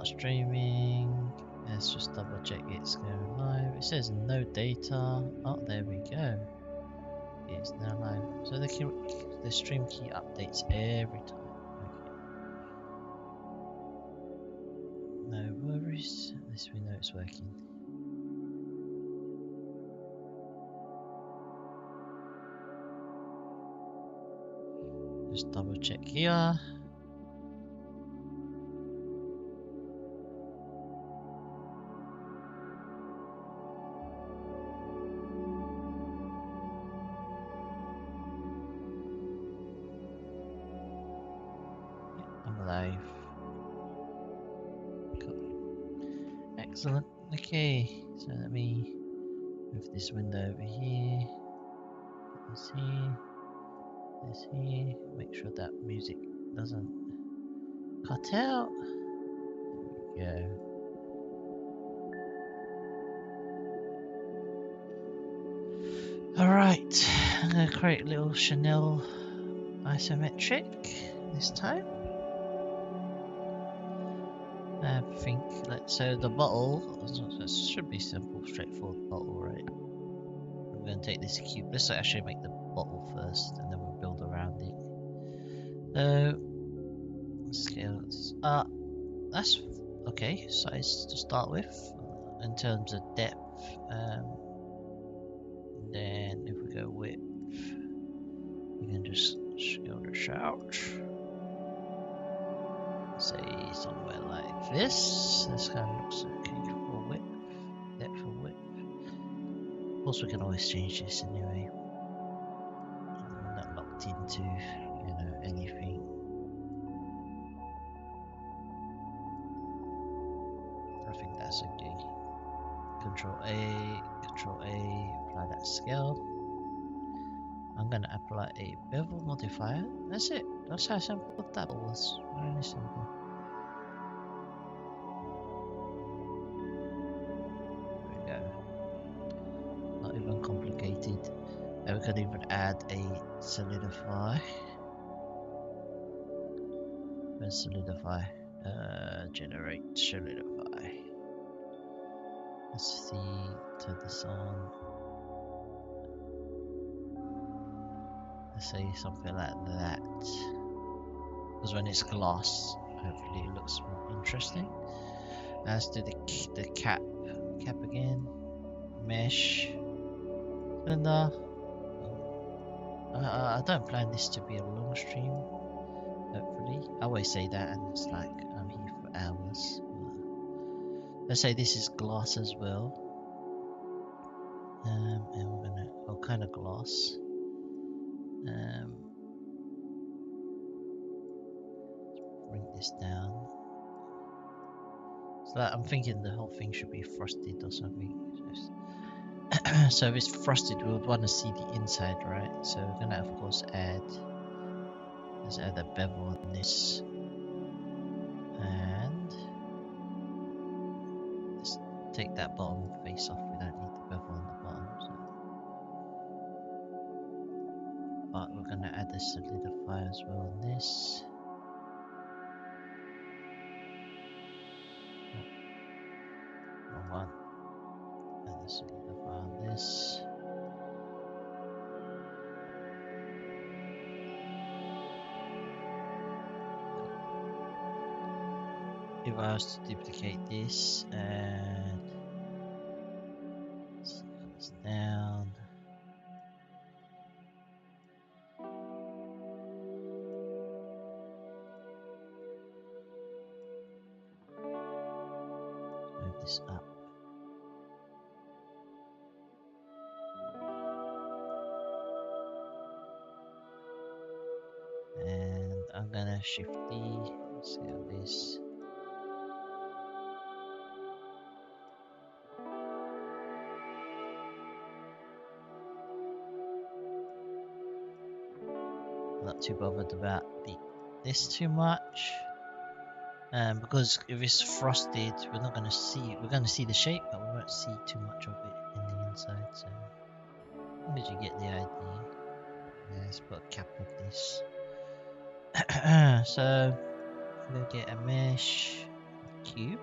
start streaming. Let's just double check it's going live. It says no data. Oh, there we go. It's now live. So the stream key updates every time. Okay. No worries. At least we know it's working. Just double check here. I'm alive. Cool. Excellent. Okay, so let me move this window over here. Put this here. This here. Make sure that music doesn't cut out. There we go. Alright, I'm going to create a little Chanel isometric this time. I think, so the bottle, should be simple, straightforward bottle, right? I'm going to take this cube, let's actually make the bottle first and then we'll build around it. So, scale this up. That's okay, size to start with in terms of depth. Then if we go width, we can just scale this out. Say somewhere like this. This kind of looks okay for width, depth of width. Of course, we can always change this anyway. We're not locked into, anything. I think that's okay. Control A, apply that scale. I'm gonna apply a bevel modifier. That's it. That's how simple that was. Really simple. There we go. Not even complicated. And we could even add a solidify. Where's solidify? Generate solidify. Let's see, turn this on. Let's say something like that. Because when it's glass, hopefully it looks more interesting. Let's do the cap again. Mesh. Cylinder. I don't plan this to be a long stream. Hopefully, I always say that, and it's like I'm here for hours. Let's say this is glass as well. And we're gonna, kind of glass. Bring this down. So I'm thinking the whole thing should be frosted or something. So if it's frosted, we would want to see the inside, right? So we're gonna, of course, let's add a bevel on this, and just take that bottom face off. We don't need the bevel on the bottom. So. But we're gonna add a solidifier as well on this. Wrong one. Add a solidifier on this. If I was to duplicate this and slide this down. Move this up. And I'm gonna shift D, scale this. Not too bothered about this too much, because if it's frosted, we're not gonna see. We're gonna see the shape, but we won't see too much of it in the inside. So, as long as you get the idea. Yeah, let's put a cap of this. So, we'll get a mesh, cube.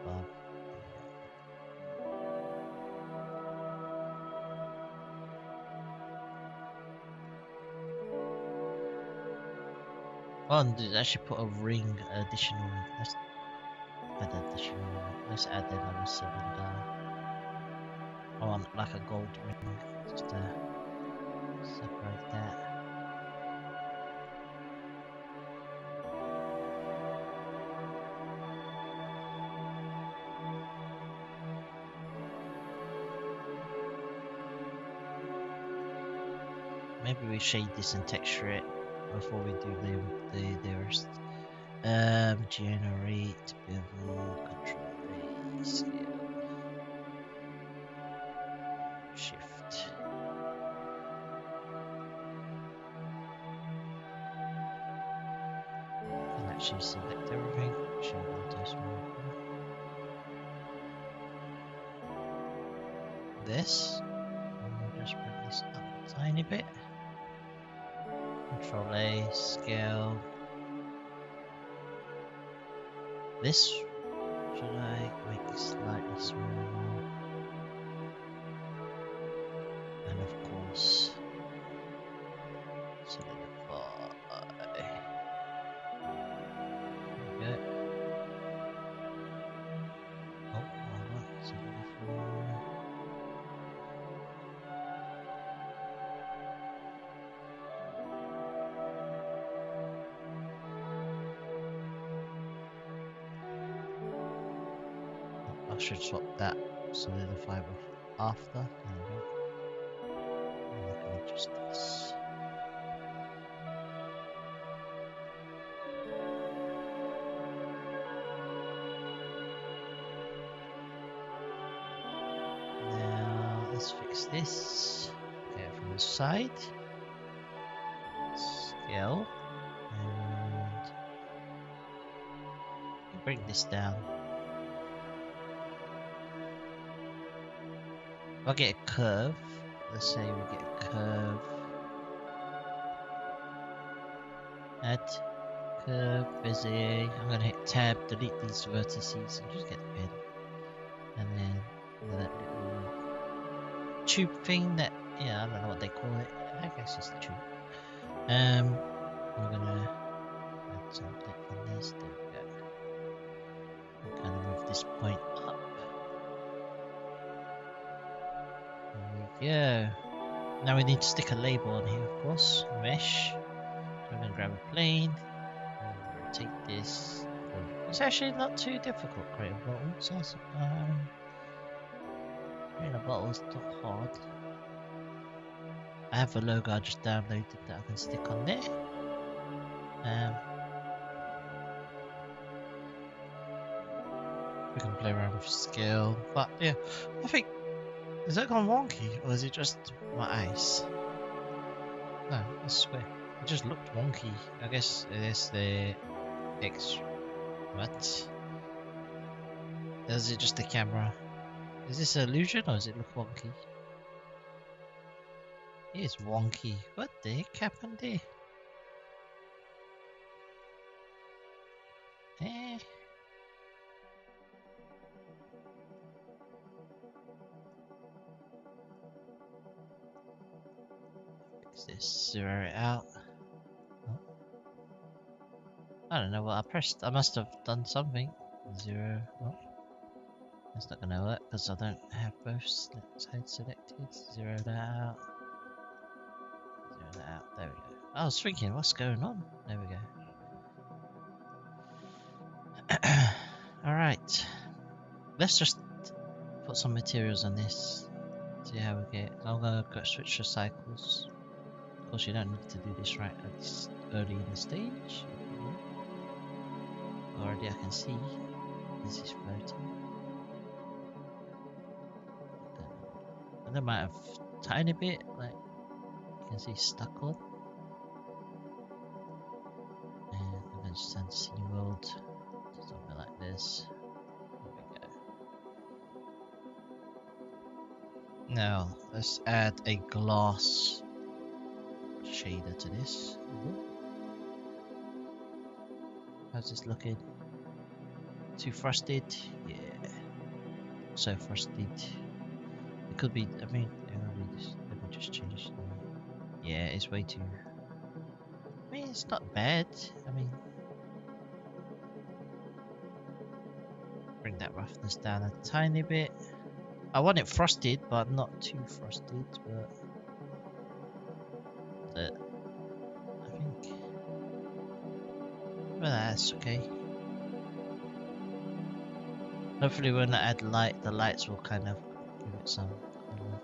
Above. Oh, and they actually put a ring additional. Let's add additional. Let's add another cylinder. Oh, like a gold ring, just to separate that. Maybe we shade this and texture it before we do the rest. Generate, bevel, control A, scale, shift. And actually select everything. Show auto small. This. And just bring this up a tiny bit. Control A, scale. This should I make slightly smaller? And of course, solidify. There we go. Oh, wrong one. Solidify. I should swap that solidify with after. There we go. And I can adjust this. Now let's fix this. Okay, from the side. Scale. And bring this down. If I get a curve, let's say we get a curve. Add curve, bezier. I'm going to hit tab, delete these vertices, and just get the pen. And then that little tube thing that, yeah, I don't know what they call it. I guess it's the tube. I'm going to add some depth on this. There we go. And kind of move this point up. There we go. Now we need to stick a label on here, of course. Mesh. So I'm going to grab a plane. Rotate this. It's actually not too difficult creating bottles. Creating a bottle is not hard. I have a logo I just downloaded that I can stick on there. We can play around with scale, but yeah, I think, is that gone wonky or is it just my eyes? No, I swear, it just looked wonky. I guess it is the X. What? Is it just the camera? Is this an illusion or does it look wonky? It is wonky. What the heck happened there? Eh? Fix this, zero it out. Oh. I don't know what I pressed. I must have done something. Zero. Oh. That's not gonna work because I don't have both sides selected. Zero that out. Zero that out. There we go. I was thinking, what's going on? There we go. Alright. Let's just put some materials on this. See how we get. I'm gonna go switch to cycles. Of course, you don't need to do this right at this early in the stage. Already I can see this is floating. And I might have a tiny bit, like you can see, stuck on. And I'm going to send SeaWorld to something like this. There we go. Now let's add a glass shader to this. How's this looking? Too frosted? Yeah. So frosted. It could be, I mean, let me just change the, yeah, it's way too, I mean, it's not bad. I mean, bring that roughness down a tiny bit. I want it frosted, but not too frosted, but I think, well, that's okay. Hopefully when I add light, the lights will kind of give it some color.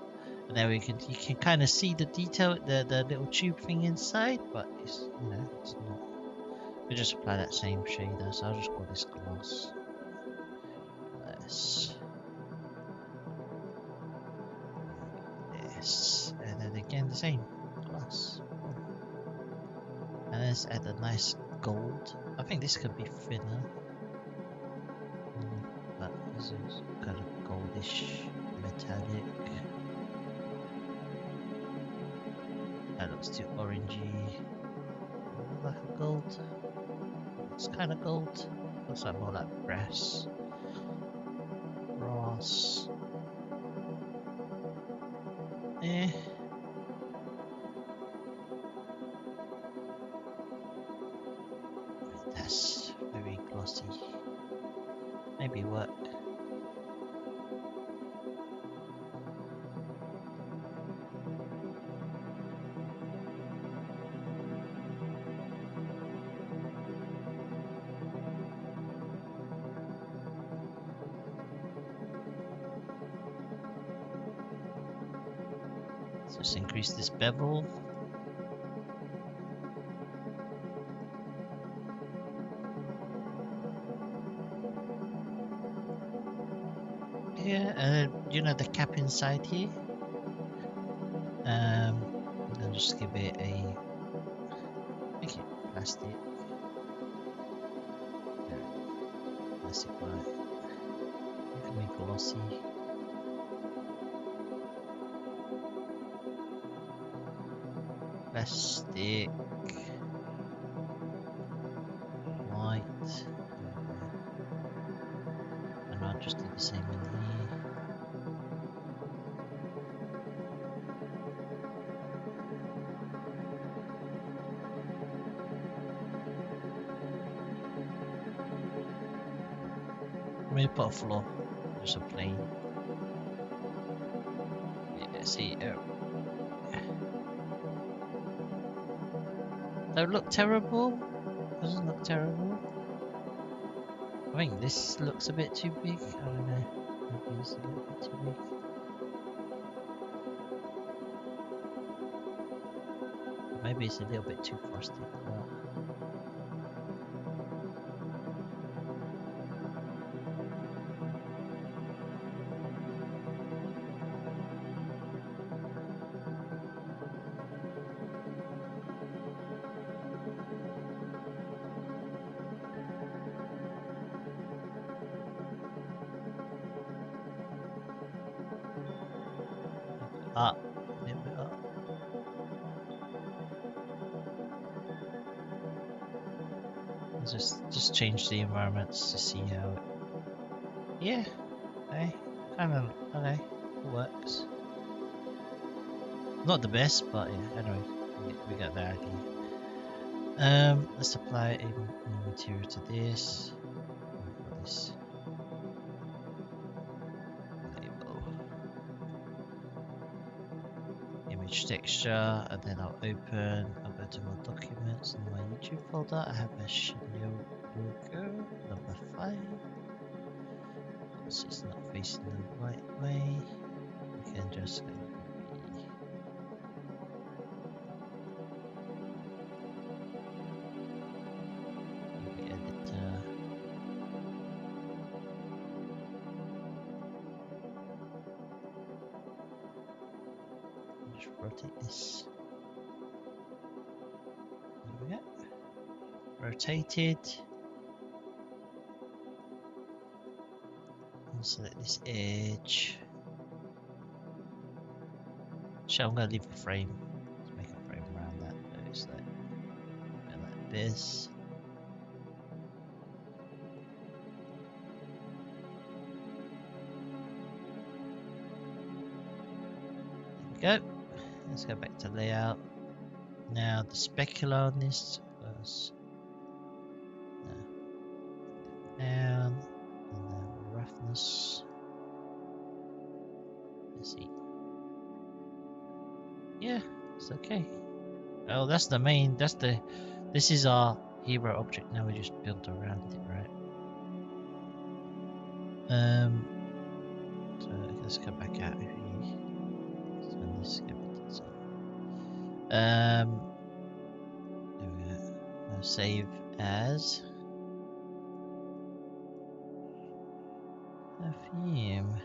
And there you can kind of see the detail, the little tube thing inside, but it's, you know, it's not. We just apply that same shader, so I'll just call this gloss. Yes, and then again the same gloss. And let's add a nice gold. I think this could be thinner, but this is kind of goldish, metallic. That looks too orangey. Like a gold. It's kind of gold. Looks like more like brass. Brass. Eh. That's very glossy. Maybe work. Just increase this bevel. Yeah, and you know the cap inside here. I'll just give it a make it plastic. Plastic white. It can be glossy. Plastic white, and I'll just do the same in here. Let me put a floor, just a plain. Yeah, see, don't look terrible. Doesn't look terrible. I think this looks a bit too big. I don't know. Maybe it's a little bit too big. Maybe it's a little bit too frosty. Up, a little bit up. Just change the environments to see how it. Yeah, okay, kind of okay, it works. Not the best, but yeah. Anyway, we got the idea. Let's apply a new material to this. This label. Image texture, and then I'll go to my documents in my YouTube folder. I have a Chanel logo, number 5. Because it's not facing the right way, we can just go UV editor. Just rotate this. There we go. Rotated. And select this edge. So I'm going to leave a frame. Let's make a frame around that. this. There we go. Let's go back to layout. Now the specular on this goes down, and the roughness. Let's see. Yeah, it's okay. Oh, that's the main. This is our hero object. Now we just built around it, right? So let's go back out here. So let's go back to this. There we go. Now save as perfume.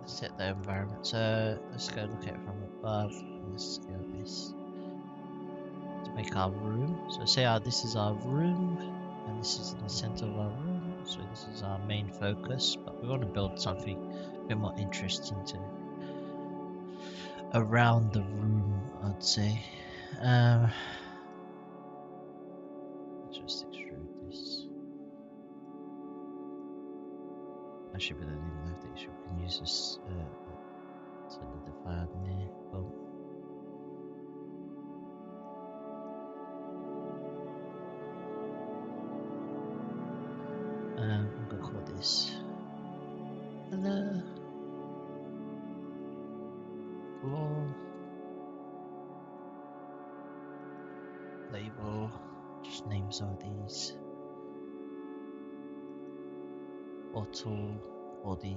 Set the environment. So let's go look at it from above. Let's go this to make our room. So say this is our room, and this is in the center of our room. So this is our main focus, but we want to build something a bit more interesting to around the room, I'd say. Let's just extrude this. Actually, we don't even have the issue. We can use this solidify on there. Boom. I'm gonna call this the floor label. Just name some of these. Bottle, body,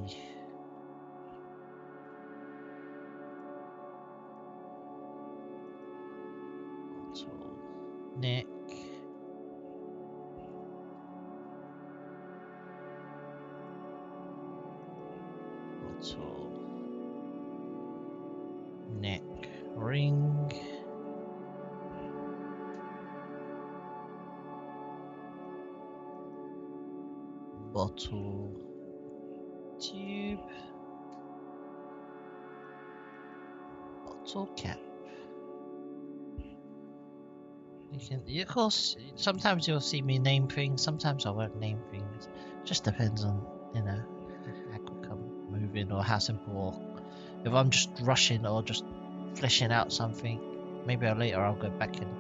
bottle, neck, bottle, neck, ring, bottle, tube, bottle cap. Of course, sometimes you'll see me name things, sometimes I won't name things. Just depends on, how quick I'm moving or how simple. Or if I'm just rushing or just fleshing out something, maybe later I'll go back and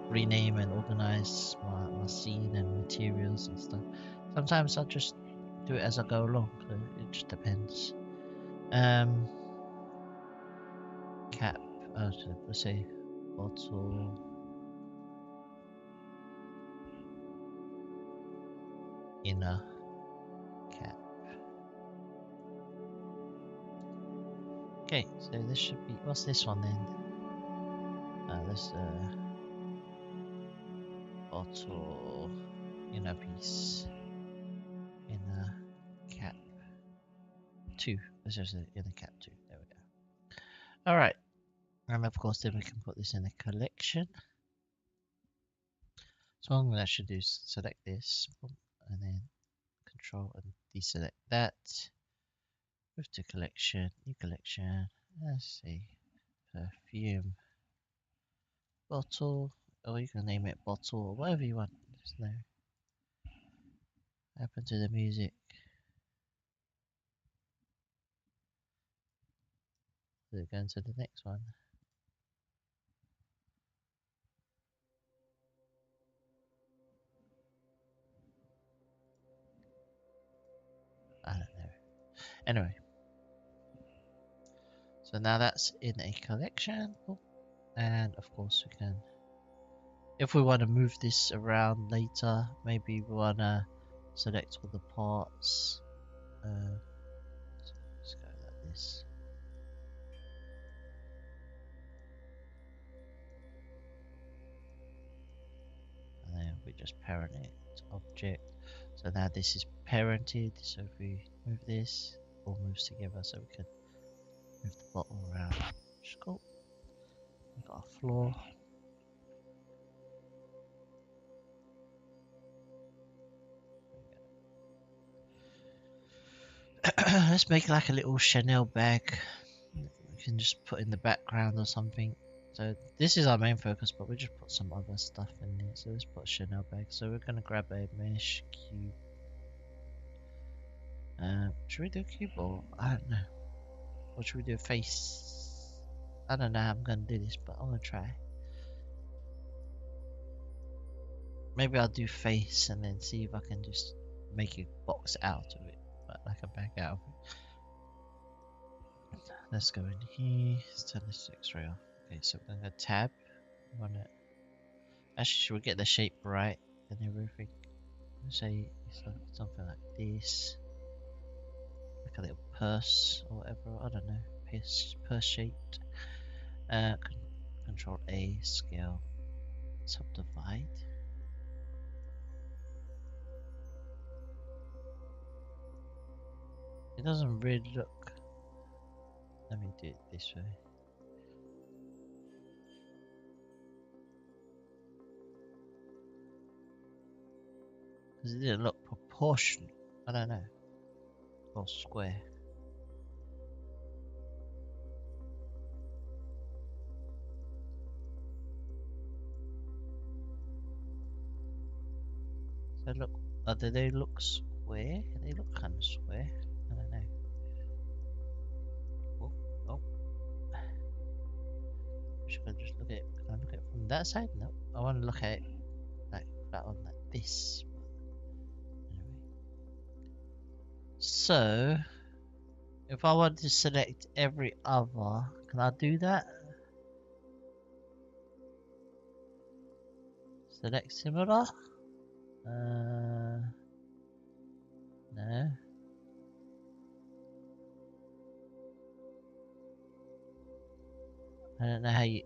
rename and organize my scene and materials and stuff. Sometimes I'll just do it as I go along, so it just depends. Cap, let's say bottle, inner cap. Okay, so this should be, what's this one then? This bottle, inner piece, inner cap 2. Let's just say inner cap 2. There we go. Alright, and of course then we can put this in a collection. So all I should do is select this, and then control and deselect that. Move to collection, new collection. Let's see, perfume, bottle, or you can name it bottle or whatever you want. There's no happen to the music. We're going to the next one. I don't know. Anyway, so now that's in a collection. Oh, and of course we can, if we want to move this around later, maybe we want to select all the parts. So let's go like this. And then we just parent it to object. So now this is parented. So if we move this, all moves together, so we can move the bottle around. Which is cool. We've got a floor. Let's make like a little Chanel bag. We can just put in the background or something. So this is our main focus, but we just put some other stuff in there. So let's put a Chanel bag. So we're gonna grab a mesh cube. Should we do a cube or I don't know? Or should we do a face? I don't know how I'm gonna do this, but I'm gonna try. Maybe I'll do face and then see if I can just make a box out of it, but like a bag out of it. Let's go in here. Let's turn this X-ray off. Okay, so we're gonna go tab. Actually, should we get the shape right and everything? Let's say something like this, like a little purse or whatever. I don't know, purse shaped. Control A, scale, subdivide. It doesn't really look. Let me do it this way. Because it didn't look proportional. I don't know. Or square. So look, do they look square? They look kind of square. I don't know. Oh. Should I just look at it? Can I look at it from that side? No. I want to look at it like that one, like this. Anyway. So, if I want to select every other, can I do that? Select similar? No. I don't know how you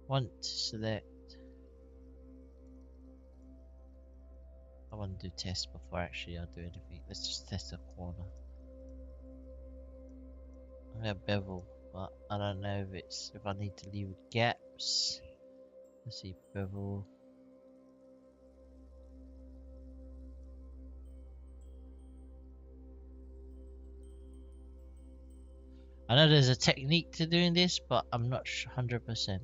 want to select. I want to do test before actually I do anything. Let's just test a corner. I'm gonna bevel, but I don't know if I need to leave gaps. Let's see, bevel. I know there's a technique to doing this, but I'm not 100%.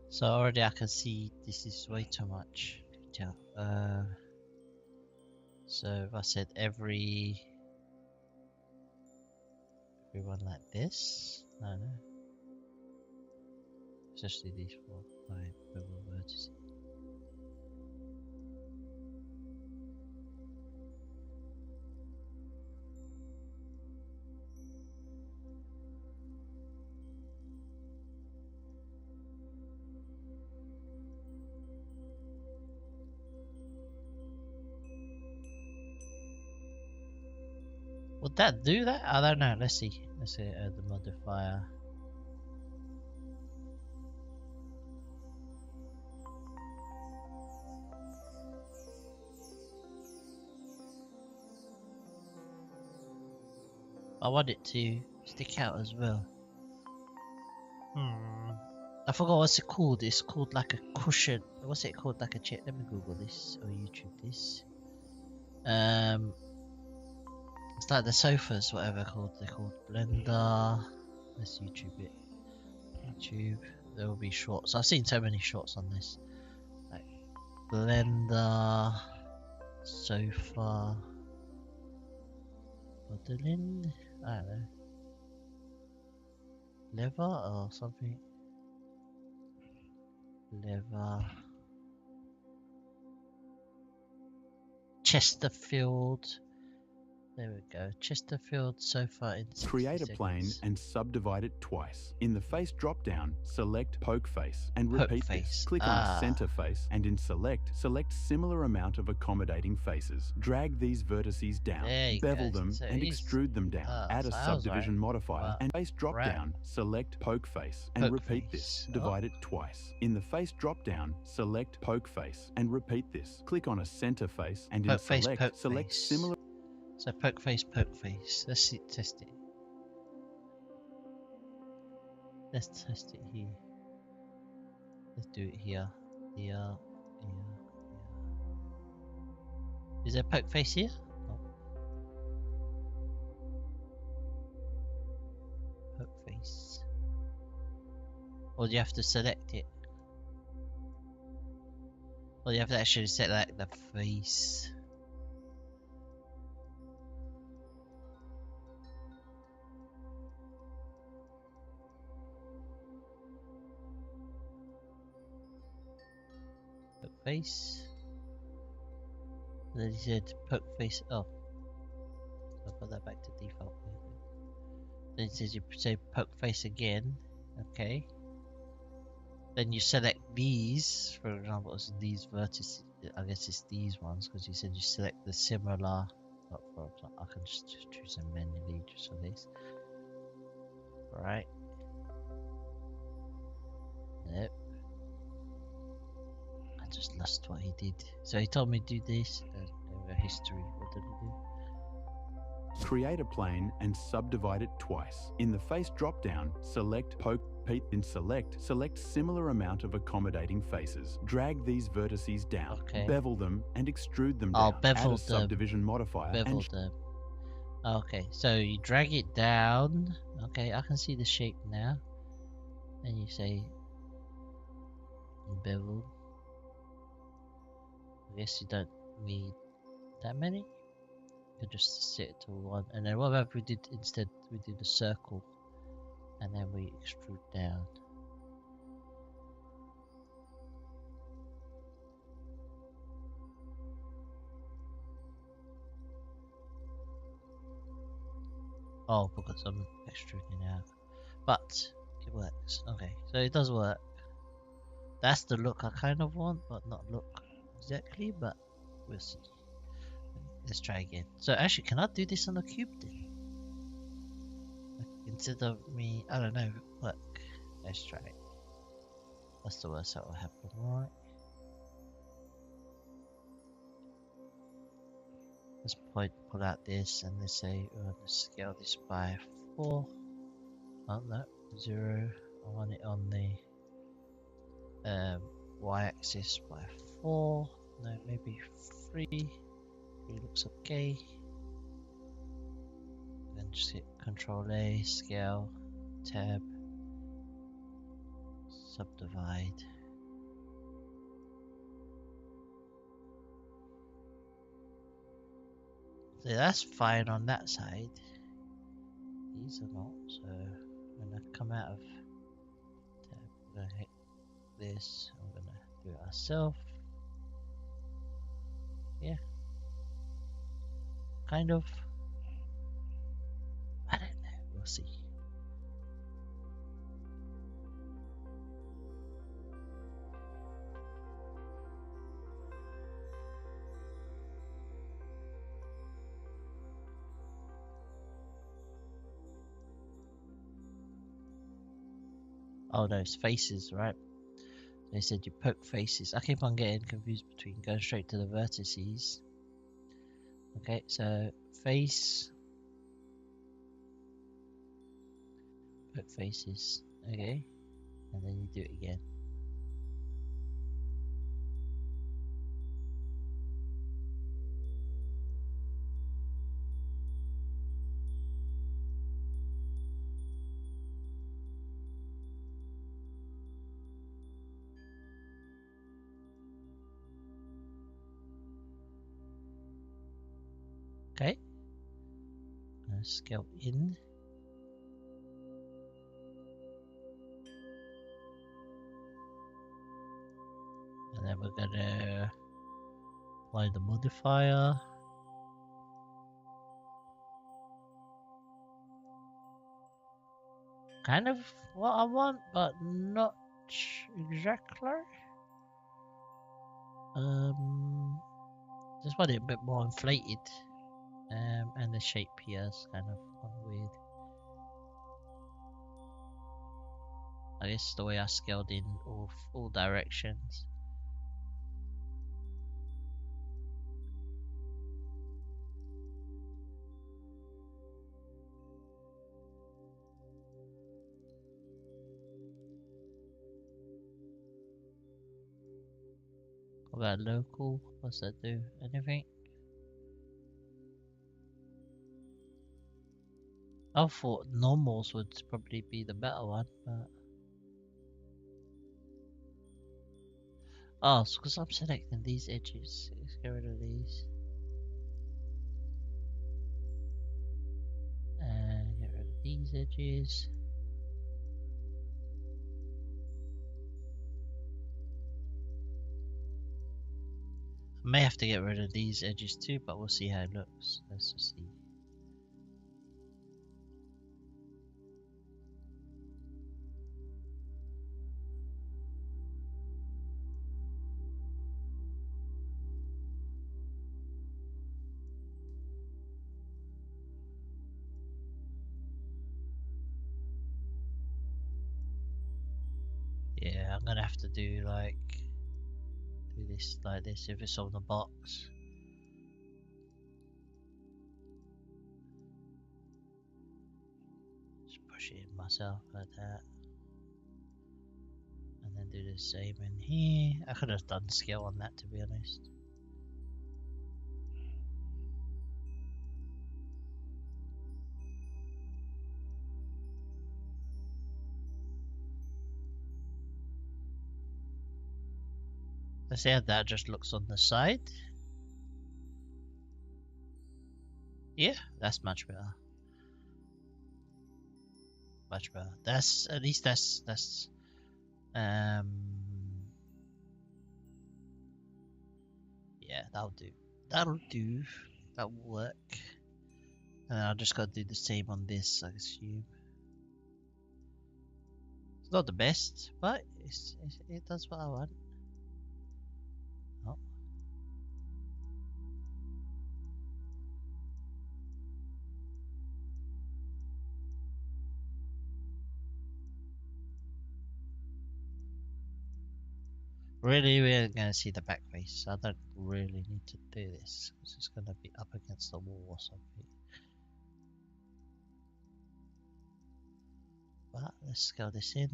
So already I can see this is way too much detail. So if I said everyone like this, I don't know. Especially these 4, 5 bevel vertices. Would that do that? I don't know. Let's see. Let's see the modifier. I want it to stick out as well. I forgot what's it called. It's called like a cushion. What's it called? Like a chair. Let me Google this or YouTube this. It's like the sofas, whatever called. They're called Blender. Let's YouTube it. YouTube. There will be shorts. I've seen so many shorts on this. Like Blender, sofa, modeling. I don't know. Leather or something. Leather. Chesterfield. There we go. Chesterfield sofa in 60 Create a plane seconds. and subdivide it twice. In the face drop-down, select poke face and Poke repeat face. this. Click on center face and in select similar amount of accommodating faces. Drag these vertices down, bevel them So and extrude them down. Add a subdivision modifier and face drop-down, select poke face and repeat this. Divide it twice. In the face drop-down, select poke face and repeat this. Click on a center face and in select similar. So poke face, poke face. Let's see, test it. Let's test it here. Let's do it here. Here. Is there a poke face here? Oh. Poke face. Or do you have to select it? Or do you have to actually select the face? Poke face. And then he said poke face. Oh. I'll put that back to default. Then it says you say poke face again. Okay. Then you select these, for example, it's these vertices. I guess it's these ones because you said you select the similar. Oh, for example, I can just choose them manually just for this. Right. Yep. I just lost what he did. So he told me to do this. History. What did he do? Create a plane and subdivide it twice. In the face drop-down, select poke, repeat, then select similar amount of accommodating faces. Drag these vertices down, bevel them, and extrude them down. Bevel Add a subdivision modifier. Bevel them. Okay, so you drag it down. Okay, I can see the shape now. And you say bevel. I guess you don't need that many. You can just set it to one. And then what about we did instead? We did a circle. And then we extrude down. Oh, because I'm extruding out. But it works. Okay, so it does work. That's the look I kind of want, but not look exactly, but we'll see. Let's try again. So actually, can I do this on a cube then? Instead of me, I don't know, look. Let's try it. What's the worst that will happen, right? Let's pull out this and let's say we're going to scale this by 4. Oh no, 0. I want it on the y-axis by 4. No, maybe 3. 3 looks okay. Then just hit Control A, scale, tab, subdivide. So that's fine on that side. These are not, so I'm gonna come out of tab, I'm gonna hit this, I'm gonna do it ourselves. Yeah. Kind of. I don't know, we'll see. Oh no, it's faces, right? They said you poke faces. I keep on getting confused between going straight to the vertices. Okay, so face, poke faces. Okay, and then you do it again. Okay, scale in. And then we're gonna apply the modifier. Kind of what I want, but not exactly. Just want it a bit more inflated. And the shape here is kind of weird. I guess the way I scaled in all directions. What about local? What's that do? Anything? I thought normals would probably be the better one, but oh, it's because I'm selecting these edges. Let's get rid of these. And get rid of these edges. I may have to get rid of these edges too, but we'll see how it looks. Let's just see. Yeah, I'm gonna have to do this like this if it's on the box. Just push it in myself like that. And then do the same in here. I could have done scale on that, to be honest. Let's see how that just looks on the side. Yeah, that's much better. Much better. That's at least that's yeah, that'll do. That'll do. That'll work. And I'll just gotta do the same on this, I assume. It's not the best, but it does what I want. Oh. Really, we're gonna see the back face. I don't really need to do this. It's just gonna be up against the wall or something. But let's scale this in.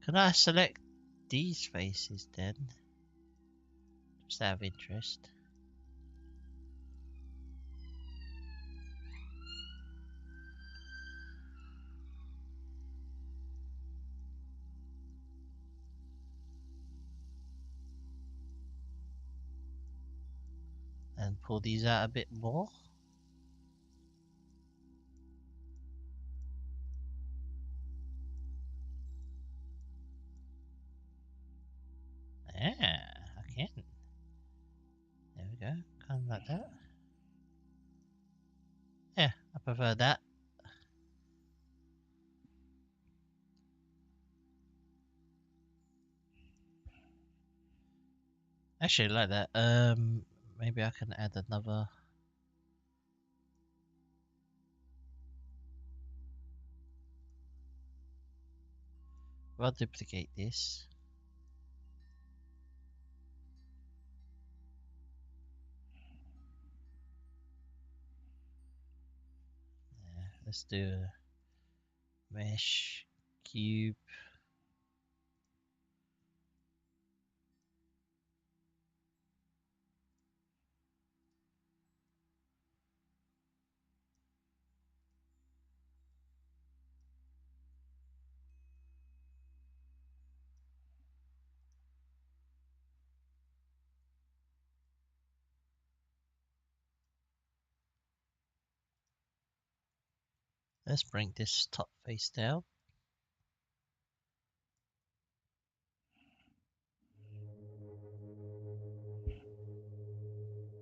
Can I select these faces then? Just out of interest. And pull these out a bit more. Yeah, I can. There we go. Kind of like that. Yeah, I prefer that. Actually, like that. Maybe I can add another. I'll duplicate this. Yeah, let's do a mesh cube. Let's bring this top face down.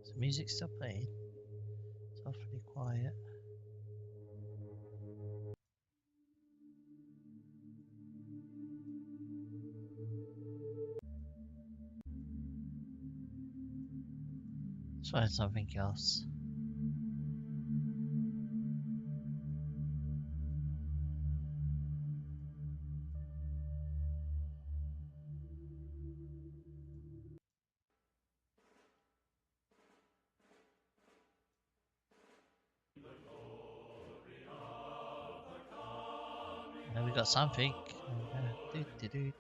Is the music still playing? It's awfully quiet. Let's find something else. We got something. Do, do, do, do.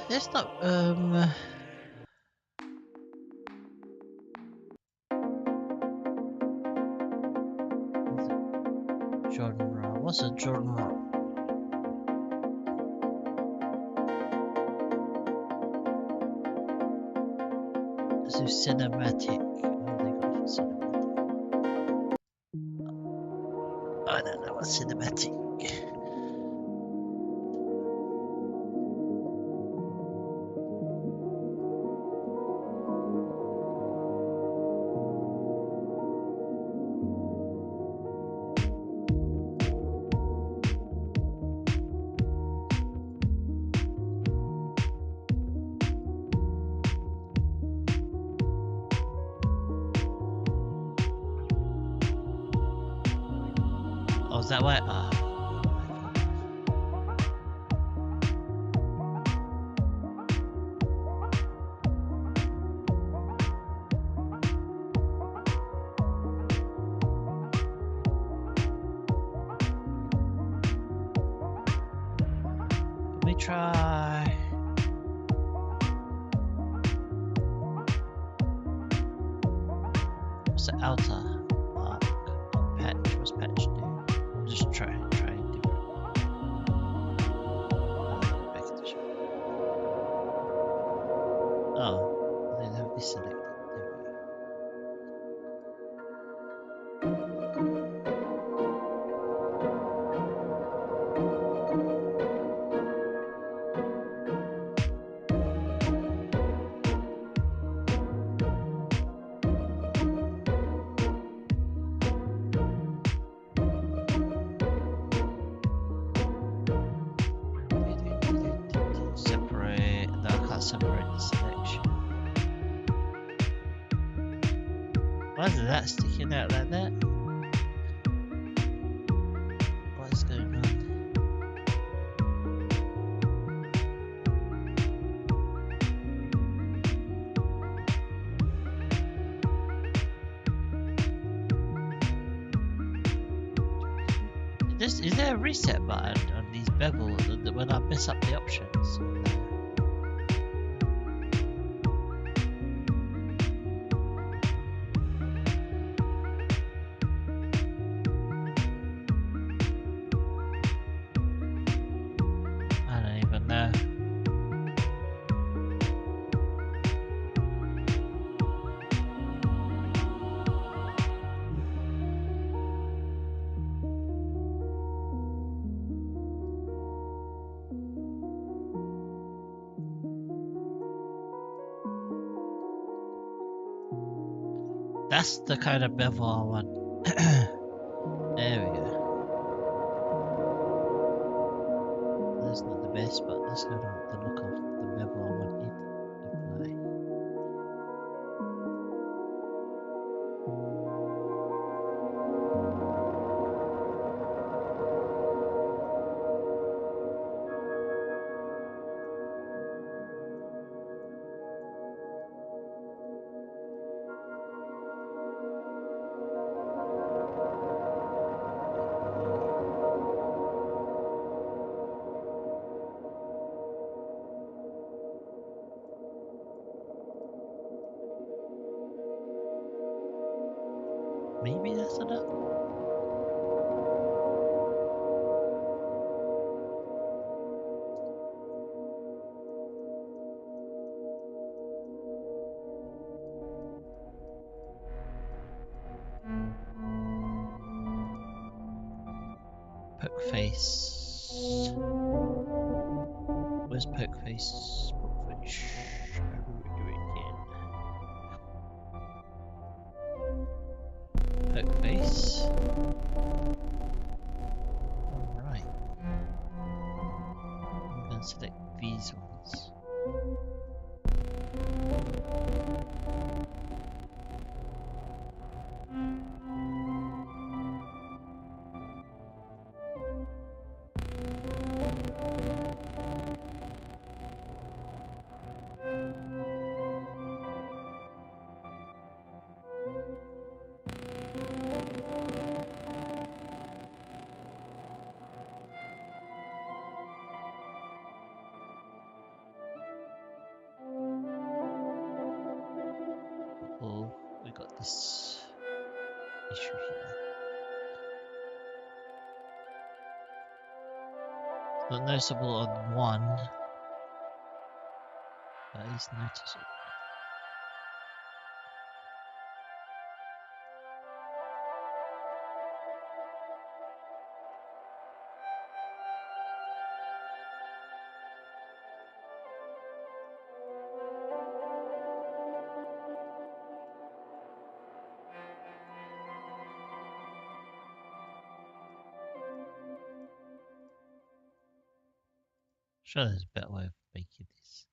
Let's not genre. What's a genre? Let's do cinematic. What have they got for cinematic? I don't know what's cinematic. Oh, is that why? Ah. Let me try. What's the outer arc or patch? What's patch do? I'm just trying different. Oh, I didn't have this selected. There we go. Separate. No, I can't separate the selection. Why is that sticking out like that? What is going on? Is there a reset button on these bevels when I mess up the options? I don't even know. That's the kind of bevel I want. There we go. That's not the best, but that's kind of the look of the bevel I wanted. Apply. Maybe that's enough. Poke face. Where's poke face? Poke face. How do we do it again? Poke face. Alright. I'm going to select these ones. this issue here. Not noticeable on one, but at least notice it. Sure, there's a better way of making this.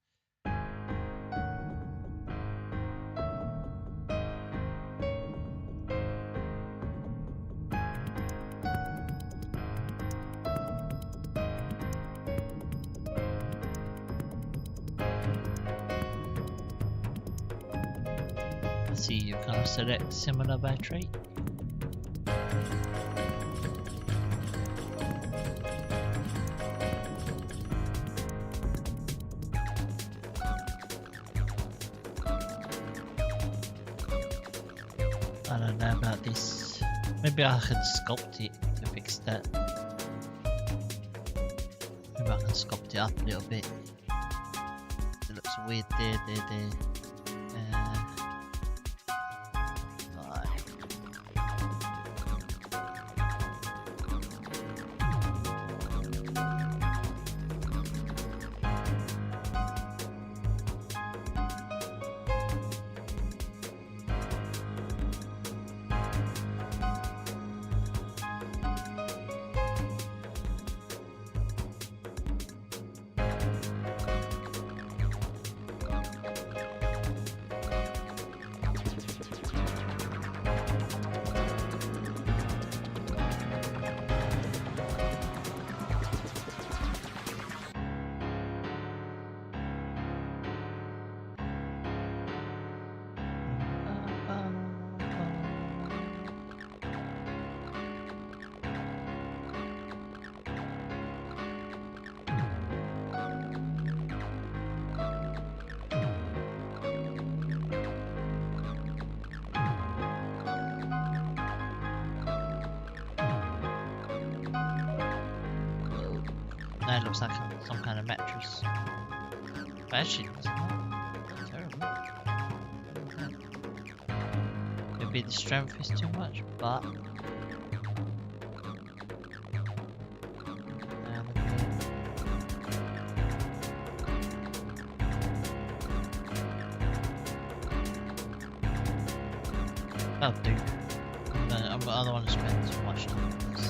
Let's see, you can select similar by trait. I don't know about this. Maybe I can sculpt it to fix that. Maybe I can sculpt it up a little bit. It looks weird there. That looks like some kind of mattress. But actually, it's not terrible. Maybe the strength is too much, but that'll do. I don't want to spend too much time on this.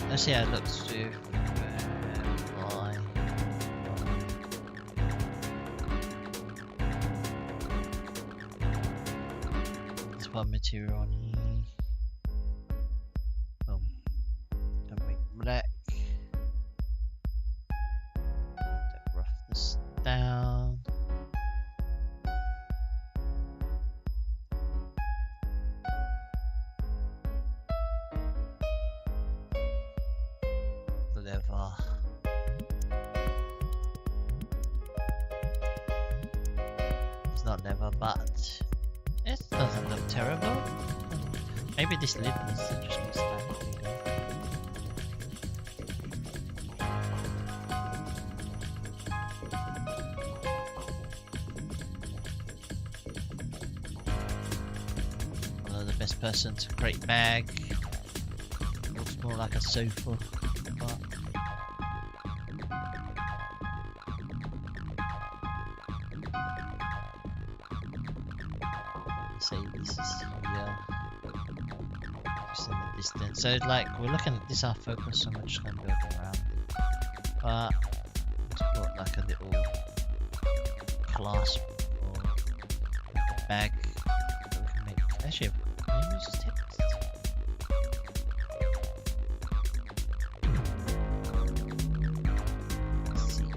Let's see how it looks with apply. There's one material on here. Boom. Gonna make black. Rough this down. It's not leather, but it doesn't look terrible. Maybe this lid needs to just be standard. The best person to create bag. Looks more like a sofa. But say this is here, just in the distance. So like we're looking at this our focus, so I'm just gonna build around it. But to put like a little clasp or like a bag that we can make. Actually, maybe just text. Let's see.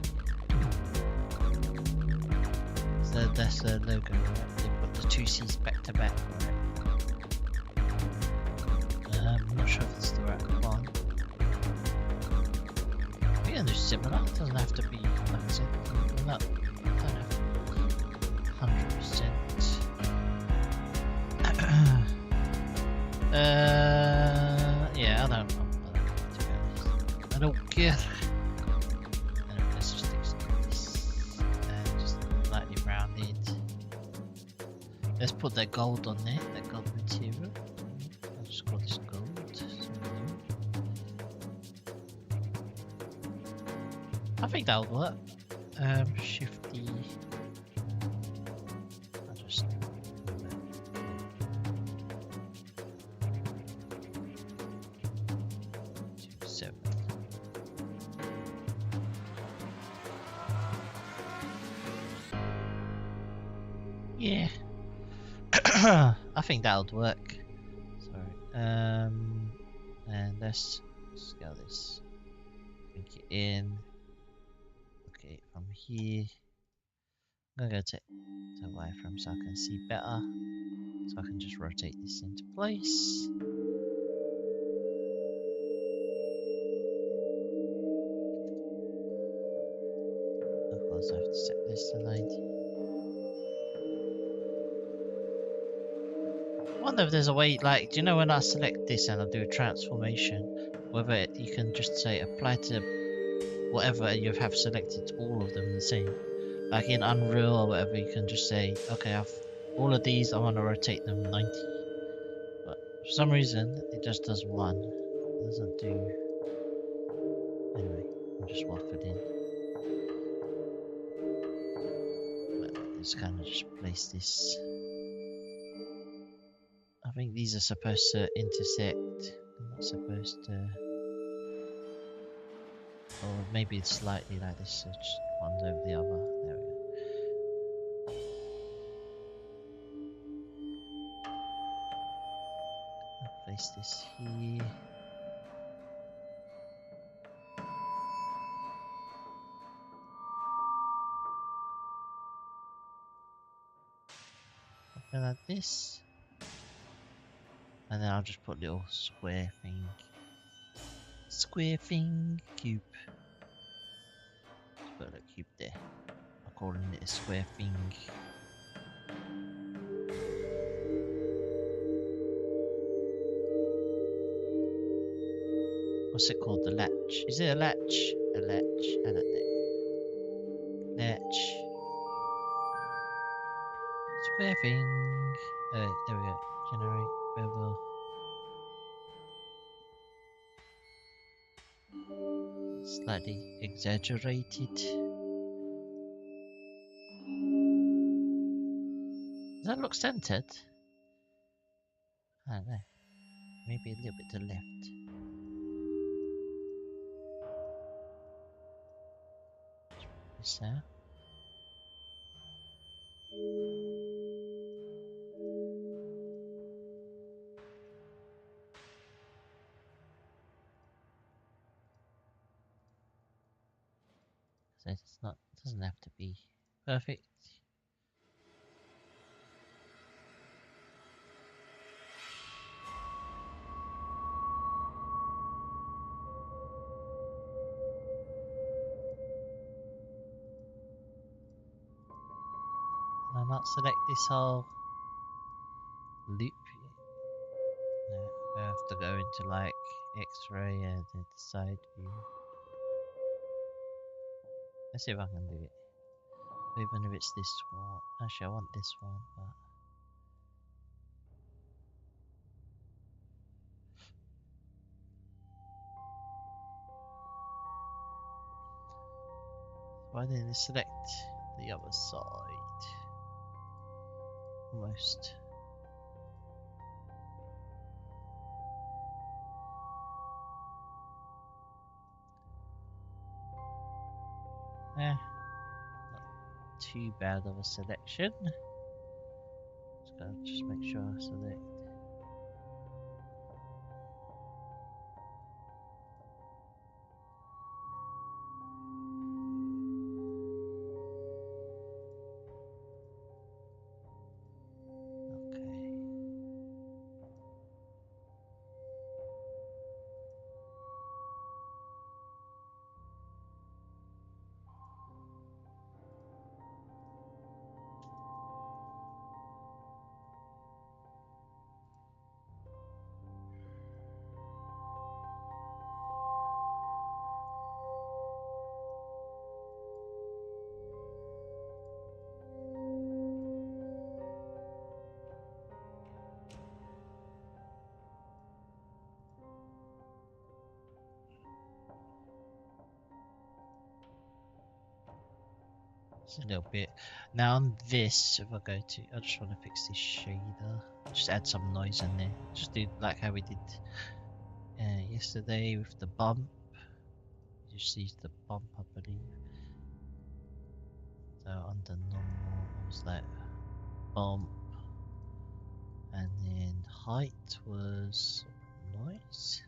So that's the logo, right? The two C's back to back, right? I'm not sure if it's the right one. We can do similar, it doesn't have to be like I said. not, I don't know, 100%. Yeah, I don't know, to be honest. I don't care. Anyway, let's just extend this and just lightly round it. Let's put that gold on there, that gold material. I'll just call this gold. I think that'll work. Shift D. I'll just 7. Yeah. I think that'll work. Sorry. And let's scale this. Bring it in. Okay, from here. I'm gonna go take the wireframe so I can see better. So I can just rotate this into place. Of course, I have to set this to 90. I wonder if there's a way, like, do you know when I select this and I do a transformation, whether you can just say apply to whatever you have selected, all of them the same. Like in Unreal or whatever, you can just say, okay, I've all of these, I want to rotate them 90. But for some reason, it just does 1. It doesn't do. Anyway, I'll just work it in. But let's kind of just place this. I think these are supposed to intersect. They're not supposed to. Or maybe it's slightly like this, so just one's over the other. There we go. I'll place this here. Something like this. And then I'll just put little square thing. Square thing cube. Just put a cube there. I'm calling it a square thing. What's it called? The latch. Is it a latch? A latch. I don't know. Latch. Square thing. There we go. Generate bevel. Slightly exaggerated. Does that look centered? I don't know. Maybe a little bit to the left. This there. So it's not, doesn't have to be perfect. Can I not select this whole loop? No, I have to go into like X-ray and then side view. Let's see if I can do it. Even if it's this one. Actually, I want this one, but why didn't it select the other side? Almost. Not too bad of a selection. Just gotta make sure I select. It's a little bit. Now on this, if I go to, I just want to fix this shader. Just add some noise in there. Just do like how we did yesterday with the bump. Just use the bump, I believe. So under normal, it was like bump, and then height was noise.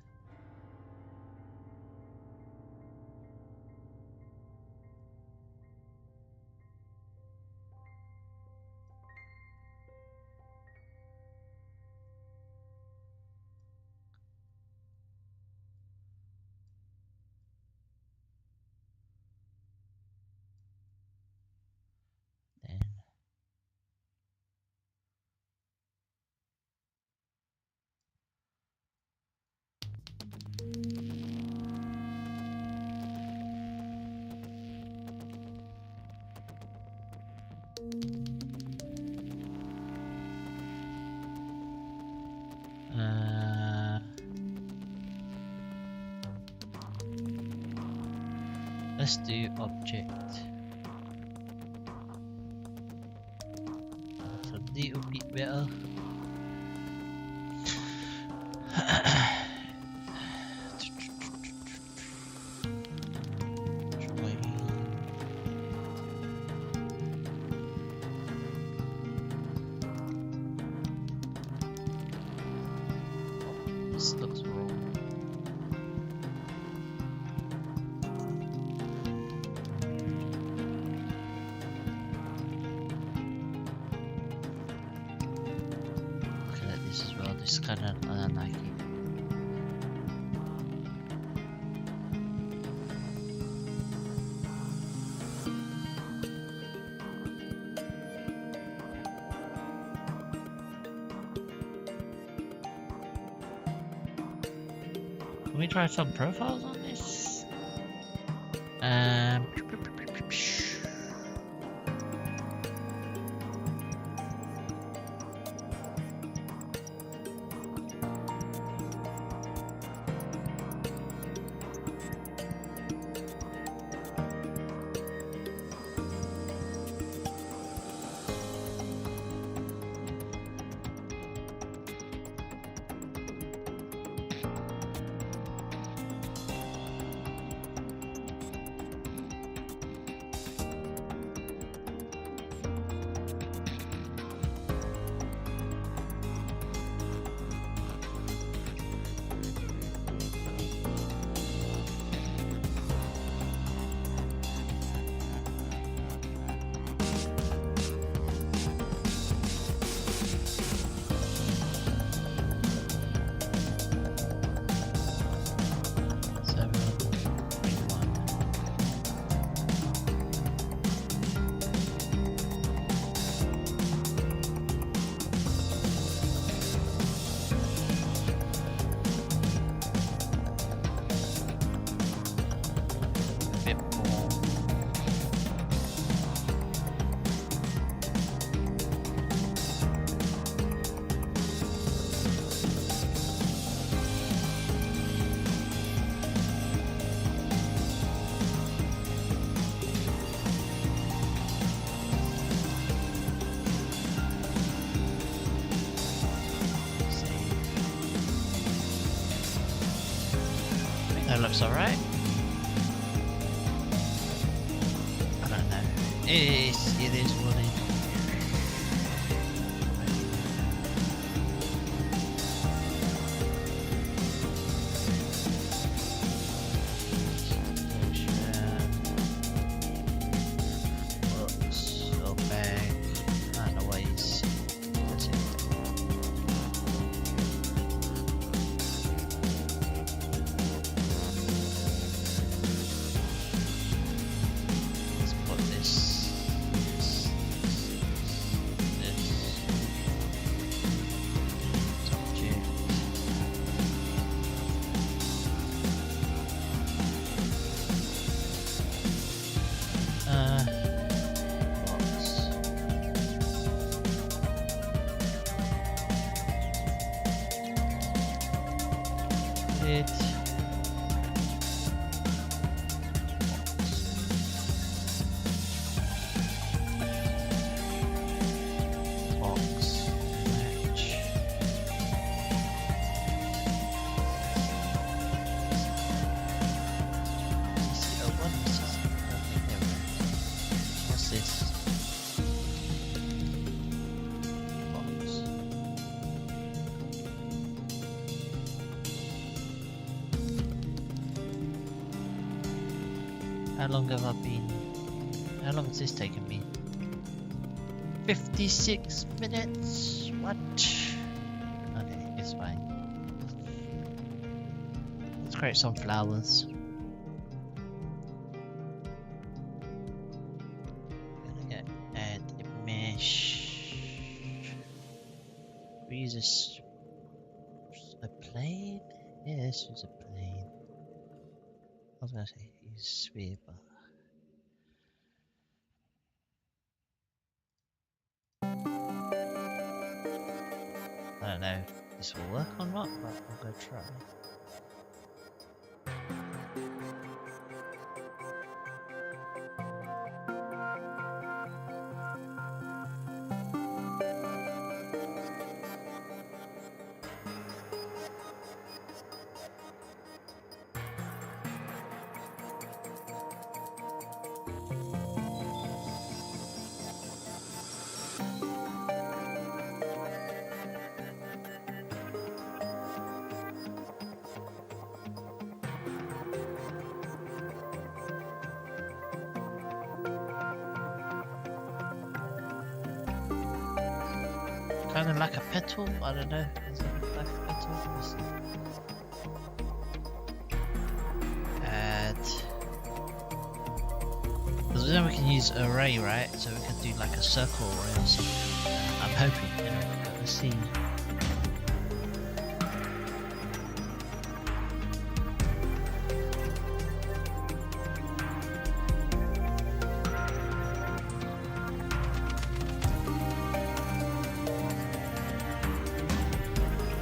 Then let's do object. That's a little bit better. This looks wrong. Look at this as well. This kind of I don't like it. Can we try some profiles on this? That looks alright. I don't know. It is what it is. How long have I been? How long has this taken me? 56 minutes? What? Okay, it's fine. Let's create some flowers. Gonna get add a mesh. We use a plane? Yeah, this is a plane. I was gonna say use sphere, but I don't know if this will work or not, but I'll go try. Kind of like a petal, I don't know. Is it like a petal? Let's see. Add. Because then we can use array, right? So we can do like a circle array or something. I'm hoping, you know, but let's see.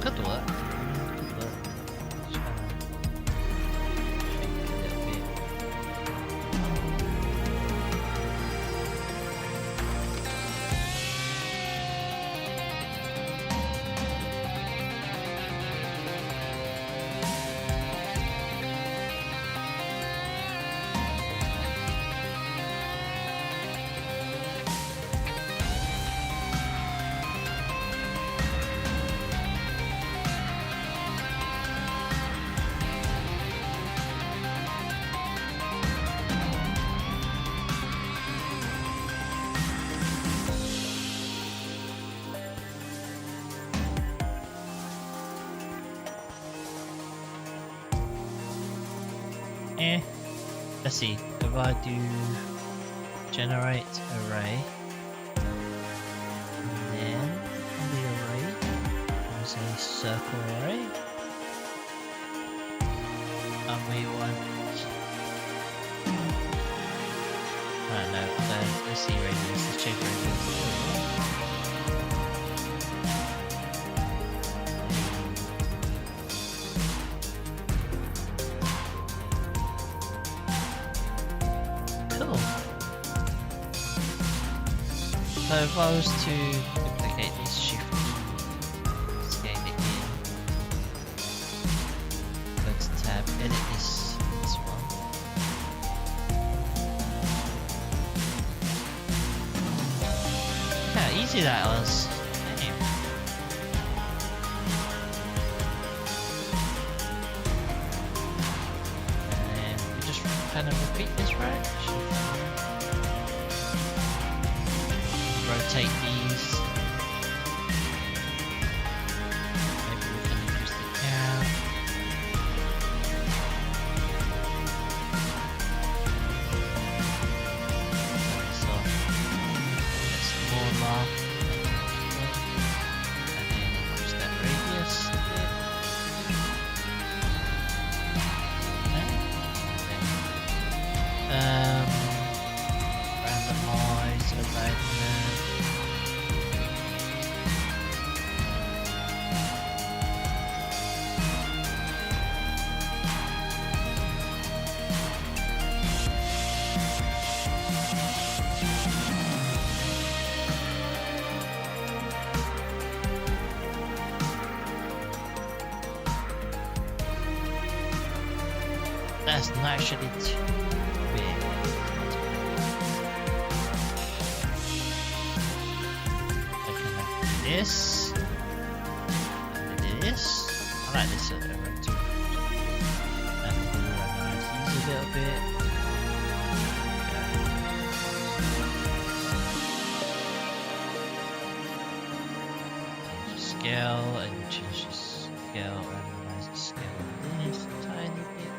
Could work. Could work. Just gotta shake it a little bit. Let's see, if I do generate array, and then on the array, we say circle array, and we want, I don't know, let's see radius, let's check radius. So if I was to duplicate this, shift scale it in, go to tab, edit this one. Look how easy that was. Damn. And then we just kind of repeat this, right? Rotate these. Maybe we can increase the count. So that's smaller. And then increase that radius a bit. Randomize alignment. That's not actually too big. I can do this. And this. I like this array too. And we'll randomize these a little bit. scale, randomize the scale of this a tiny bit.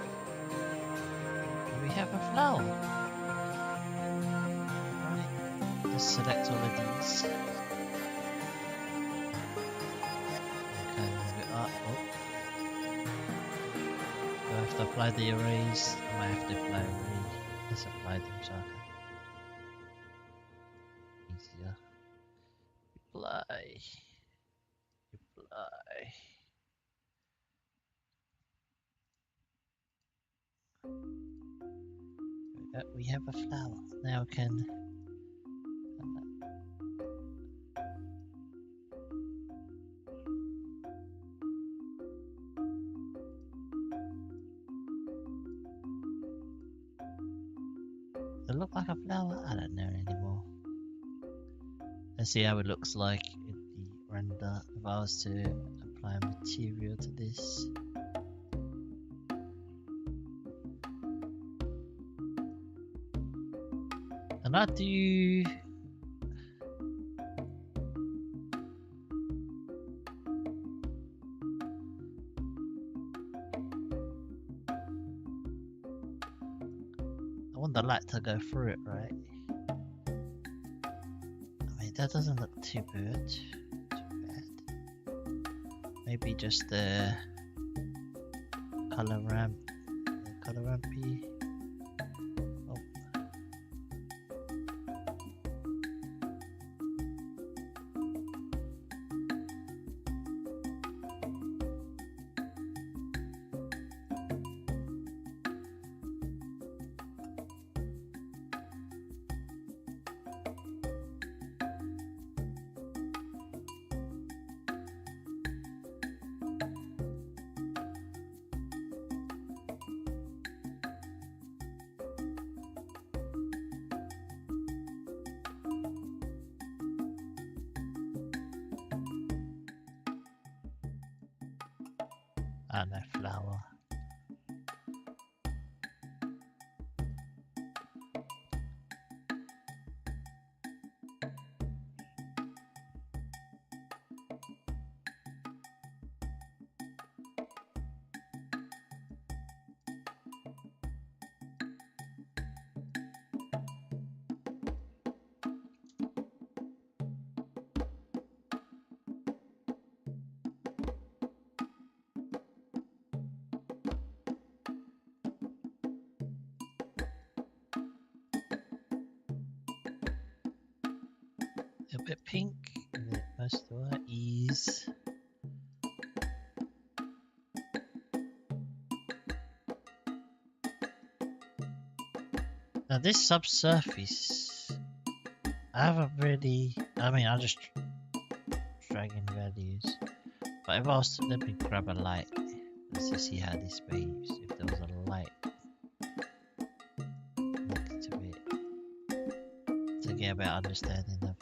And we have a flower. Right, let's select all of these. Okay, move it up. Oh. Do I have to apply the arrays? I might have to apply array. Let's apply them so I can easier. Apply. We have a flower. Now can does it look like a flower? I don't know anymore. Let's see how it looks like in the render if I was to apply material to this. And I do I want the light to go through it, right? I mean, that doesn't look too good. Too bad. Maybe just the color ramp. The color rampy. And a flower. A bit pink, and then most of our ease. Now this subsurface, I haven't really, I mean, I'll just drag in values. But if I was to, let me grab a light. Let's just see how this behaves. If there was a light next to it, to get a better understanding of it.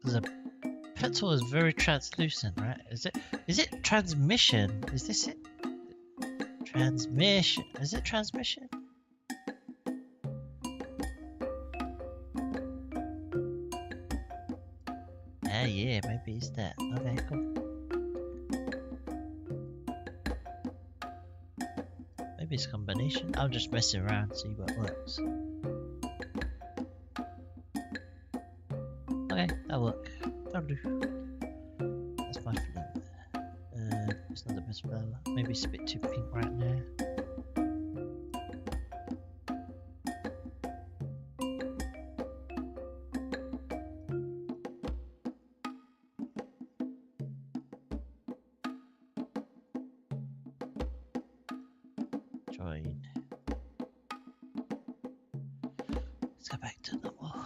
The petal is very translucent, right? Is it transmission? Is this it? Transmission. Is it transmission? Ah, yeah, maybe it's that. Okay, cool. Maybe it's a combination. I'll just mess around, see what works. Okay, that'll work. That'll do. That's my flame. It's not the best flower. Maybe it's a bit too pink right now. Join. Let's go back to normal.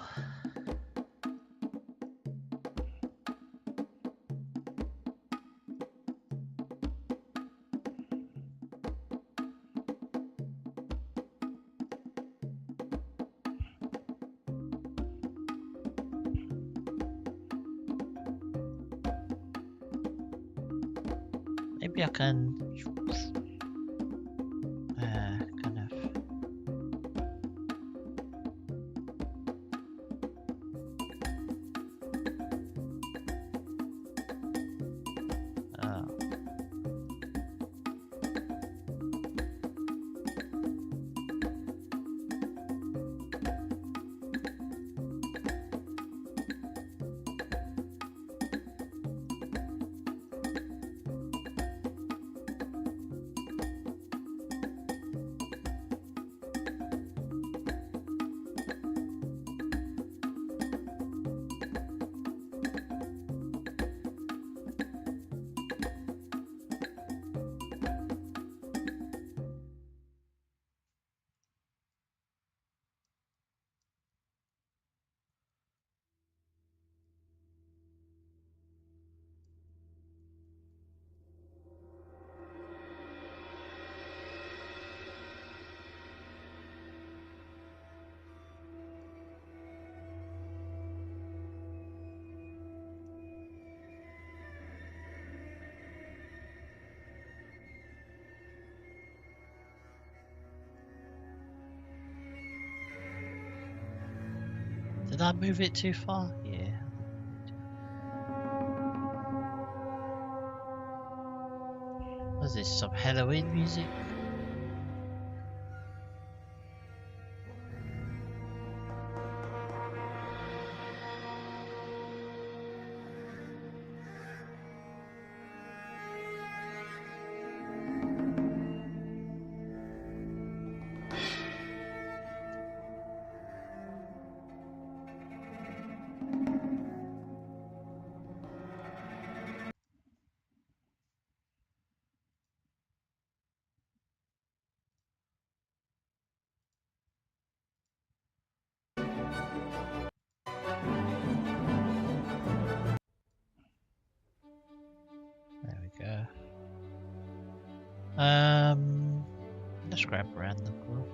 Maybe I can kind of I move it too far? Yeah. What's this? Some Halloween music? There we go. Let's grab random group.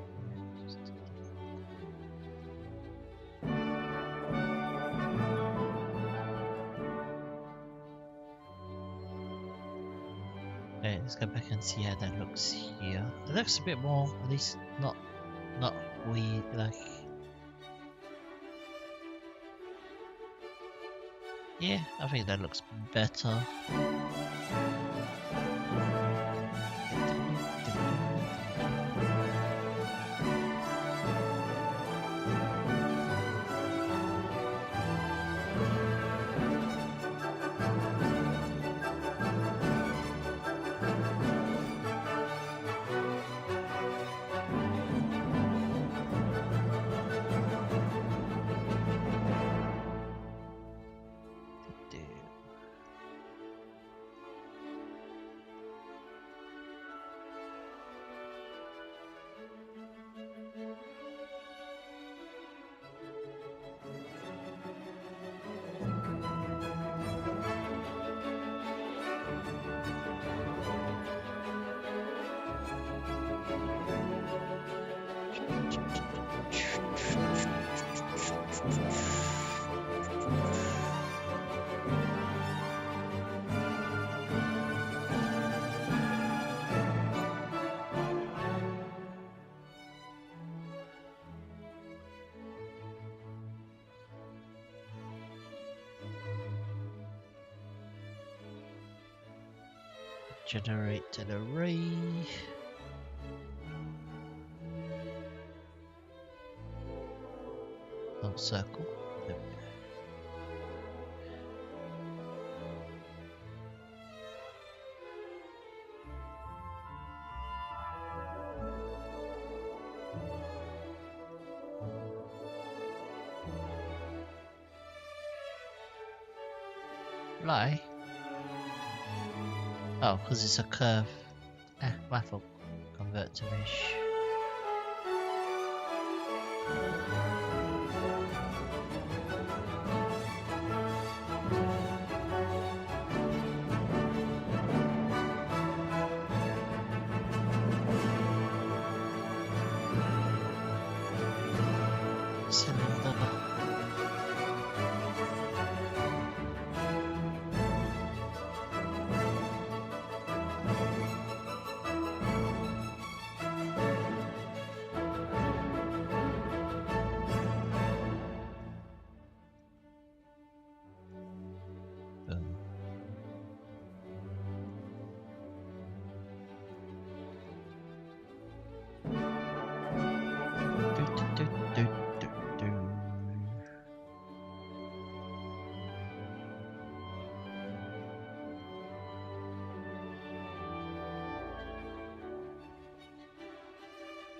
Okay, let's go back and see how that looks here. It looks a bit more, at least not weird, like. Yeah, I think that looks better. Generate an array. Oh, circle. There we go. Lie. Oh, because it's a curve. My fault. Convert to mesh. Cylinder.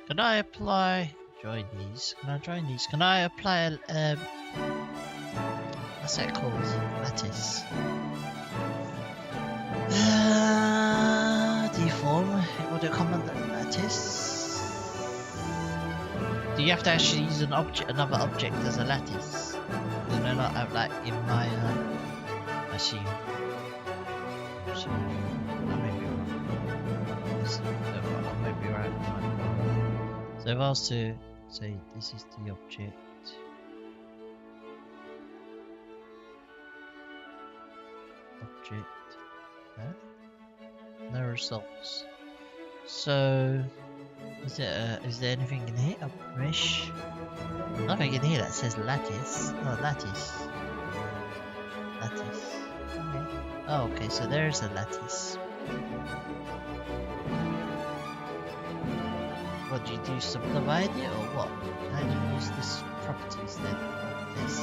Can I apply? Join these. Can I join these? Can I apply what's that called? Lattice. Deform. Would it come under lattice? Do you have to actually use an object, another object as a lattice? Do they not have like in my machine? I may be wrong. I may be right. So if I was to say this is the object, no results. So Is there anything in here? A mesh? Nothing in here that says lattice. Oh, lattice. Lattice. Okay. Oh, okay, so there's a lattice. What do you do? Subdivide it or what? How do you use this properties then? This.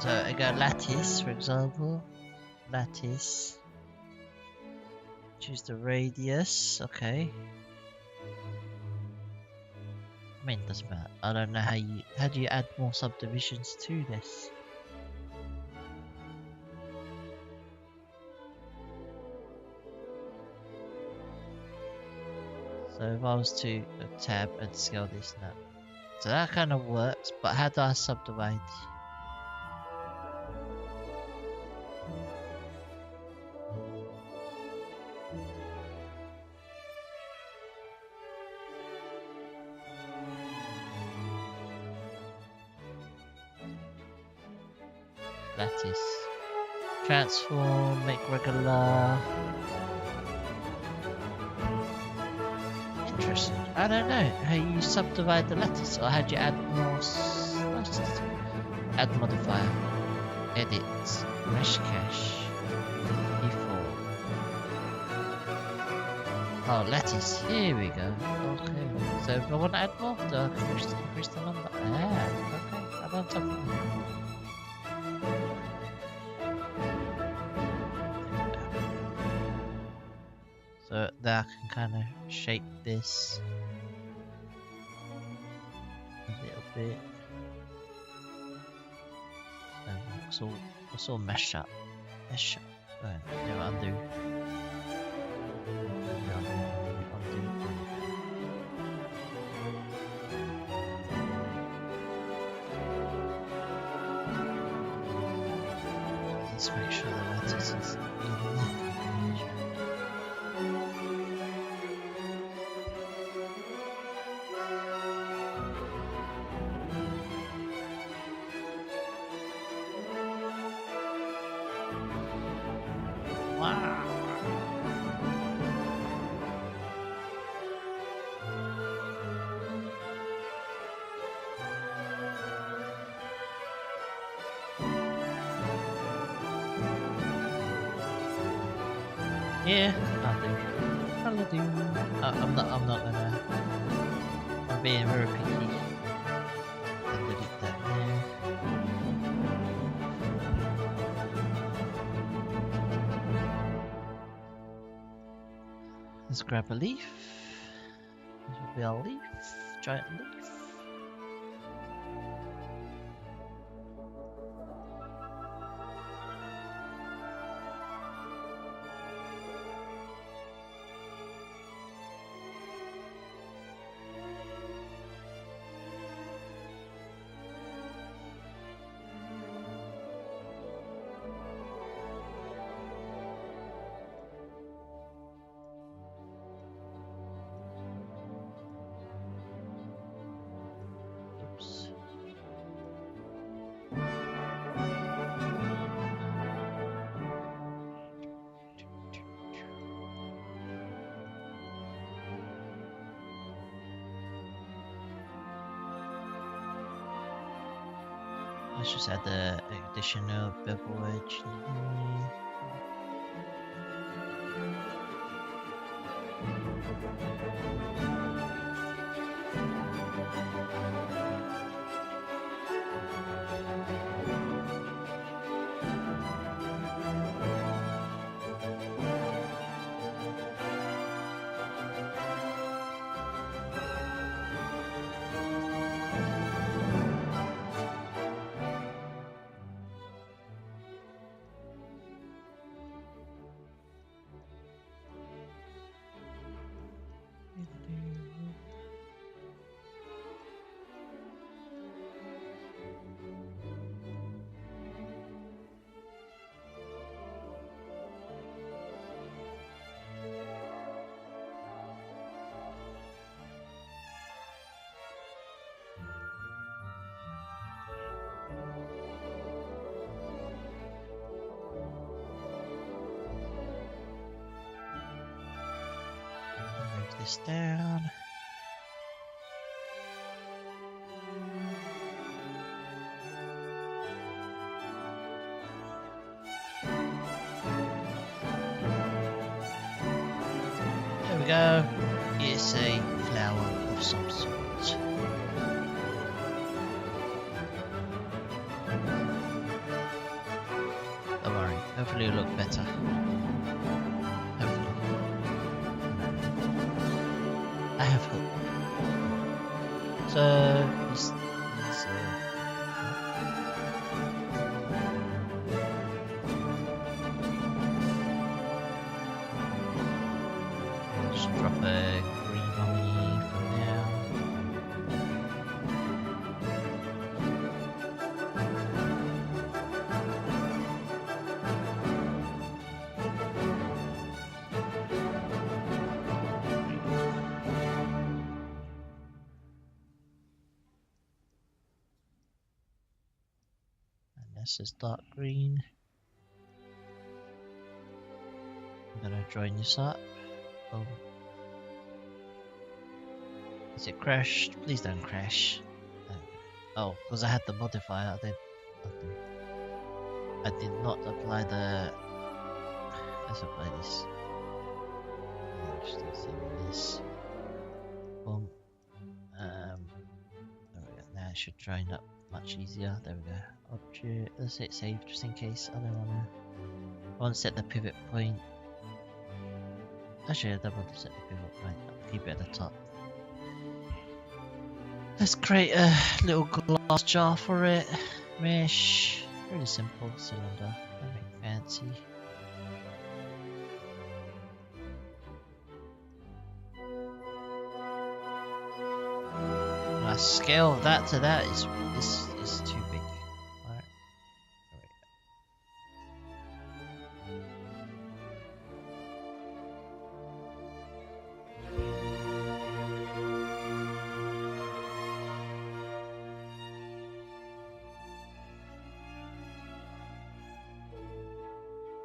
So I got lattice, for example. Lattice. Choose the radius. Okay. I mean, it doesn't matter. I don't know how do you add more subdivisions to this? So if I was to tab and scale this now, so that kind of works. But how do I subdivide? Lattice. Transform, make regular. Interesting. I don't know how you subdivide the lattice, or how do you add more slices? Add modifier. Edit. Mesh cache. Default. Oh, lattice. Here we go. Okay. So if I want to add more, do I increase the number? Ah, okay. I'm on top of it. So that I can kind of shape this a little bit, and it's all mesh up. Undo. Let's make sure the lattice is in there. Yeah, I'll do. I'm not gonna. I'm being very picky. I'll delete that there. Let's grab a leaf. This will be our leaf, giant leaf. Let's just add the additional bevel edge in here. this down. There we go. It's a flower of some sort. Don't worry, hopefully it'll look better. Hopefully. I have hope. So, let's just drop a green moody for now. This is dark green. I'm gonna join this up. Oh. Is it crashed? Please don't crash. Oh, because I had the modifier, I did not apply the... Let's apply this. Just do this. Boom. There we go. Now it should join up much easier. There we go. Object. Let's hit save just in case. I want to set the pivot point. Actually, I don't want to set the pivot point. I'll keep it at the top. Let's create a little glass jar for it. Mesh. Really simple cylinder. Nothing fancy. Now scale that to that is too big. Alright.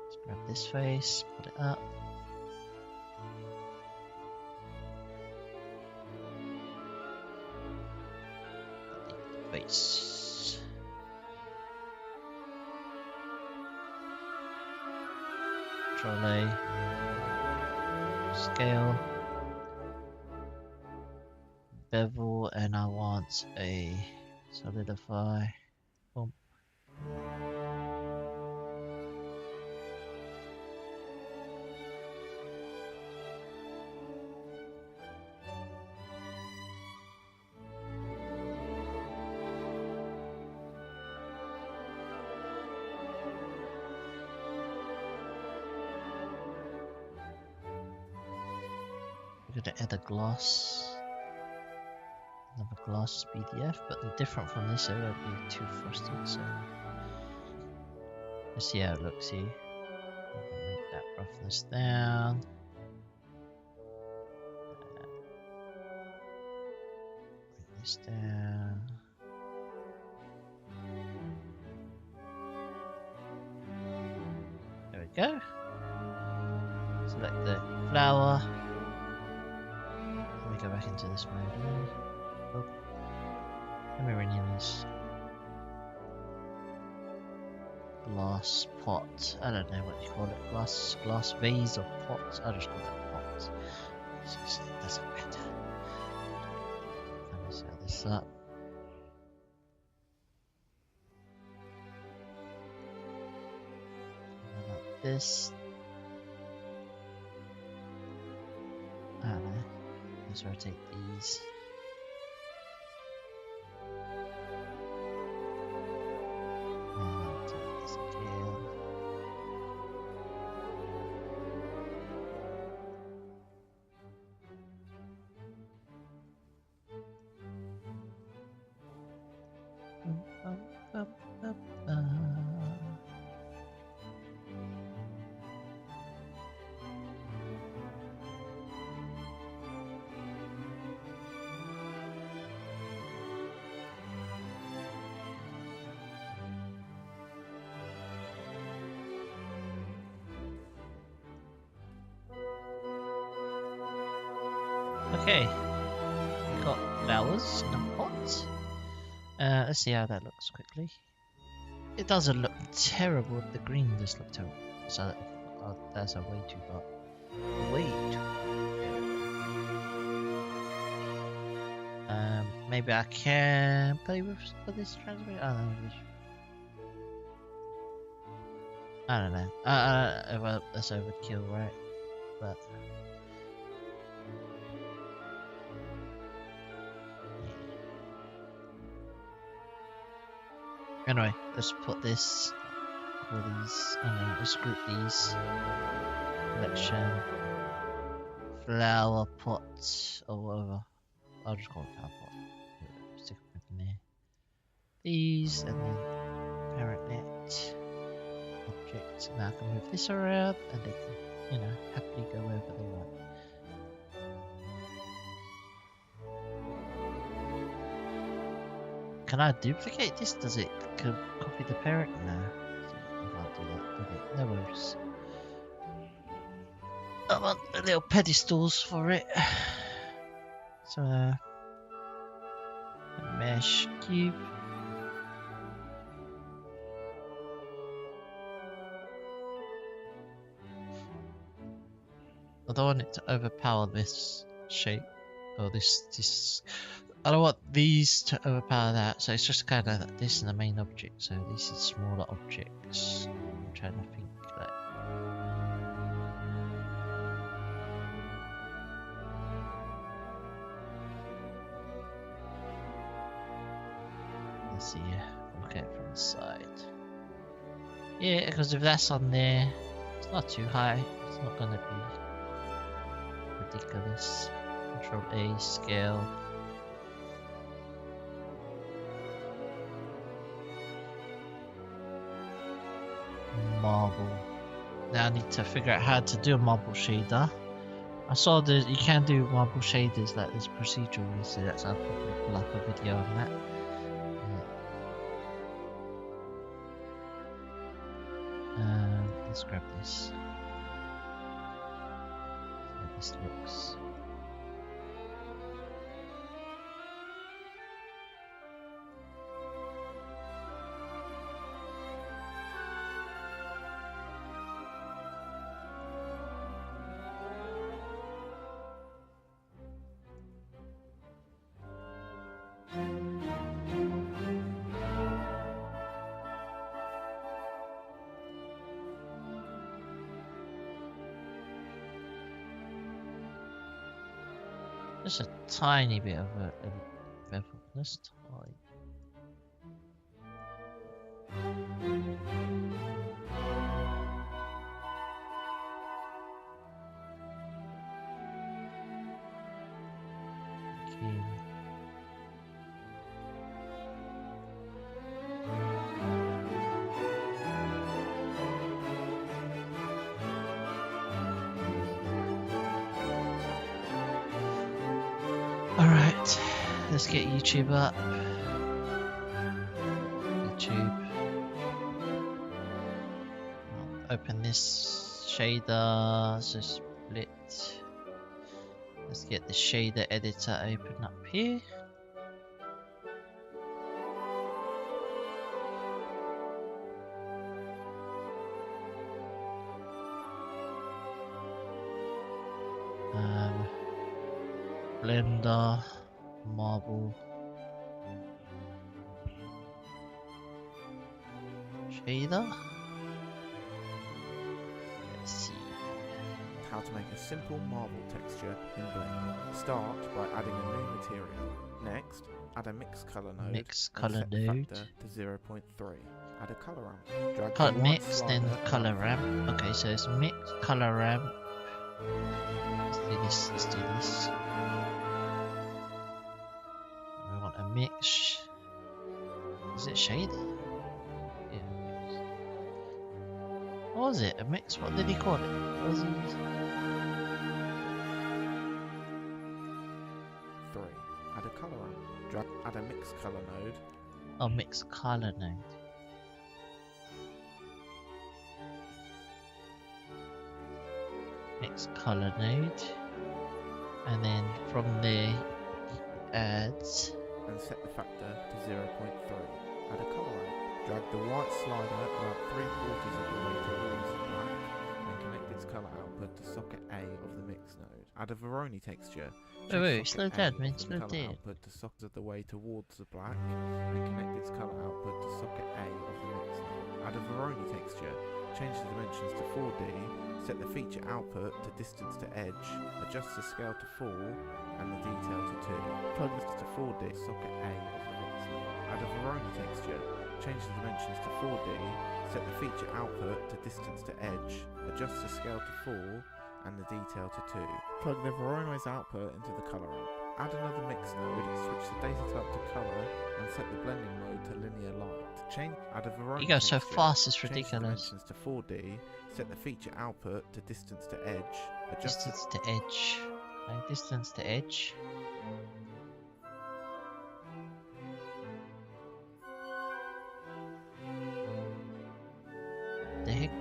Let's grab this face, put it up. Face. Control A. Scale. Bevel, and I want a solidify. Boom. We're gonna add a gloss. Another gloss PDF, but they're different from this, so it won't be too frosted, so let's see how it looks here. I'm gonna make that roughness down. Bring this down. There we go. Select the flower. Let me go back into this mode. Oh. Let me rename this. Glass pot. I don't know what you call it. Glass vase or pot. I'll just call it pot. It doesn't matter. Let me set this up. Like this. I don't know. Let's rotate these. And do this again. Okay, we got flowers in a pot. Let's see how that looks quickly. It doesn't look terrible. The green does look terrible. So that's a way too far. Way too far. Maybe I can play with this transmit. I don't know. Well, that's overkill, right? But anyway, let's put this. Call these. I don't know. Let's group these. Collection. Flower pot or whatever. I'll just call it flower pot. Stick them in there. These and then parent net. Object. Now I can move this around and they can, you know, happily go wherever they want. Can I duplicate this? Does it copy the parent? No. I can't do that. Okay, no worries. I want the little pedestals for it. So, a mesh cube. I don't want it to overpower this shape or this. I don't want these to overpower that, so it's just kind of this is the main object. So these are smaller objects. I'm trying to think like. Let's see. Okay, from the side. Yeah, because if that's on there, it's not too high. It's not gonna be ridiculous. Control A, scale. Marble. Now I need to figure out how to do a marble shader. I saw that you can do marble shaders like this procedurally, so that's I'll probably pull up a video on that. Let's grab this. See how this looks. Just a tiny bit of a bevel. This tiny. Okay. Alright, let's get YouTube up. YouTube. I'll open this shader, so split. Let's get the shader editor open up here. Blender, marble, shader. Let's see. How to make a simple marble texture in Blender. Start by adding a new material. Next, add a mix color node. Mix color node. Factor to 0.3. Add a color ramp. Drag mix, then color ramp. Okay, so it's mix, color ramp. Let's do this. Let's do this. We want a mix. Is it shaded? Yeah, mix. What was it? A mix? What did he call it? What was he? 3. Add a color ramp. Add a mix color node. Oh, mix color node. Mix color node. And then from there, add. And set the factor to 0.3. Add a colour out. Drag the white slider about 3/4 of the way towards the black and connect its colour output to socket A of the mix node. Add a Veroni texture. Wait, slow down, man, slow down. Output to socket of the way towards the black and connect its colour output to socket A of the mix node. Add a Veroni texture. Change the dimensions to 4D. Set the feature output to distance to edge. Adjust the scale to 4 and the detail to 2. Plug this to 4D socket A of the mix node. Add a Veroni texture. Change the dimensions to 4D. Set the feature output to distance to edge. Adjust the scale to 4 and the detail to 2. Plug the Veroni's output into the colour amp. Add another mix node, switch the data type to colour, and set the blending mode to linear light. Add a Veroni You go so texture, fast, it's change the ridiculous. dimensions to 4D, set the feature output to distance to edge, adjust Distance to edge. Okay, distance to edge. The heck?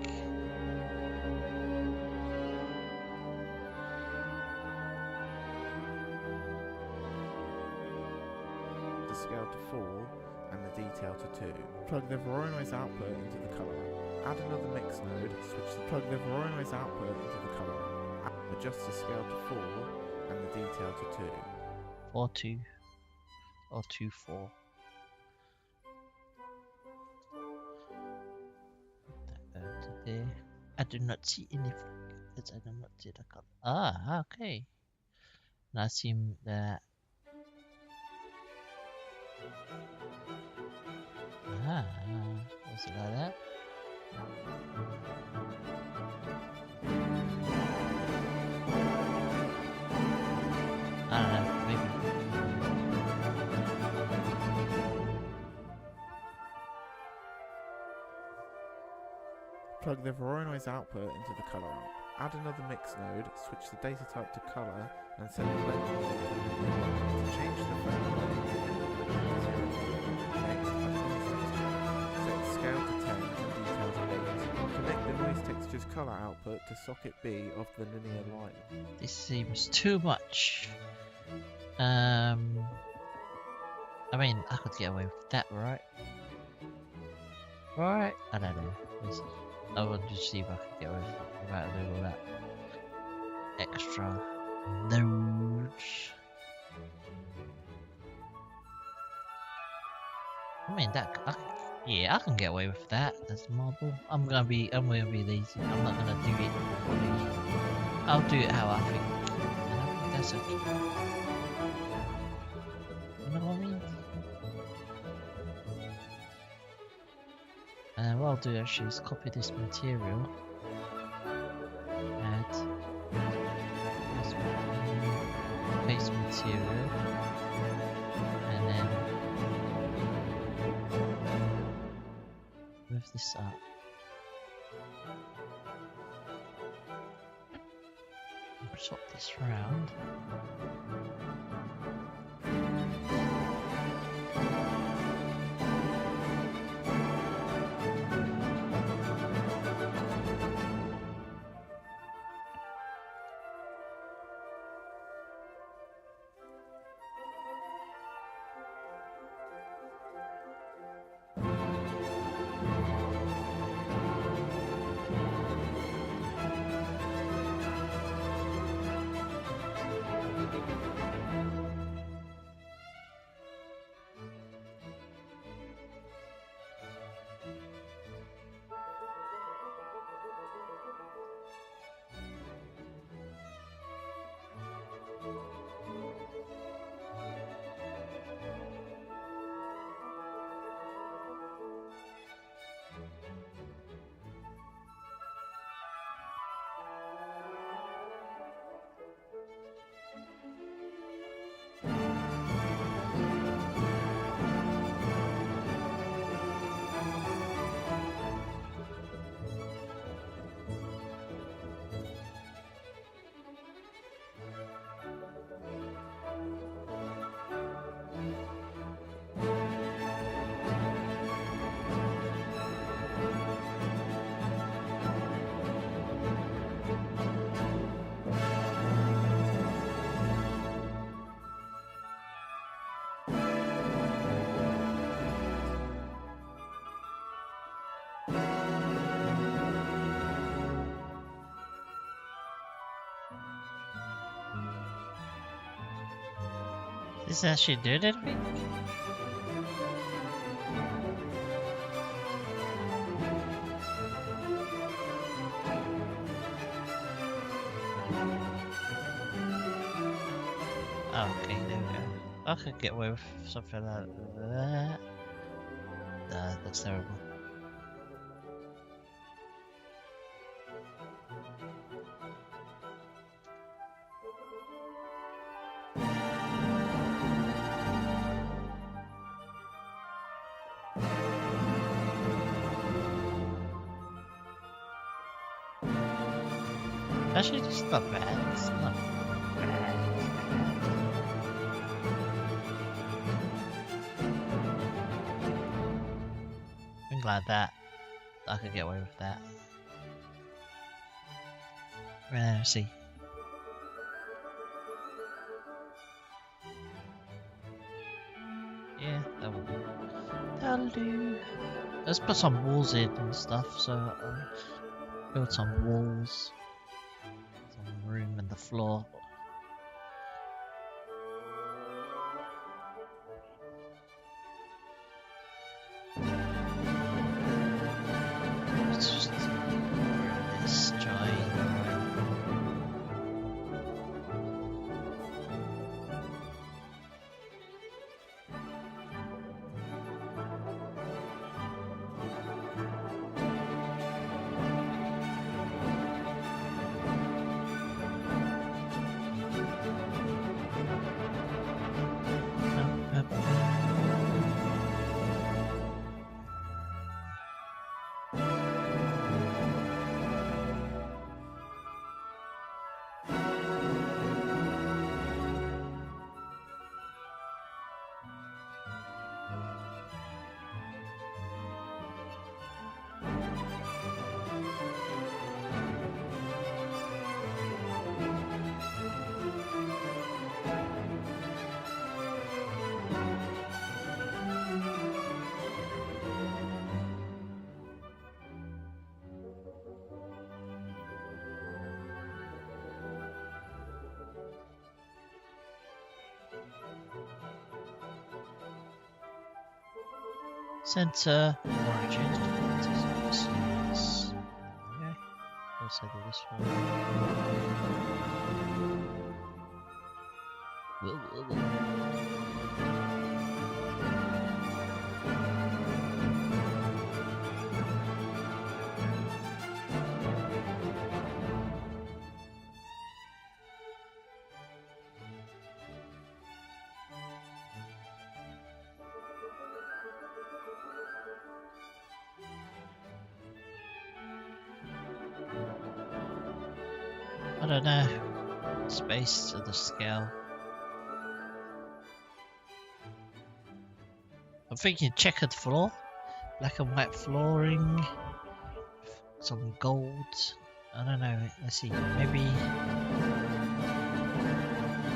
the scale to 4 and the detail to 2. Plug the Veroni's output into the colour amp. Add another mix node, plug the Veroni's output into the colour amp. Adjust the scale to 4 and the detail to 2. 4 2 or 2 4. That go to there. I do not see anything because I do not see the color. Ah, okay. Now I see that. Ah, was it like that? I don't know, maybe. Plug the Veroni's output into the colour amp. Add another mix node, switch the data type to colour, and set the blending mode to linear light. To change the blending mode to 0. Next, add a noise texture. Set the scale to 10 and detail to 8. Connect the noise texture's colour output to socket B of the linear light. This seems too much. I mean, I could get away with that, right? Right? I don't know. Let's see. I want to see if I can get away with it without doing all that extra nodes. I mean, yeah, I can get away with that. That's marble. I'm gonna be lazy. I'm not gonna do it. I'll do it how I think. And I think that's okay. You know what I mean? And what I'll do actually is copy this material, add this base material, and then move this up. Swap this round. Does this actually do anything? Oh, okay, there we go. I could get away with something like that. Nah, that looks terrible. Actually, it's not bad. It's not bad. I'm glad that I could get away with that. Let's see. Yeah, that'll do. Let's put some walls in and stuff. So build some walls, some room in the floor. Let's just let's try. Center origin. Okay. Also do this one. Whoa. I don't know. Space to the scale. I'm thinking checkered floor, black and white flooring, some gold. I don't know. Let's see. Maybe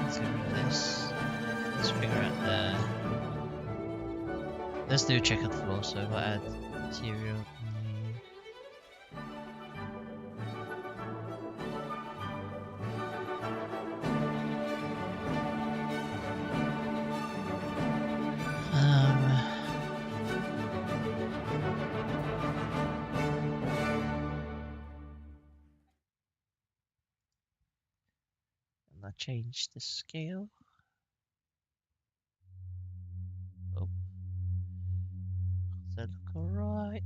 let's get rid of this. Let's figure out the. Let's do checkered floor. So we'll add material. Change the scale. Oh, does that look alright?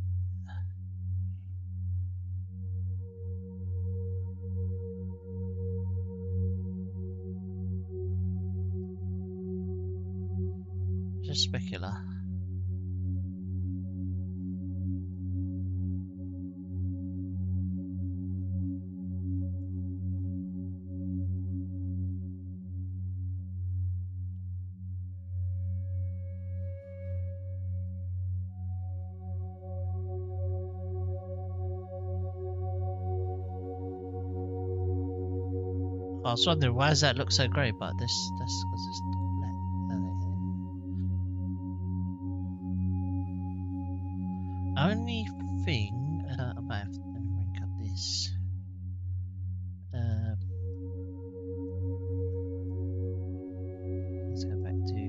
Just specular. I was wondering why does that look so great, but that's because it's black. Only thing I might have to let me rank up this. Let's go back to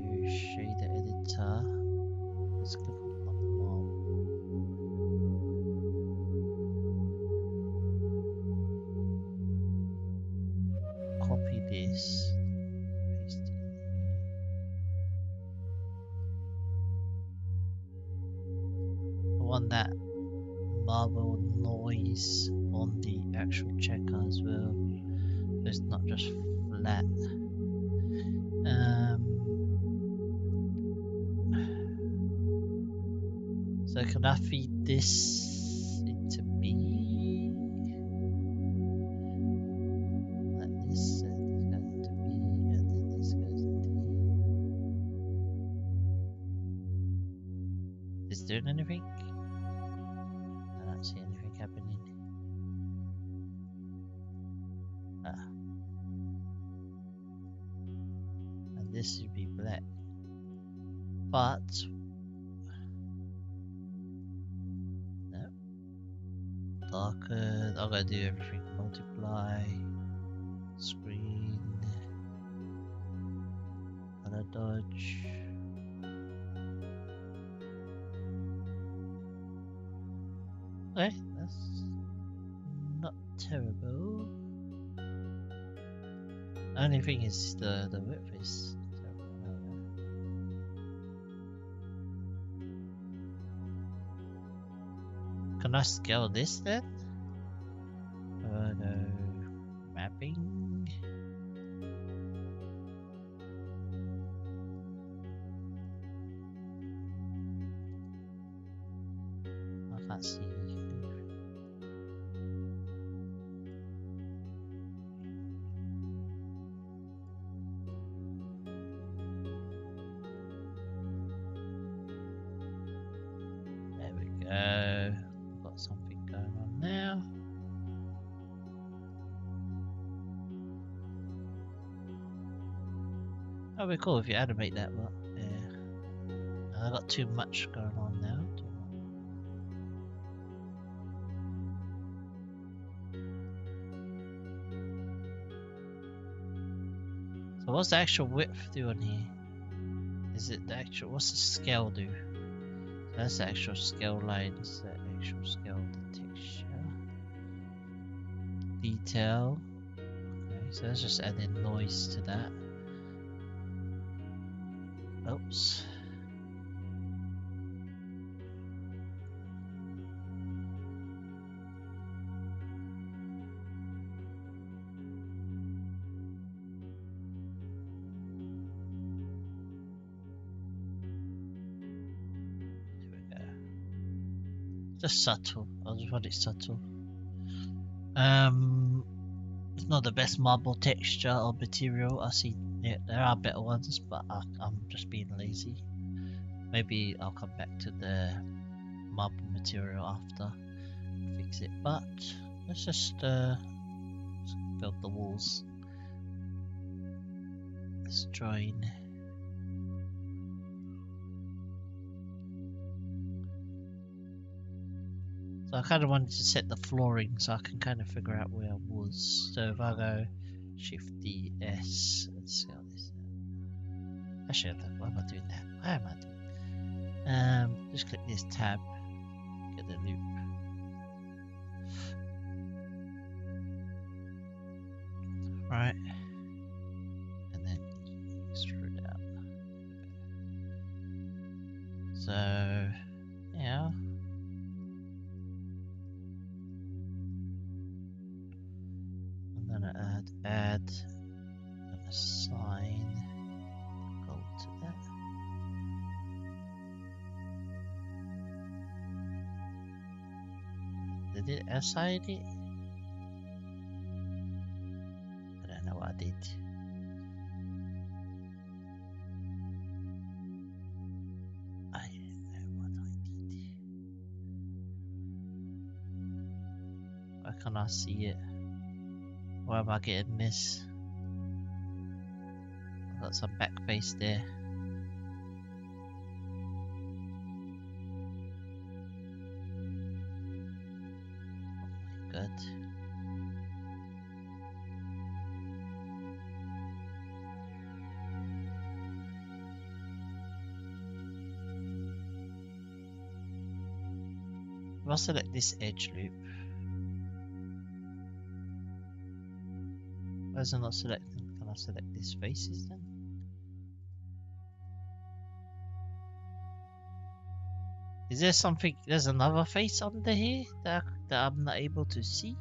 this. Paste it in here. I want that marble noise on the actual checker as well. So it's not just flat. So can I feed this into B? Like this, this goes into B, and then this goes into D. Is this doing anything? I don't see anything happening. Ah. And this should be black. But darker, I'm gonna do everything. Multiply, screen, color dodge. Okay, that's not terrible. Only thing is the width is terrible. Can I scale this then? No mapping. I can't see. There we go. Got something going on now. That'd be cool if you animate that, but yeah. I got too much going on now. So what's the actual width do on here? Is it the actual, what's the scale do? That's the actual scale lines, the actual scale, the texture. Detail. Okay, so let's just add in noise to that. Oops. Just subtle. I just want it subtle. It's not the best marble texture or material. I see there are better ones, but I'm just being lazy. Maybe I'll come back to the marble material after and fix it. But let's just build the walls. Let's join. So I kind of wanted to set the flooring so I can kind of figure out where I was. So if I go Shift D S and scale this. Actually, why am I doing that? Why am I doing? Just click this tab, get the loop. Right, and then extrude out. So yeah. Add and assign gold to that. Did it assign it? I don't know what I did. I don't know what I did. Why can't I see it? Why am I getting this? I've got some back face there. Oh my god. If I select this edge loop, why is it not selecting? Can I select these faces then? Is there something? There's another face under here that I'm not able to see.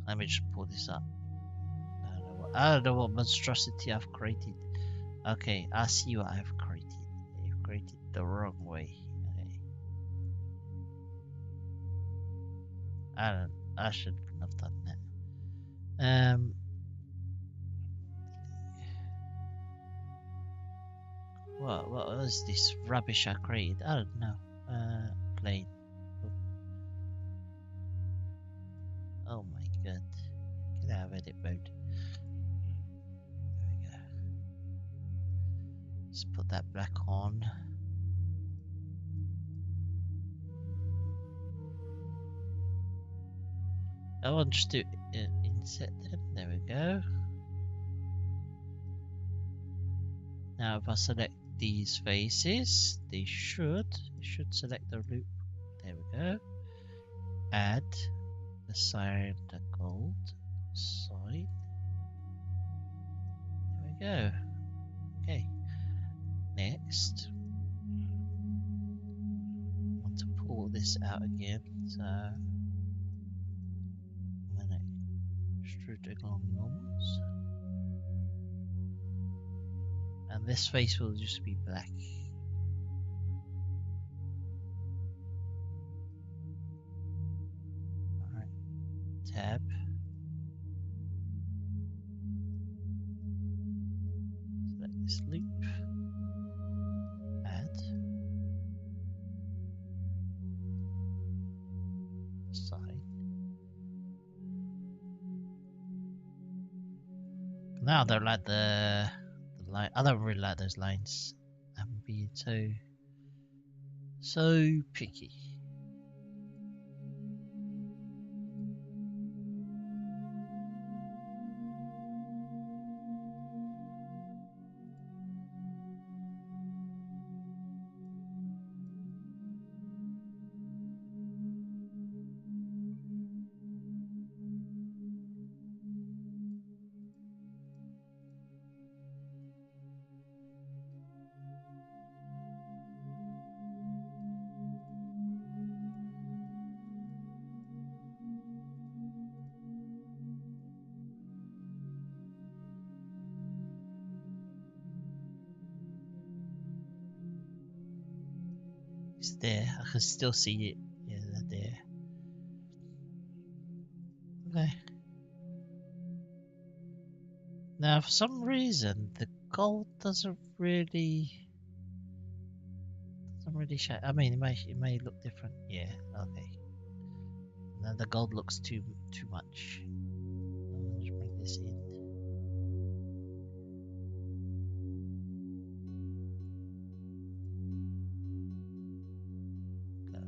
Let me just pull this up. I don't know what monstrosity I've created. Okay, I see what I've created. I've created the wrong way. Okay. I shouldn't have done that. What was this rubbish I created? I don't know. Plane. Oh my god. Get out of edit mode. There we go. Let's put that back on. I want just to inset them. There we go. Now if I select these faces, they should select the loop. There we go. Add the cyan, the gold side. There we go. Okay. Next, I want to pull this out again. So I'm gonna extrude along normals, and this face will just be black. Alright, tab. Select this loop. Add. Side. Now they're like the line. I don't really like those lines. I'm being so picky. It's there. I can still see it. Yeah, they're there. Okay. Now, for some reason, the gold doesn't really shine. I mean, it may look different. Yeah. Okay. Now the gold looks too much. I'll just bring this in.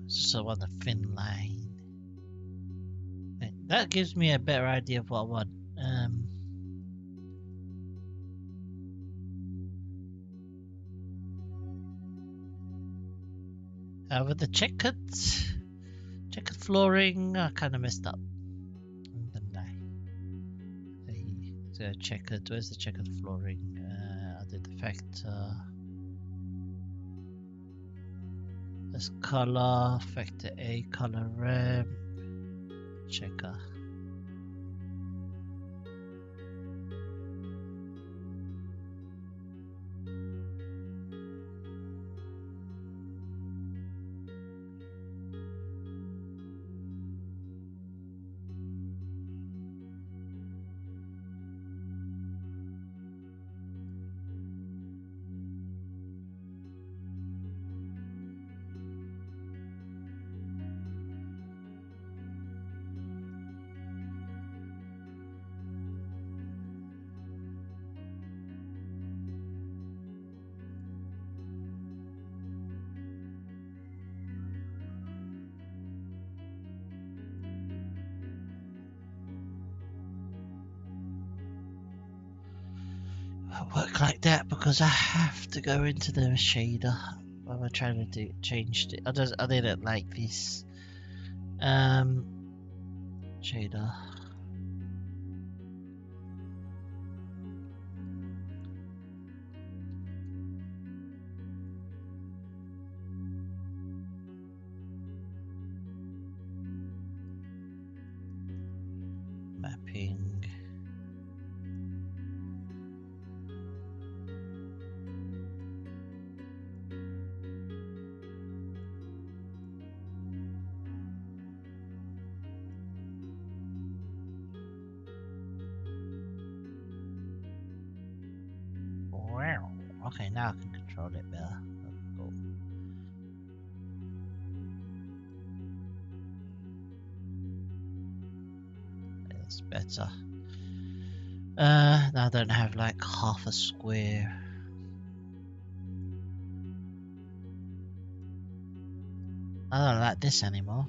Just I want a thin line. Okay, that gives me a better idea of what I want. With the checkered flooring, I kind of messed up. Didn't I? The checkered. Where's the checkered flooring? I did the factor. This color, factor A, color ramp, checker. work like that because I have to go into the shader. I'm trying to change it. I didn't like this shader. Mapping. Wow. Okay, now I can control it better. Cool. It's better. Now I don't have like half a square. I don't like this anymore.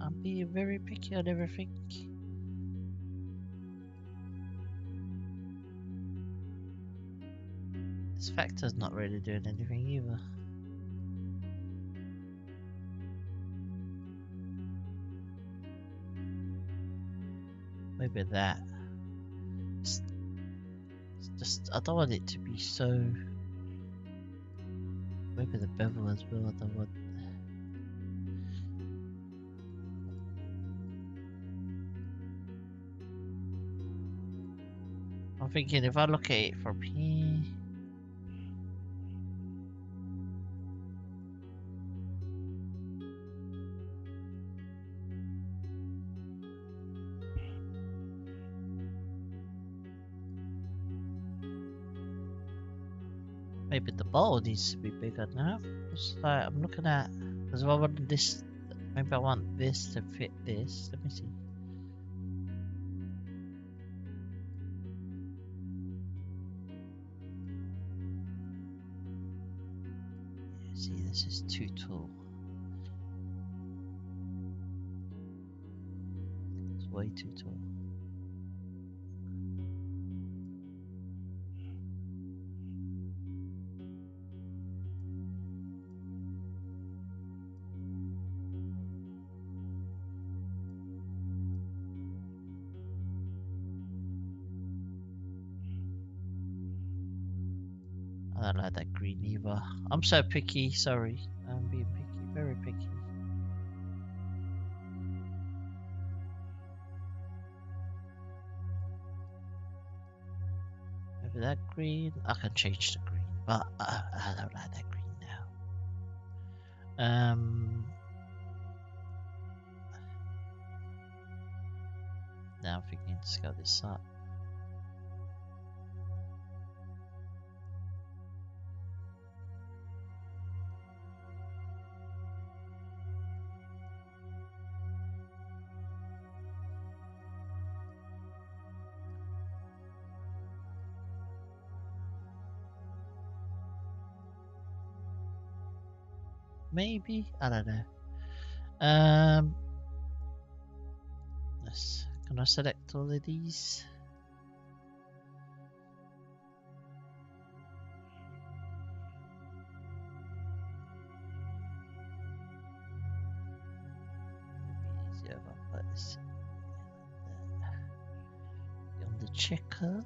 I'm being very picky on everything. This factor's not really doing anything either. Maybe that. It's just, I don't want it to be so. Maybe the bevel as well, I don't want. I'm thinking if I look at it from here. Maybe the bowl needs to be bigger now. It's like I'm looking at, because if I want this, maybe I want this to fit this. Let me see. Yeah, see, this is too tall. It's way too tall. I don't like that green either. I'm so picky, sorry. I'm being picky, very picky. Maybe that green. I can change the green, but I don't like that green now. Now I'm thinking to scale this up. Maybe, I don't know. Yes. Can I select all of these? Maybe easier if I put this on the checker.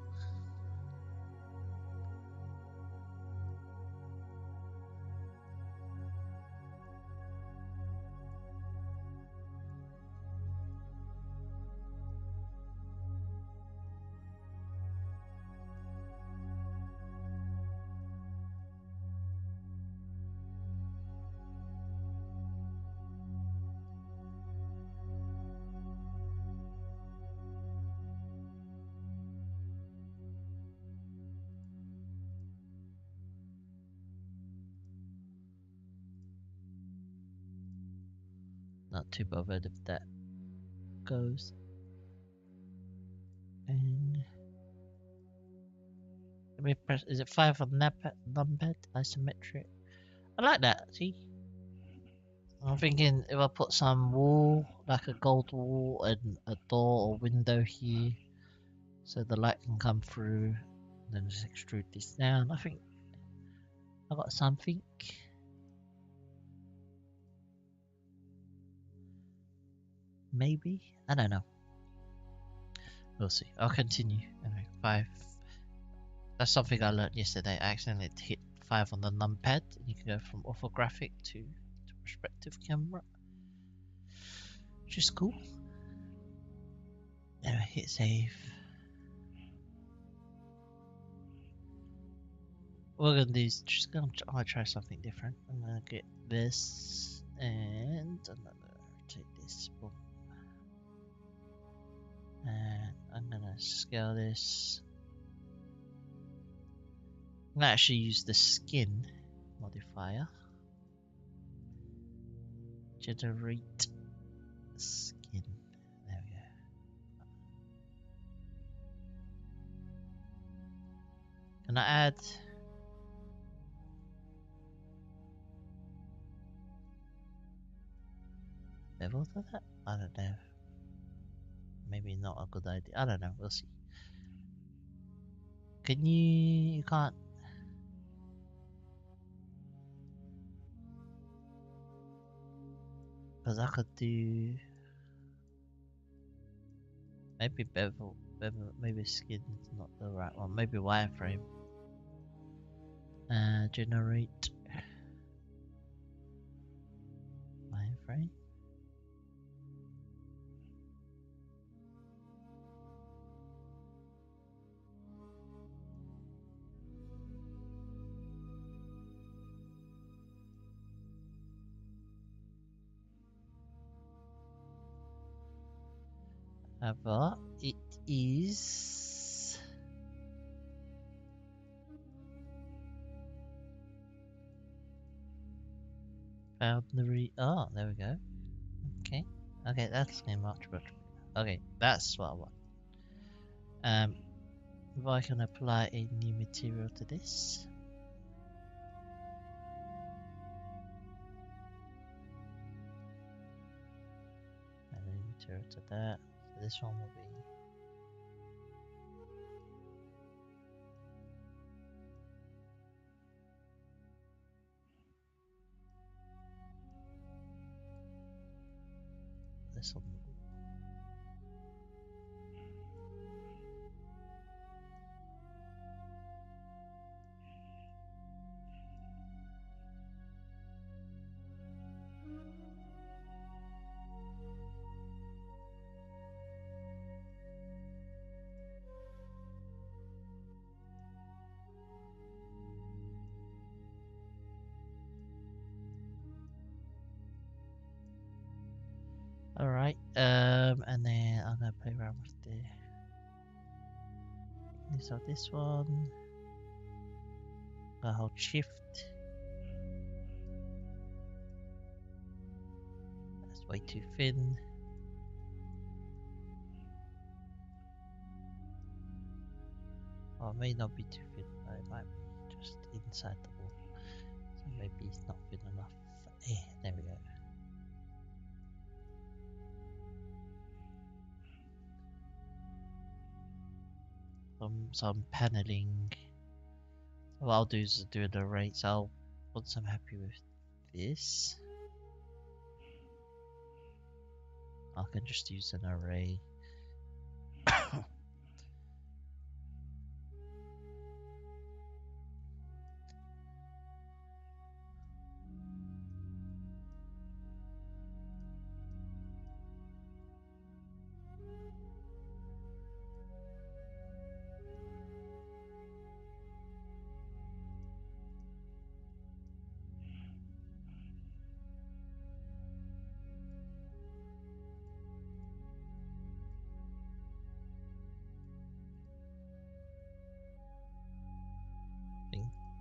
Not too bothered if that goes. And let me press. Is it 5 on numpad? Isometric. I like that. See, I'm thinking if I put some wall, like a gold wall, and a door or window here, so the light can come through, then just extrude this down. I think I got something. Maybe? I don't know. We'll see. I'll continue. Anyway, 5. That's something I learned yesterday. I accidentally hit 5 on the numpad. You can go from orthographic to perspective camera, which is cool. Anyway, hit save. What we're gonna do is just gonna try something different. I'm gonna get this and I'm gonna take this. Boom. And I'm gonna scale this. I'm gonna actually use the skin modifier. Generate skin. There we go. Can I add bevel to that? I don't know. Maybe not a good idea. I don't know. We'll see. Can you? You can't. Because I could do maybe bevel, maybe skin is not the right one. Maybe wireframe. Generate wireframe. However, it is boundary. Oh, there we go. Okay, okay, that's much better. Okay, that's what I want. If I can apply a new material to this. And a new material to that. So this one will be. This one. Alright, and then I'm gonna play around with this one. Gonna hold shift. That's way too thin. Oh, it may not be too thin, but it might be just inside the wall. So maybe it's not thin enough. There we go. Some paneling. What I'll do is do an array. So once I'm happy with this, I can just use an array.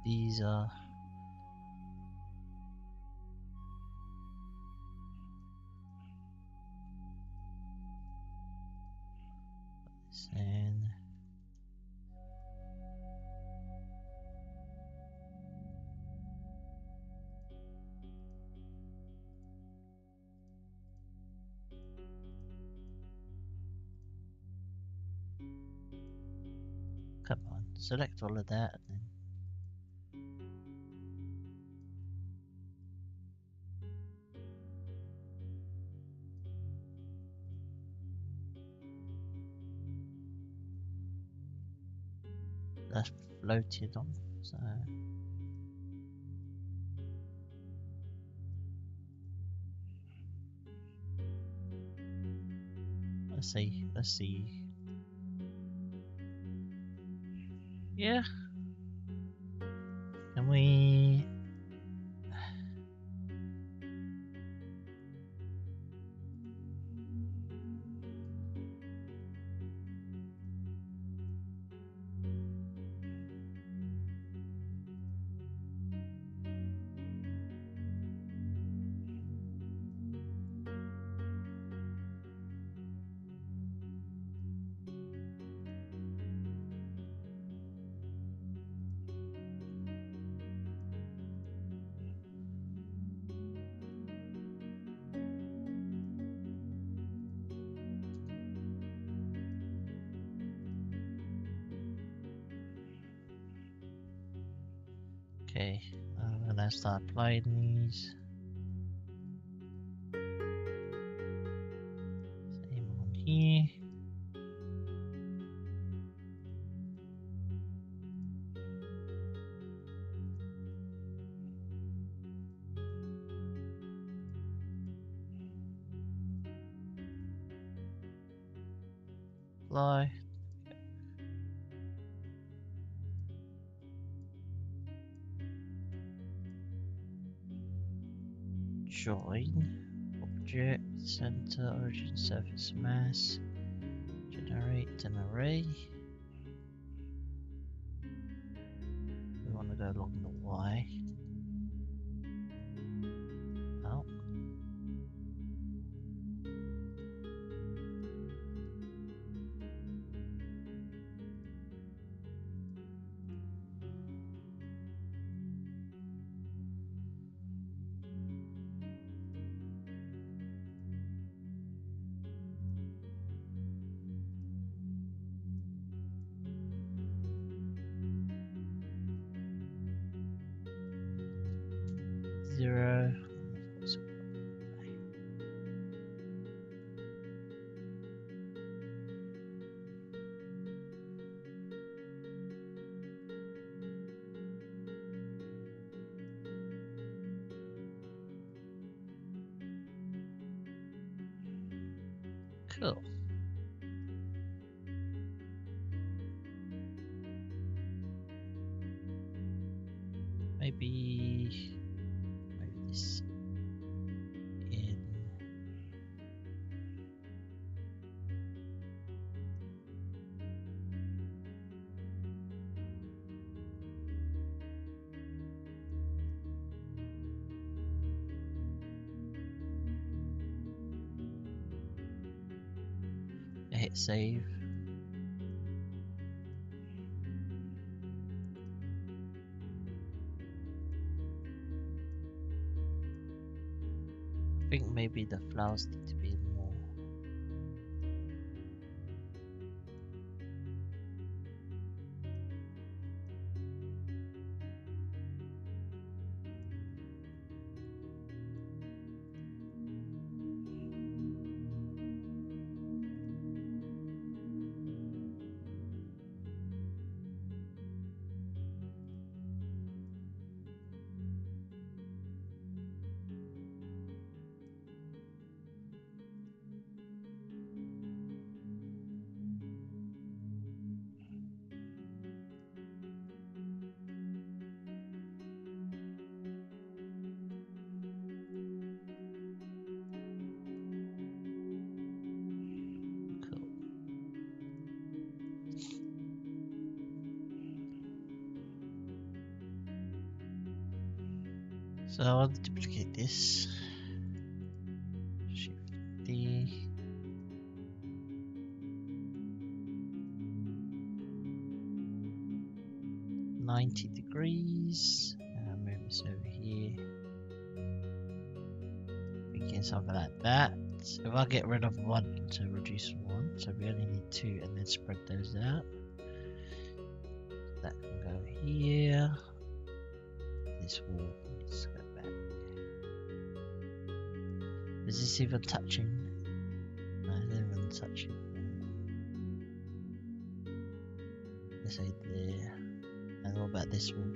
These are and select all of that and then that's floated on, so let's see. Yeah. Can we okay, I'm gonna start applying these. Same on here. Apply. Join. Object, center, origin, surface, mass. Generate an array. We want to go along the Y. Oh. Zero. Cool. Maybe move this in. Hit save. I think maybe the flowers need to be more. So I want to duplicate this. Shift D. $90. Move this over here. Thinking something like that. If I get rid of one to reduce one, so we only need two, and then spread those out. that can go here. This wall needs to go back. Is this even touching? No, it's not even touching. Let's say there. And what about this wall?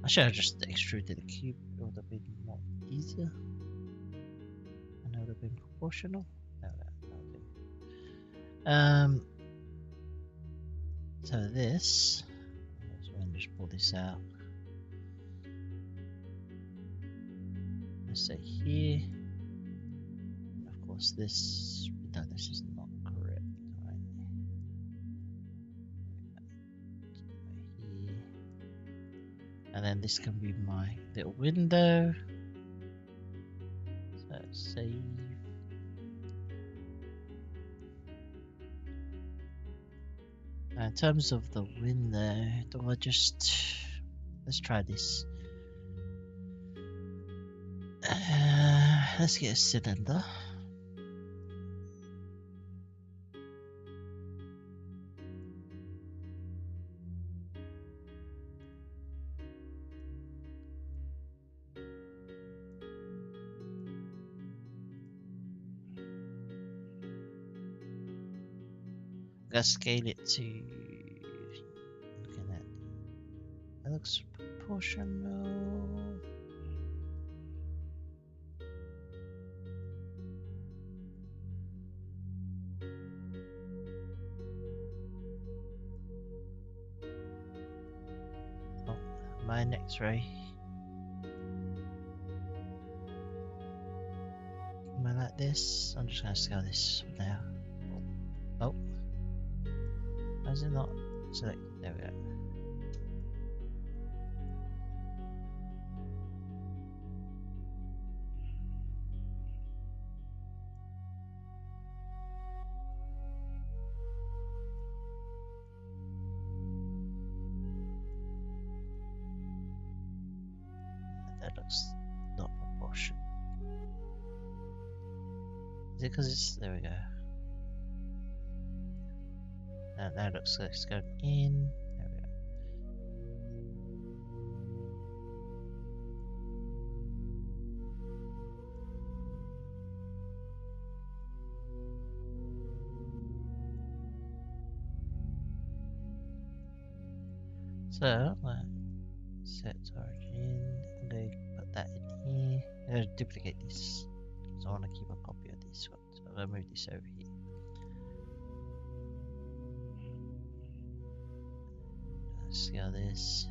I should have just extruded the cube. It would have been more easier. And it would have been proportional. No, that'll do. So this. So I'm just pull this out. Let's say here. And of course this. No, this is not correct. Right. Here. And then this can be my little window. So save. Now in terms of the window, do I just let's try this. Let's get a cylinder. I'm gonna scale it to looking at that looks proportional. Oh, my X-ray. Am I like this? I'm just gonna scale this now. Oh. Why is it not select? There we go. That looks not proportional. Is it because it's there we go. Now it looks like it's going in. There we go. So, set origin. I'm going to put that in here. I'm going to duplicate this. So I want to keep a copy of this one. So I'm going to move this over here. Scale this.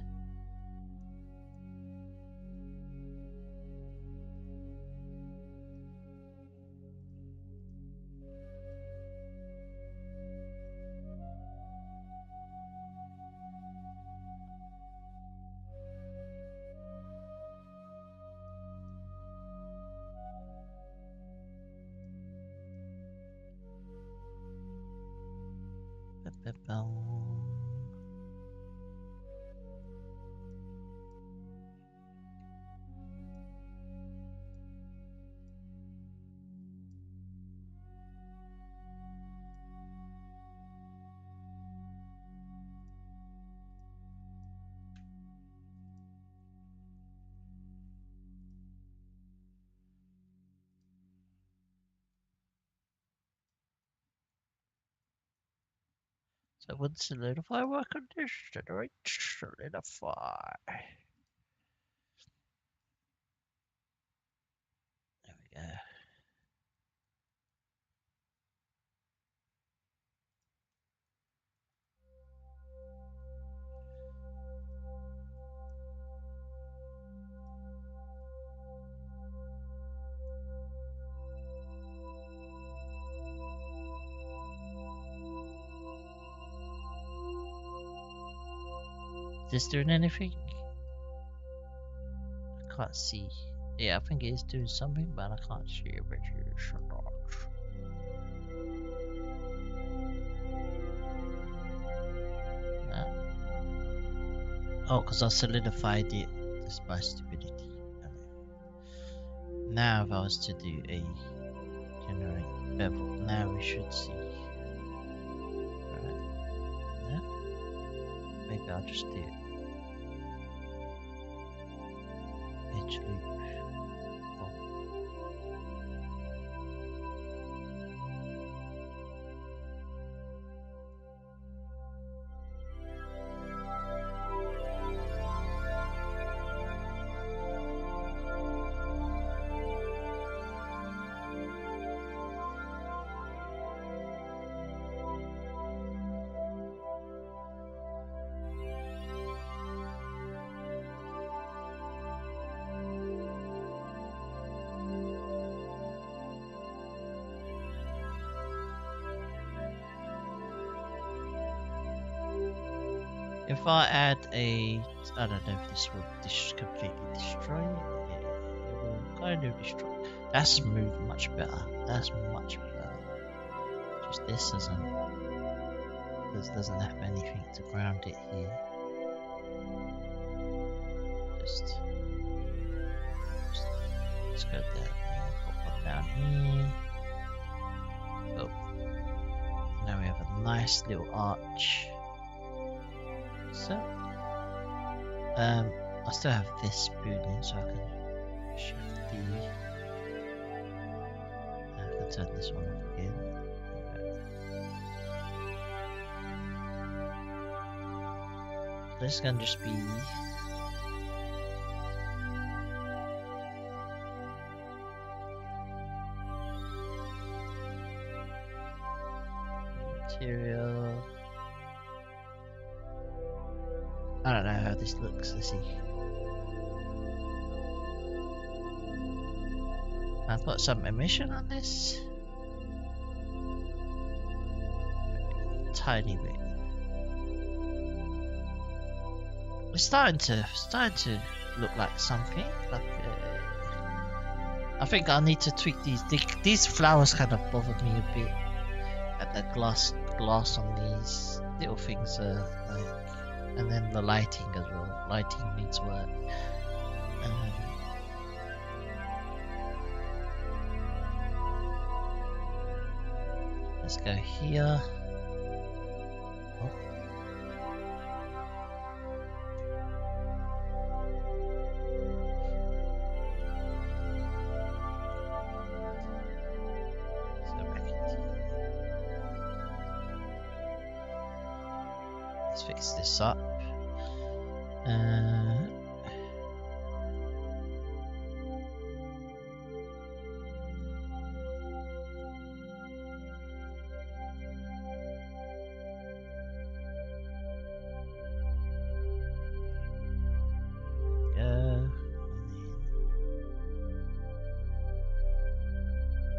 So would solidify work on this? Generate solidify. There we go. Is this doing anything? I can't see. Yeah, I think it is doing something, but I can't see it, but it's not. Oh, because I solidified it. That's my stupidity. Now if I was to do a generate bevel, now we should see. Right. Yeah. Maybe I'll just do edge loop. If I add a, I don't know if this will completely destroy it. Yeah, it will kind of destroy. That's moved much better. That's much better. Just this doesn't have anything to ground it here. Just let's go down. Put one down here. Oh, now we have a nice little arch. So, I still have this building, so I can shift D. I can turn this one off again. So this can just be material. I don't know how this looks, let's see. I've got some emission on this. Tiny bit. It's starting to look like something. Like I think I need to tweak these. These flowers kind of bother me a bit. And the glass on these little things are like. And then the lighting as well. Lighting needs work. Let's go here. Oh. Let's go back into. Let's fix this up.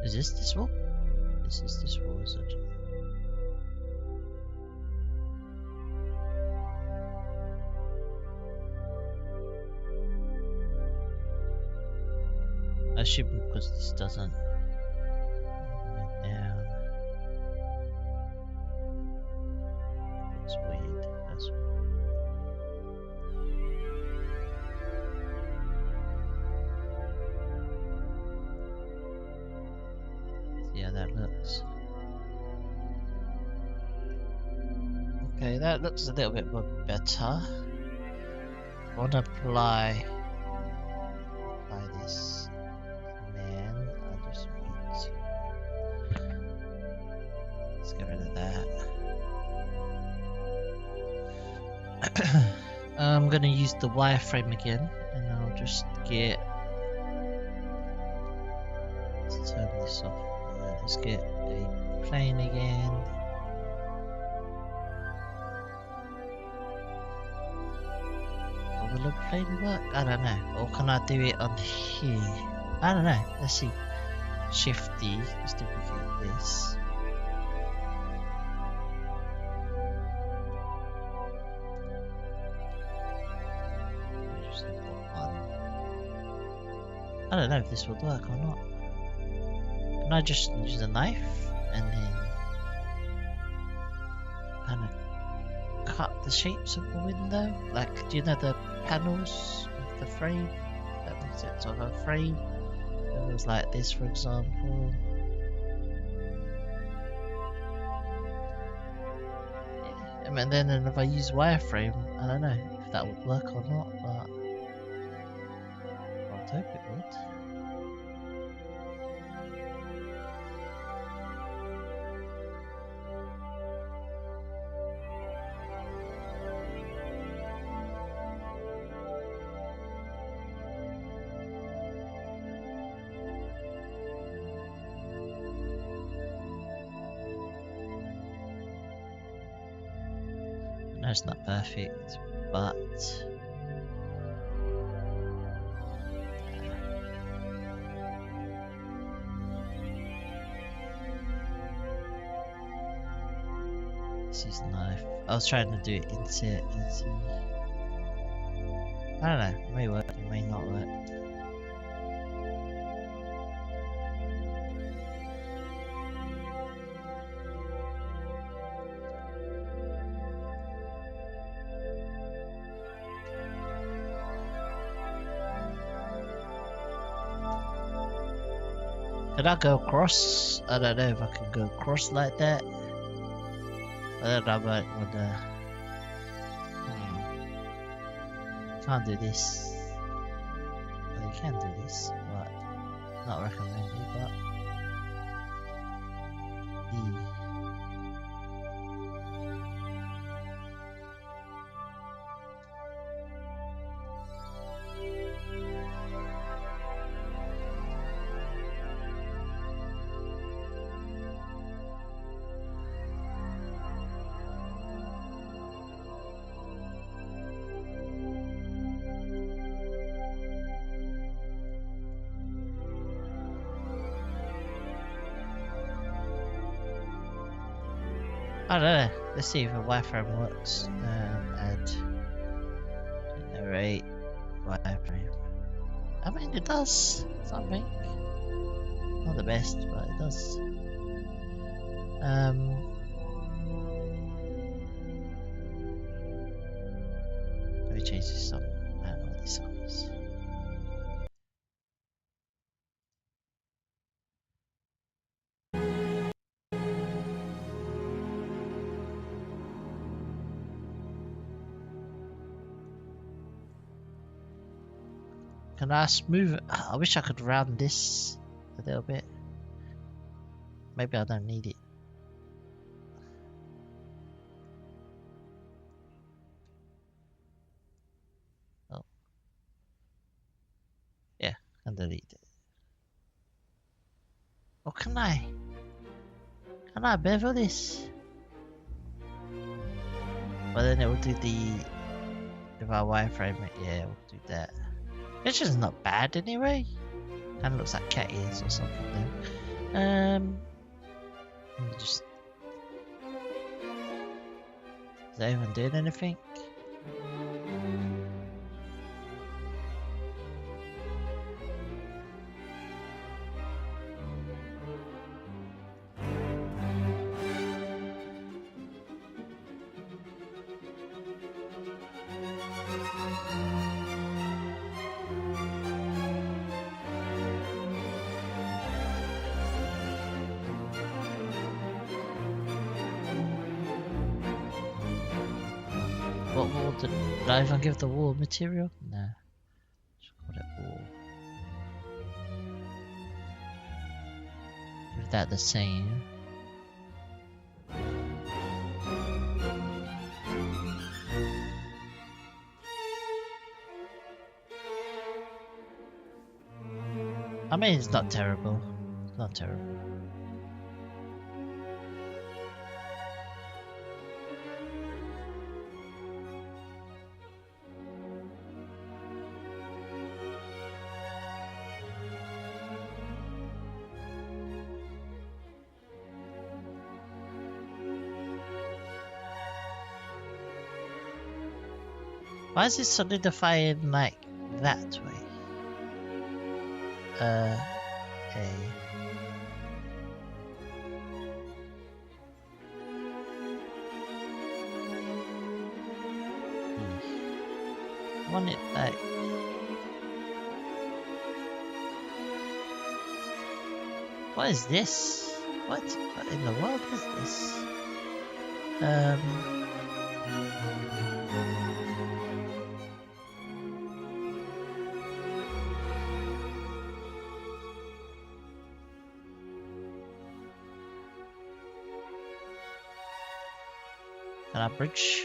Is this wall? This is this wall, is it? I assume because this doesn't went down. It's weird. That's weird. See how that looks. Okay, that looks a little bit more better. I want to apply this. Let's get rid of that. I'm gonna use the wireframe again, and I'll just get. Let's turn this off. Let's get a plane again. Will a plane work? I don't know. Or can I do it on here? I don't know. Let's see. Shift D. Let's duplicate this. I don't know if this will work or not. Can I just use a knife and then kind of cut the shapes of the window? Like, do you know the panels of the frame? That makes sense, of a frame. it was like this, for example. And then if I use wireframe, I don't know if that would work or not, but I would hope it would. No, it's not perfect, but this is knife. I was trying to do it inset and see. I don't know, it may work, it may not work. Can I go across? I don't know if I can go across like that. But then I might wanna... Can't do this. Well, you can do this, but not recommended, but... I don't know. Let's see if a wireframe works. Add generate wireframe. I mean, it does something. Not the best, but it does. Let me change this song. I don't know what this song is. Can I smooth it? I wish I could round this a little bit. Maybe I don't need it. Oh. Yeah, I can delete it. Or can I? Can I bevel this? But then it will do the... If I wireframe it, yeah, it will do that. Which is not bad anyway. Kinda looks like cat ears or something then. Let me just... Is that even doing anything? What wall did I even give the wall material? Nah. Just call it wall. Is that the same? I mean, it's not terrible. It's not terrible. Why is it solidifying like that way? Okay. I want it like... What is this? What in the world is this? Can I bridge?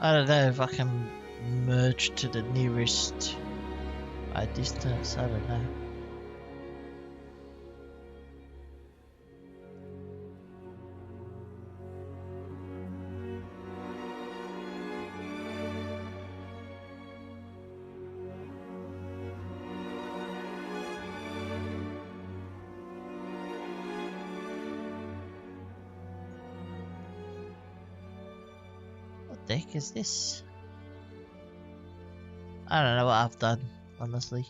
I don't know if I can merge to the nearest distance, I don't know. What the heck is this? I don't know what I've done, honestly.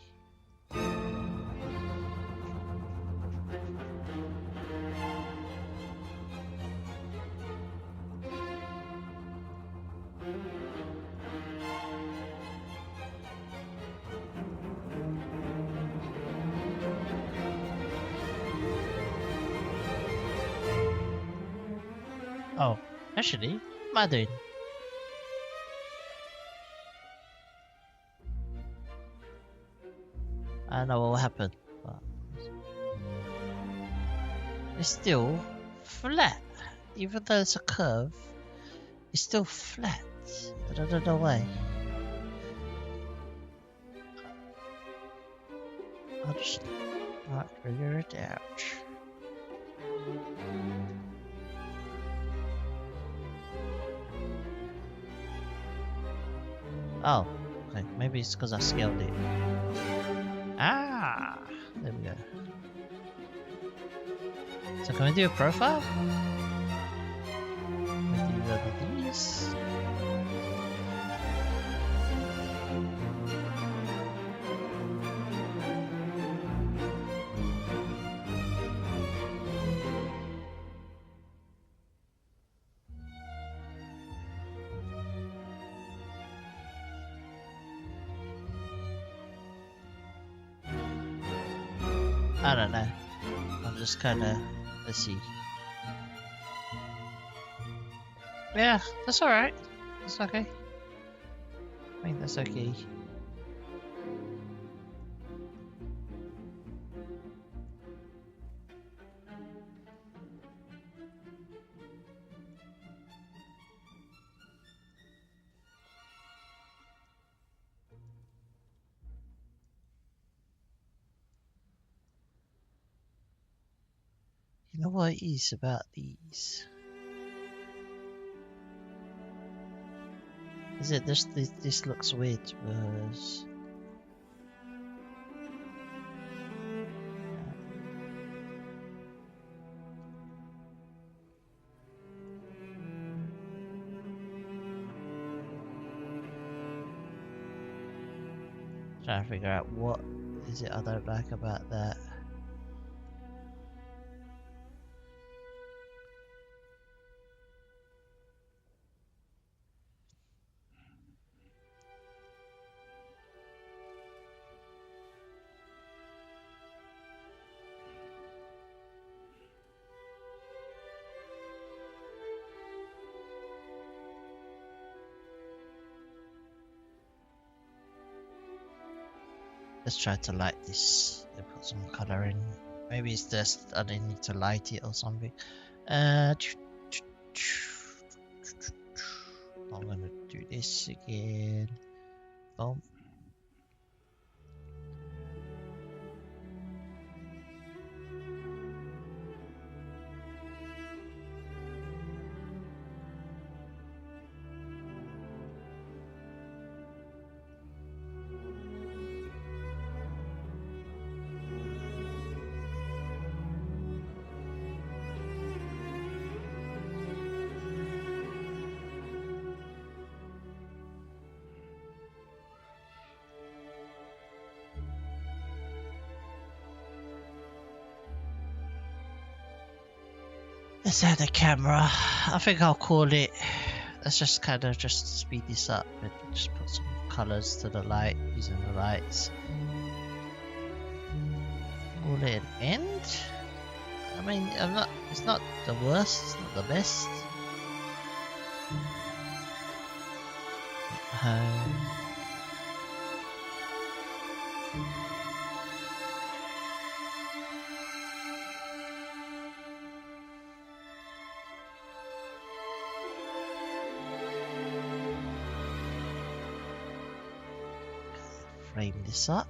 Oh, actually, what am I doing? I don't know what will happen, but it's still flat. Even though it's a curve, it's still flat. I don't know why. I'll just not figure it out. Oh, okay. Maybe it's because I scaled it. Ah, there we go. So can we do a profile? Can we do one of these? I don't know. I'm just kinda, let's see. Yeah, that's alright. That's okay. I think that's okay. You know what it is about these? Is it this looks weird because trying to figure out what is it I don't like about that. Let's try to light this and put some color in. Maybe it's just I didn't need to light it or something. I'm gonna do this again. Boom. Let's add the camera. I think I'll call it. Let's just kind of just speed this up and just put some colors to the light using the lights. Call it an end. I mean, it's not the worst. It's not the best. Frame this up,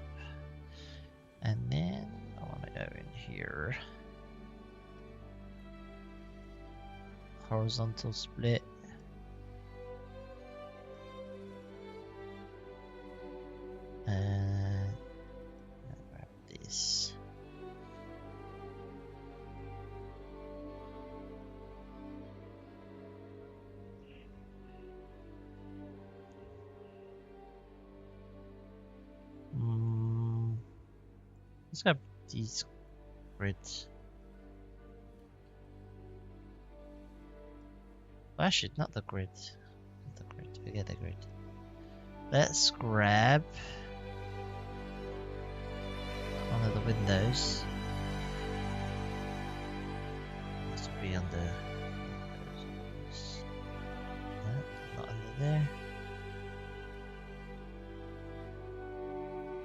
and then I want to go in here. Horizontal split. And grab this. Let's grab these grids. Well, actually, not the grid. Not the grid. Forget the grid. Let's grab one of the windows. Must be under. Not under there.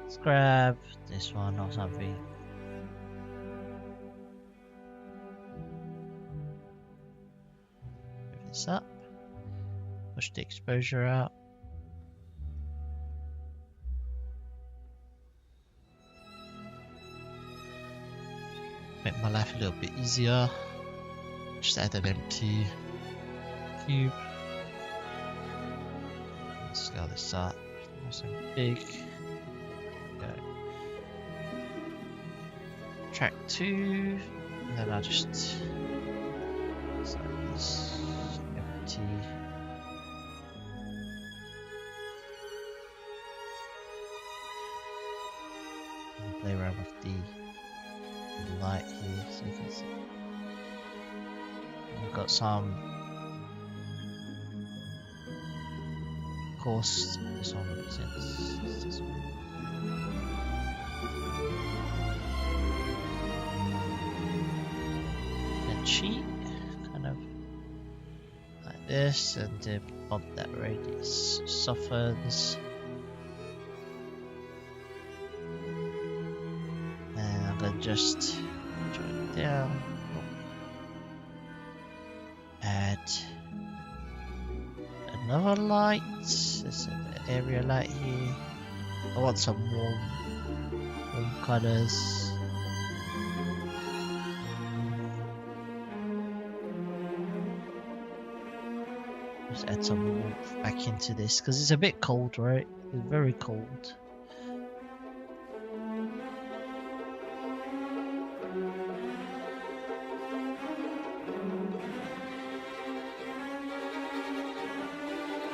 Let's grab this one or something. Move this up. Push the exposure out. Make my life a little bit easier. Just add an empty cube. Scale this up. Nice and big. Go. Track 2. And then I'll just set this empty. And play around with the light here so you can see. We've got some course. This one makes sense. This one. And cheat, kind of like this, and to bump that radius softens. And I'm gonna just drag it down. Add another light. There's an area light here. I want some warm colors. Just add some warmth back into this because it's a bit cold, right? It's very cold.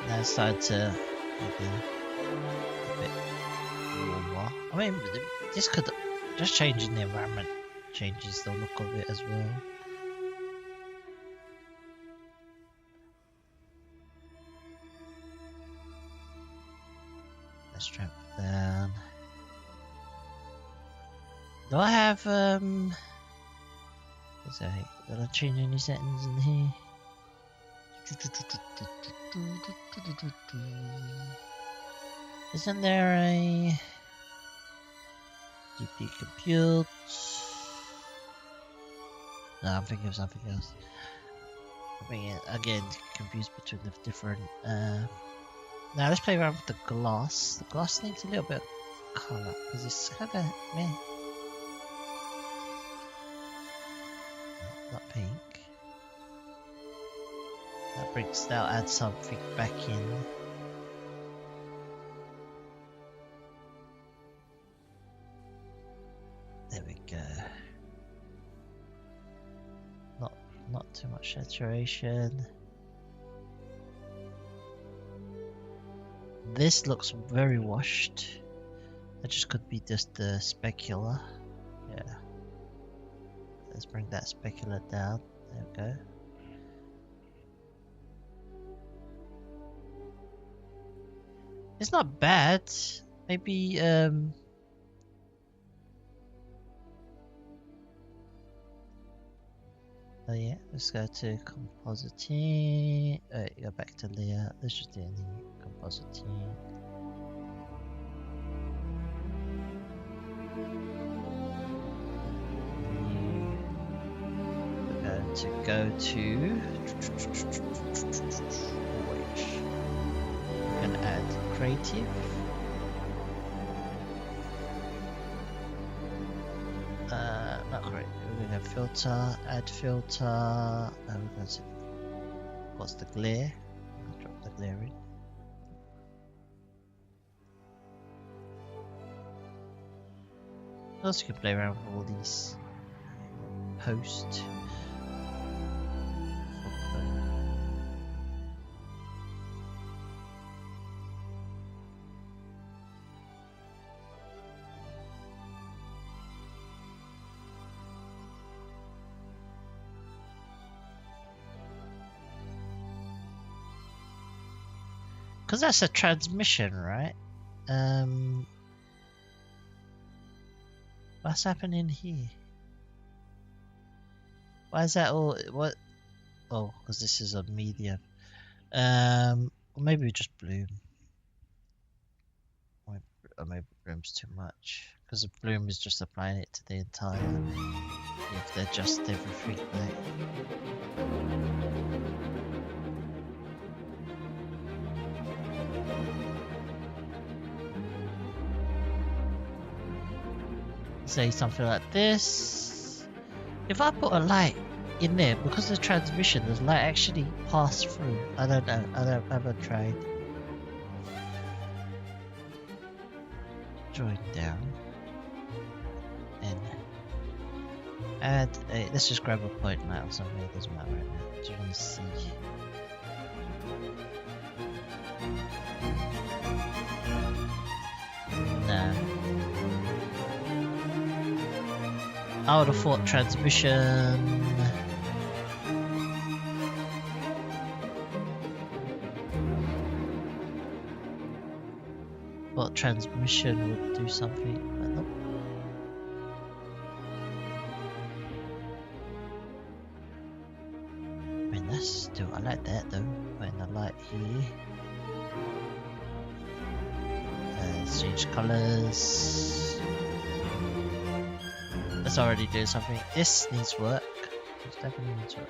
Now it's starting to maybe a bit warmer. I mean, this could just changing the environment changes the look of it as well. Let's drop down. Do I have sorry, did I change any settings in here? Isn't there a GP compute? No, I'm thinking of something else. I mean, again, confused between the different. Now let's play around with the gloss. The gloss needs a little bit of color because it's kind of meh. Not pink. That'll add something back in. There we go. Not too much saturation. This looks very washed. That just could be just the specular. Yeah. Let's bring that specular down. There we go. It's not bad. Maybe oh yeah, let's go to compositing. Go back to layout. Let's just do any compositing. We're going to go to which we're going to add creative. Not creative. We're going to filter, add filter. We're going to what's the glare? I'm going to drop the glare in. Also, you can play around with all these post. Because that's a transmission, right? What's happening here? Why is that all? What? Oh, because this is a medium. Or maybe we just bloom. Or maybe bloom's too much. Because the bloom is just applying it to the entire. You have to adjust everything. Like. Say something like this. If I put a light in there, because the transmission, does light actually pass through? I don't know. I haven't tried. Drawing down and add a. Let's just grab a point light or something. It doesn't matter right now. Do you want to see? Nah. I would have thought transmission. Thought transmission would do something, but nope. I mean, that's still. I like that though. Putting the light here. Let's change colors. That's already doing something. This needs work. This definitely needs work.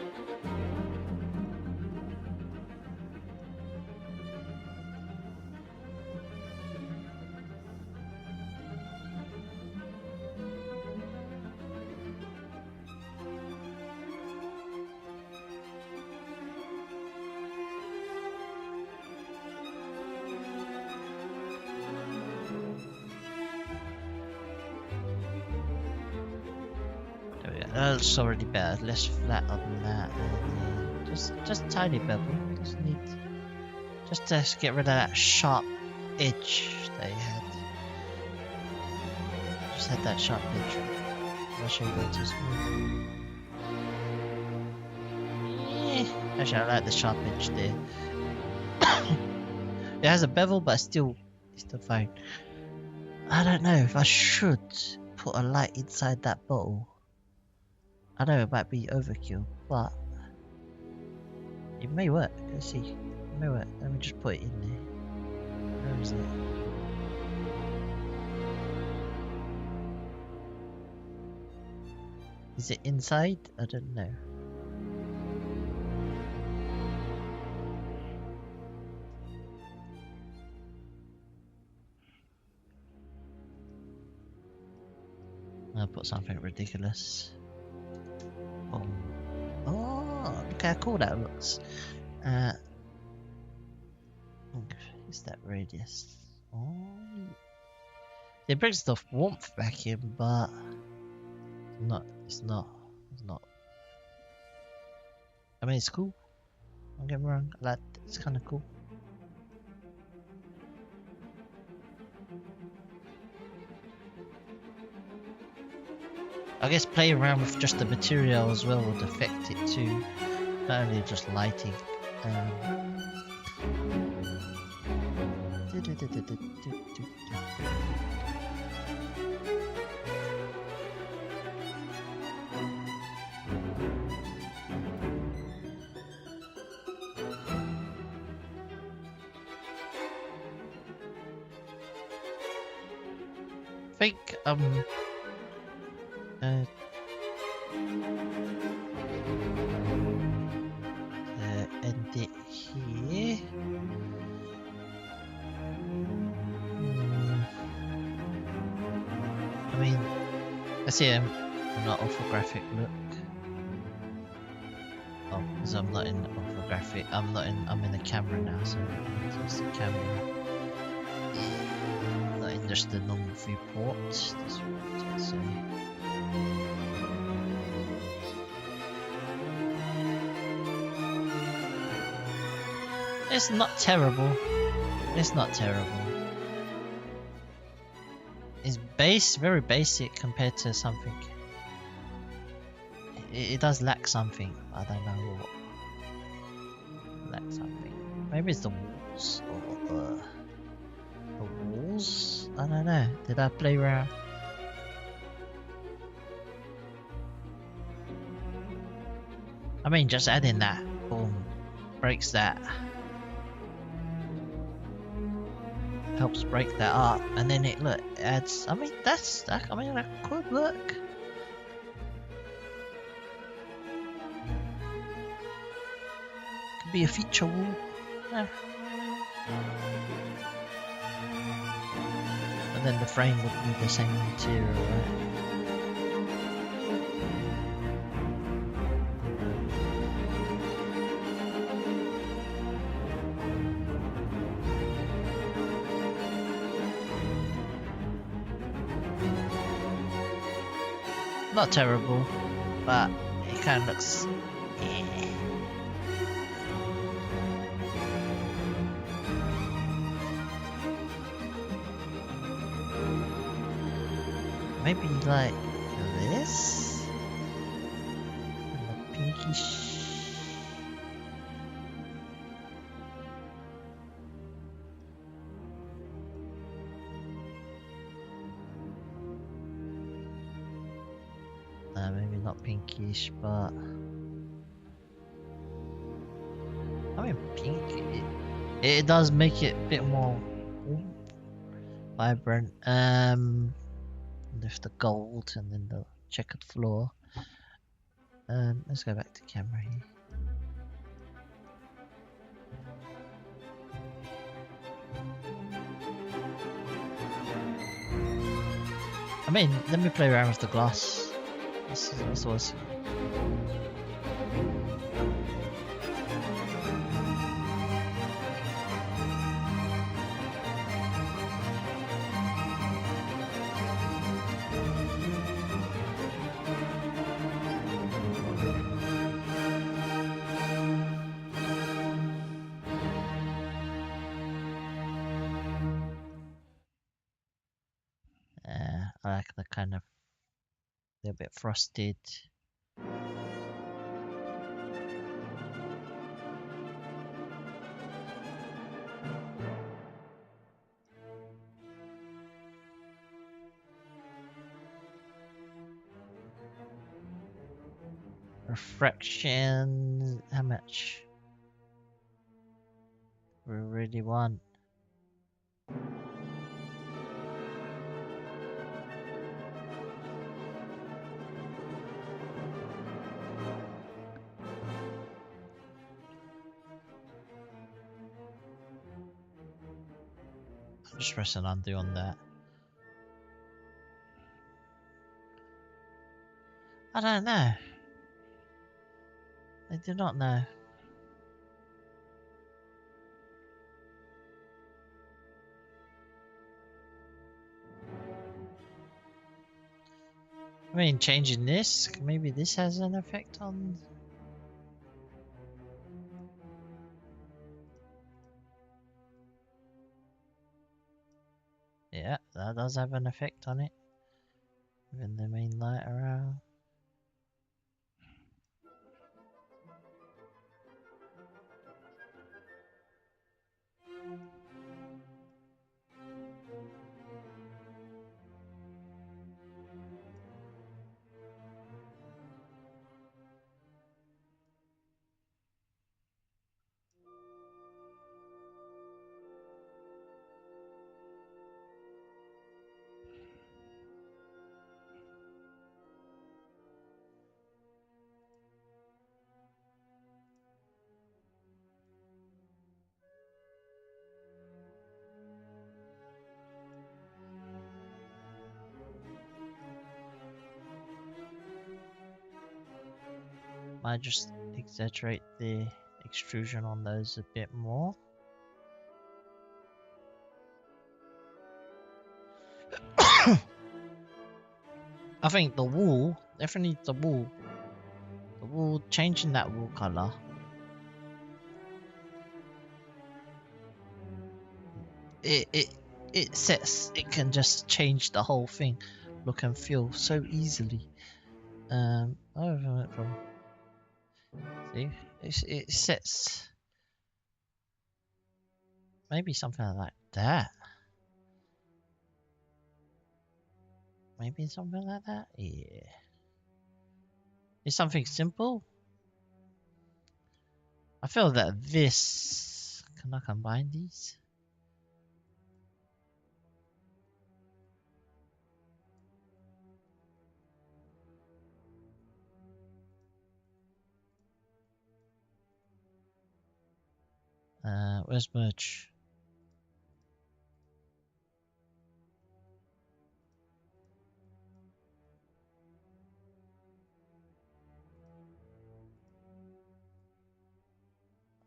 That's already better. Less flat on that, and just tiny bevel. Just need just to get rid of that sharp edge they had. Just had that sharp edge. I'll show you what it is. Actually, I like the sharp edge there. It has a bevel, but it's still fine. I don't know if I should put a light inside that bottle. I know it might be overkill, but it may work. Let's see. It may work. Let me just put it in there. Where is it? Is it inside? I don't know. I'll put something ridiculous. Oh, look how cool that looks. Is that radius? Oh, it brings the warmth back in, but it's not. I mean, it's cool. Don't get me wrong. Like, it's kind of cool. I guess play around with just the material as well would affect it too, not only just lighting. I think end it here. I mean, I see I'm not orthographic look. Oh, because I'm not in orthographic. I'm in the camera now, so it's the camera. Not in just the normal viewport. That's what I say. It's not terrible. It's not terrible. It's very basic compared to something. It does lack something. I don't know what. Lack something. Maybe it's the walls or the walls. I don't know. Did I play around? I mean, just adding that. Boom. Breaks that. Helps break that up, and then it adds. I mean, I mean, that could look. Could be a feature wall. Yeah. And then the frame would be the same material, right? Not terrible, but it kind of looks. Maybe like this? And the pinkish. Maybe not pinkish, but I mean pink. It does make it a bit more vibrant. With the gold and then the checkered floor. Let's go back to camera here. I mean, let me play around with the glass. This was. I like the kind of a bit frosted. Refractions, how much? We really want. Just press and undo on that. I don't know. I do not know. I mean, changing this, maybe this has an effect on. Yeah, that does have an effect on it. Moving the main light around. Might just exaggerate the extrusion on those a bit more. I think the wool, definitely the wool. The wool, changing that wool color. It can just change the whole thing, look and feel so easily. See, it sets maybe something like that. Maybe something like that. Yeah. It's something simple. I feel that this, can I combine these? Where's merch?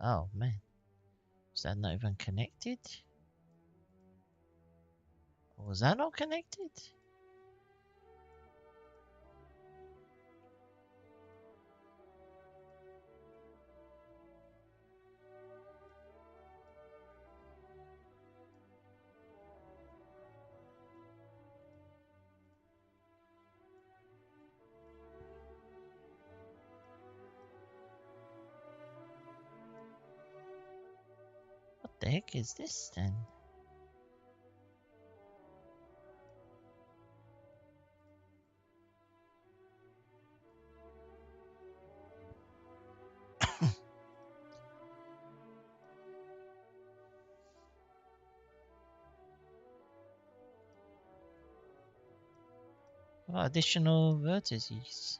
Oh man, is that not even connected? Or was that not connected? What the heck is this then? Oh, additional vertices.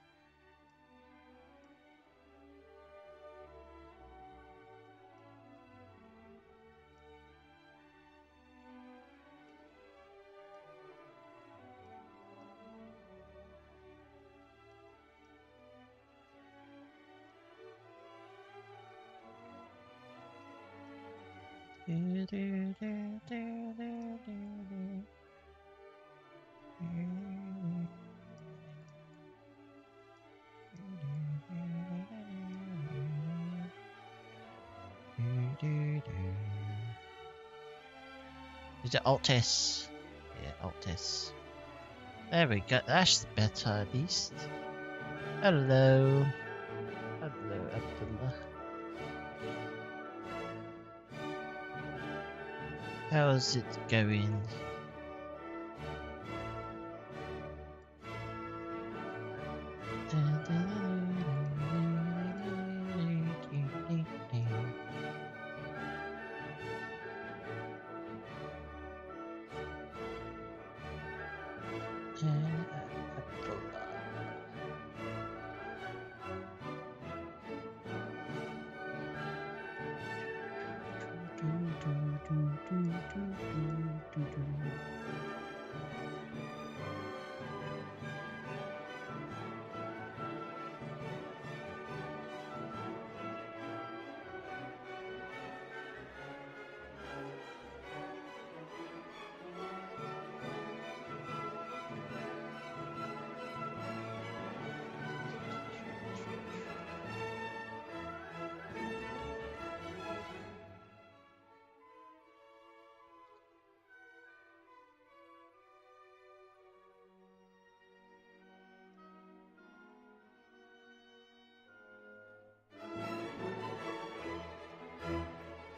Is it Alt S? Yeah, Alt S. There we go. That's better at least. Hello. Hello, Abdullah. How's it going?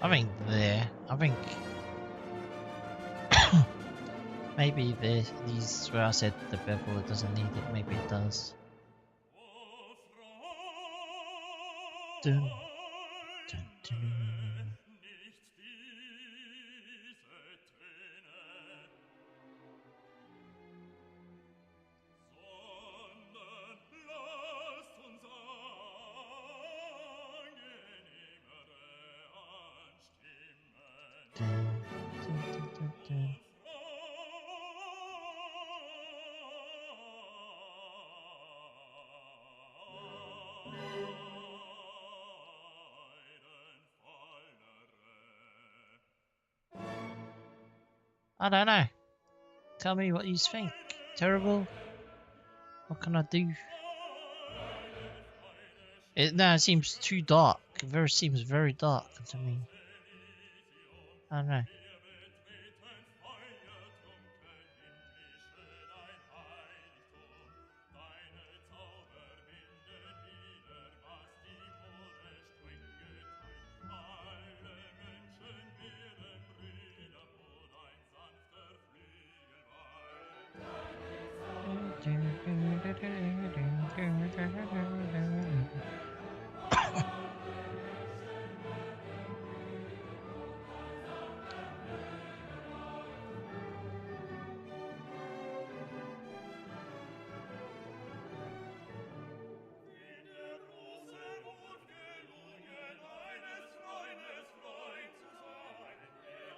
I think there. I think maybe these where I said the bevel it doesn't need it. Maybe it does. Dun, dun, dun. Dun, dun, dun, dun, dun. I don't know. Tell me what you think. Terrible? What can I do? It seems too dark. It seems very dark to me. I don't know.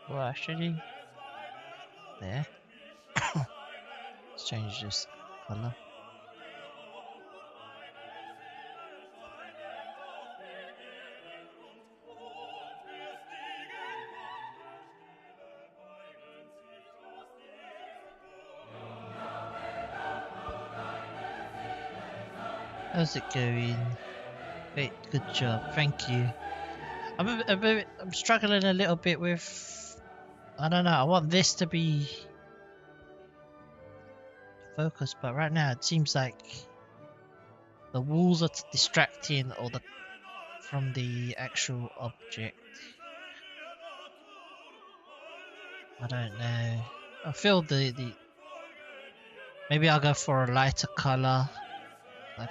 Well, actually, there. Let's change this color. How's it going? Great, good job, thank you. I'm struggling a little bit with. I don't know. I want this to be focused, but right now it seems like the walls are distracting, or from the actual object. I don't know. I feel the maybe I'll go for a lighter color, like.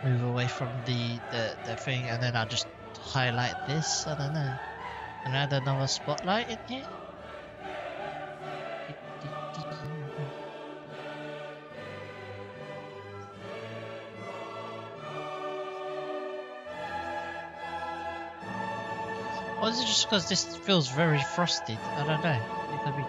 Move away from the thing, and then I'll just highlight this. I don't know, and add another spotlight in here. Or is it just because this feels very frosted? I don't know. It could be.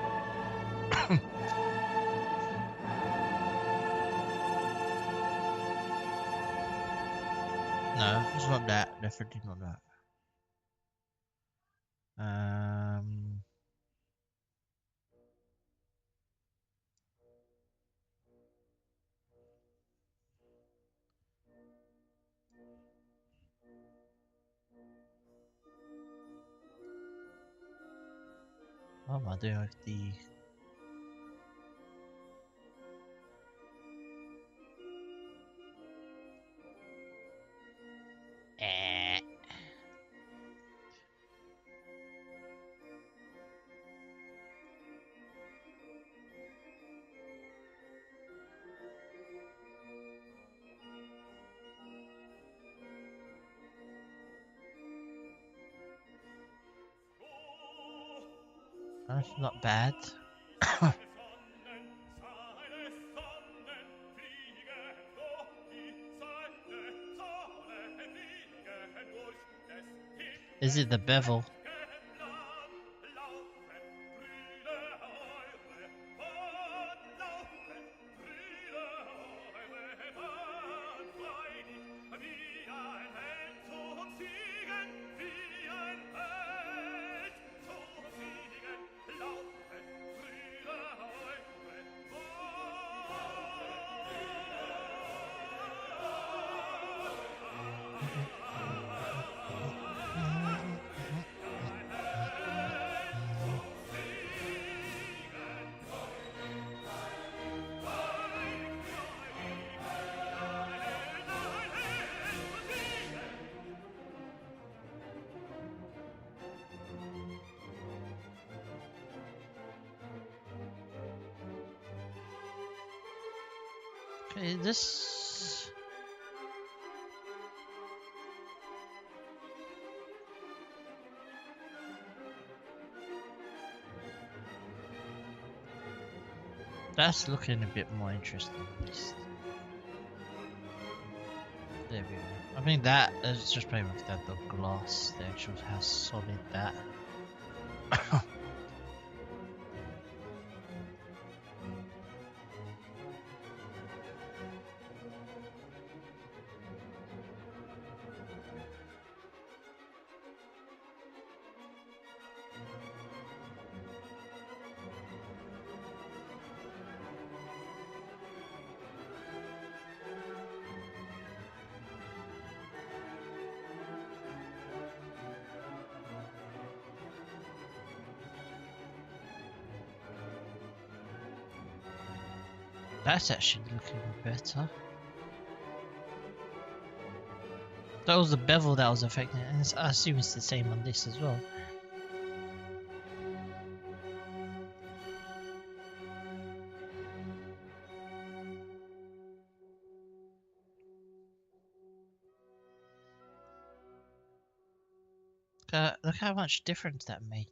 No, it's not that. Definitely not that. What am I doing with the? That's not bad. Is it the bevel? This. That's looking a bit more interesting, at least. There we go. I mean, that is just playing with that the glass, the actual how solid that. That's actually looking better. That was the bevel that was affecting it, and I assume it's the same on this as well. Look how much difference that made.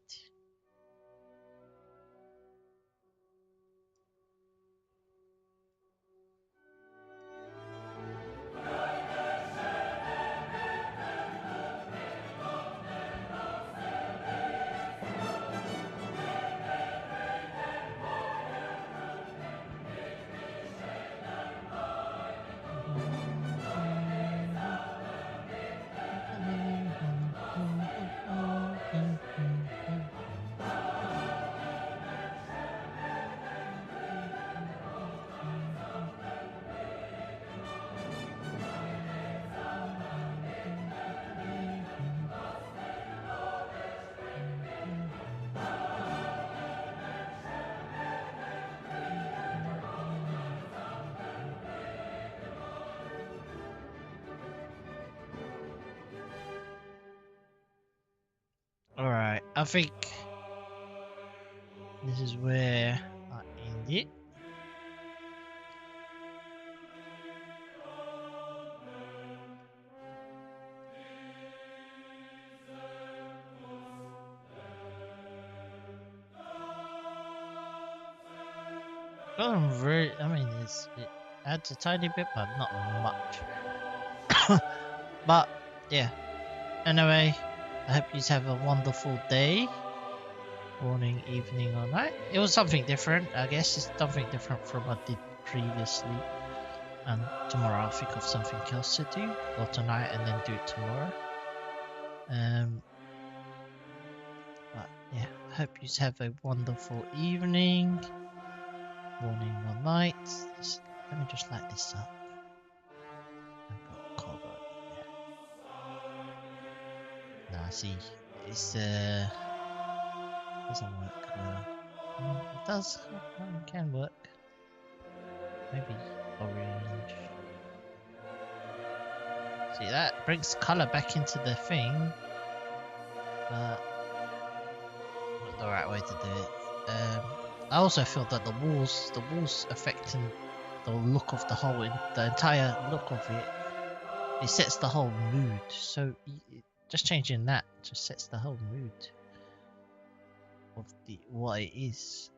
Alright, I think this is where I end it. I mean, it adds a tiny bit, but not much. But yeah. Anyway, I hope you have a wonderful day, morning, evening, or night. It was something different, I guess. It's something different from what I did previously. And tomorrow I'll think of something else to do, or tonight and then do it tomorrow. But yeah, I hope you have a wonderful evening, morning or night. Let me just light this up. I've got a cover. Yeah. Nah, see, it's doesn't work well. It does. It can work. Maybe orange. See, that brings color back into the thing, but not the right way to do it. I also feel that the walls affecting the look of the whole, the entire look of it. It sets the whole mood. So just changing that just sets the whole mood of what it is.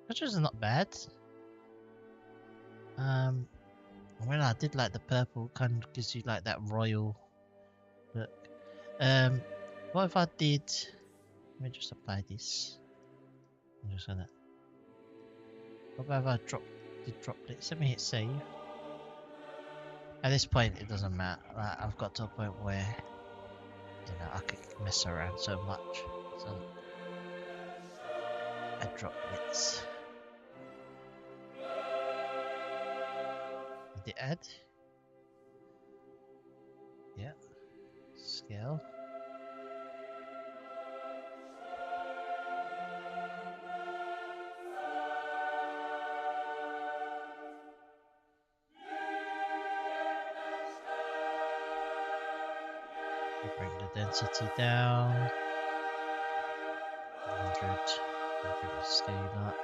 Which is not bad. When I did like the purple, kind of gives you like that royal look. What if I did? Let me just apply this. I'm just gonna. What if I did droplets? Let me hit save. At this point, it doesn't matter. I've got to a point where I could mess around so much. So add droplets. Did it add? Yeah. Scale. Bring the density down. 100. Bring the scale up.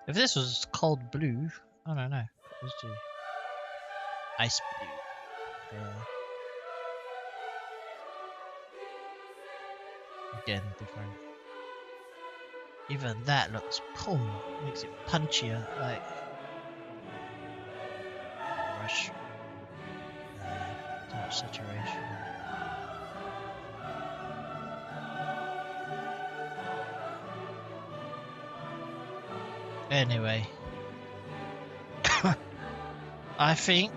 If this was cold blue, I don't know. Let's do ice blue. Again, different. Even that looks boom, makes it punchier, like brush. Too much saturation. Anyway, I think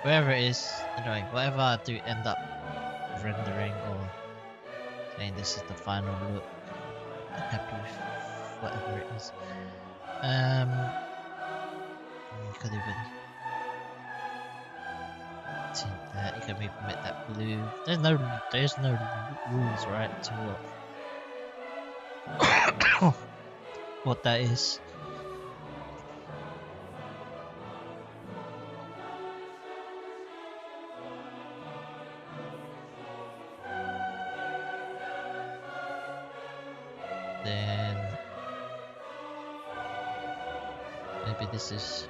wherever it is, anyway, whatever I do end up rendering or saying this is the final look, I'm happy with whatever it is. You could even tint that. You can even make that blue. There's no rules, right, to what that is. Then maybe this is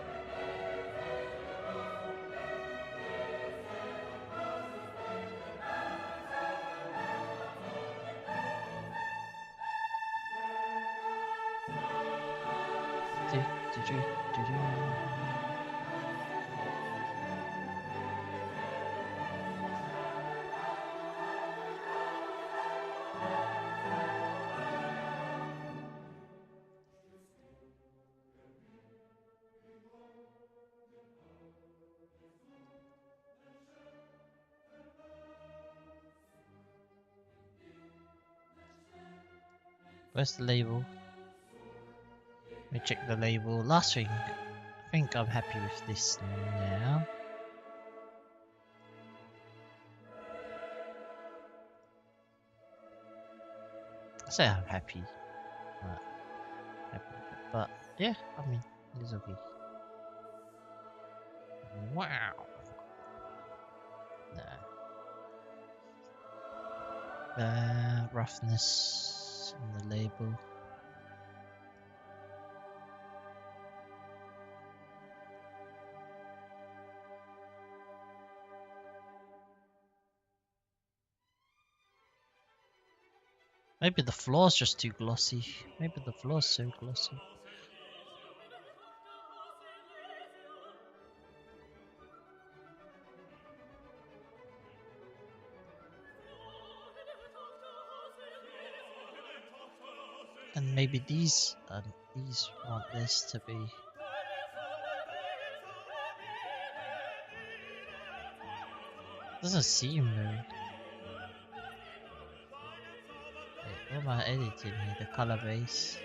where's the label? Let me check the label. Last thing, I think I'm happy with this now. I say I'm happy, but yeah, I mean, it's okay. Wow. Roughness on the label. Maybe the floor's just too glossy. Maybe the floor's so glossy. And maybe these want this to be. Doesn't seem very. Wait, what am I editing here? The color base.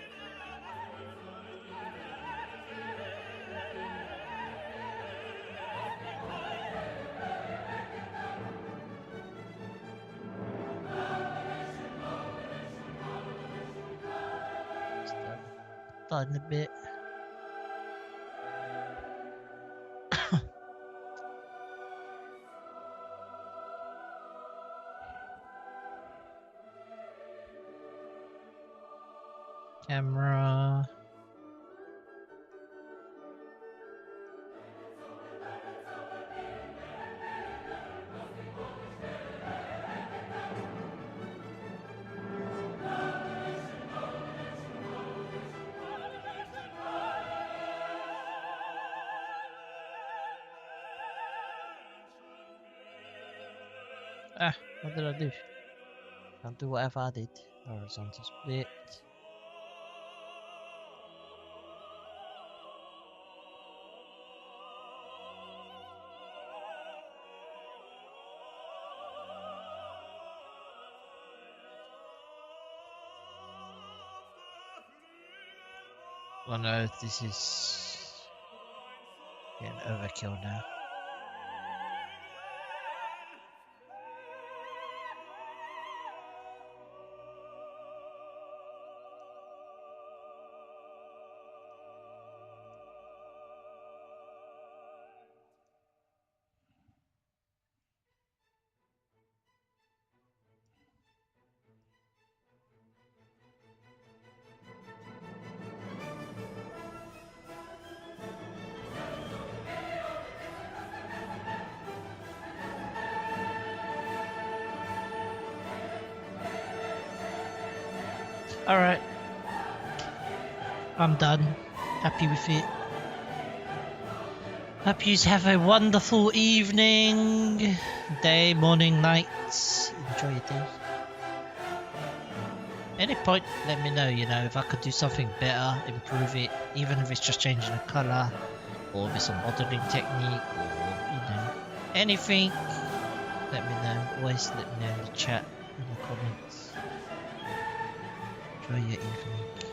Done a bit. Camera. What did I do? I'll do whatever I did. Horizontal split. Oh no, this is getting overkill now. Alright. I'm done. Happy with it. Hope you have a wonderful evening, day, morning, night. Enjoy your day. Any point, let me know, you know, if I could do something better, improve it, even if it's just changing the colour, or if it's a modelling technique, or, you know, anything, let me know. Always let me know in the chat, in the comments. Enjoy your evening.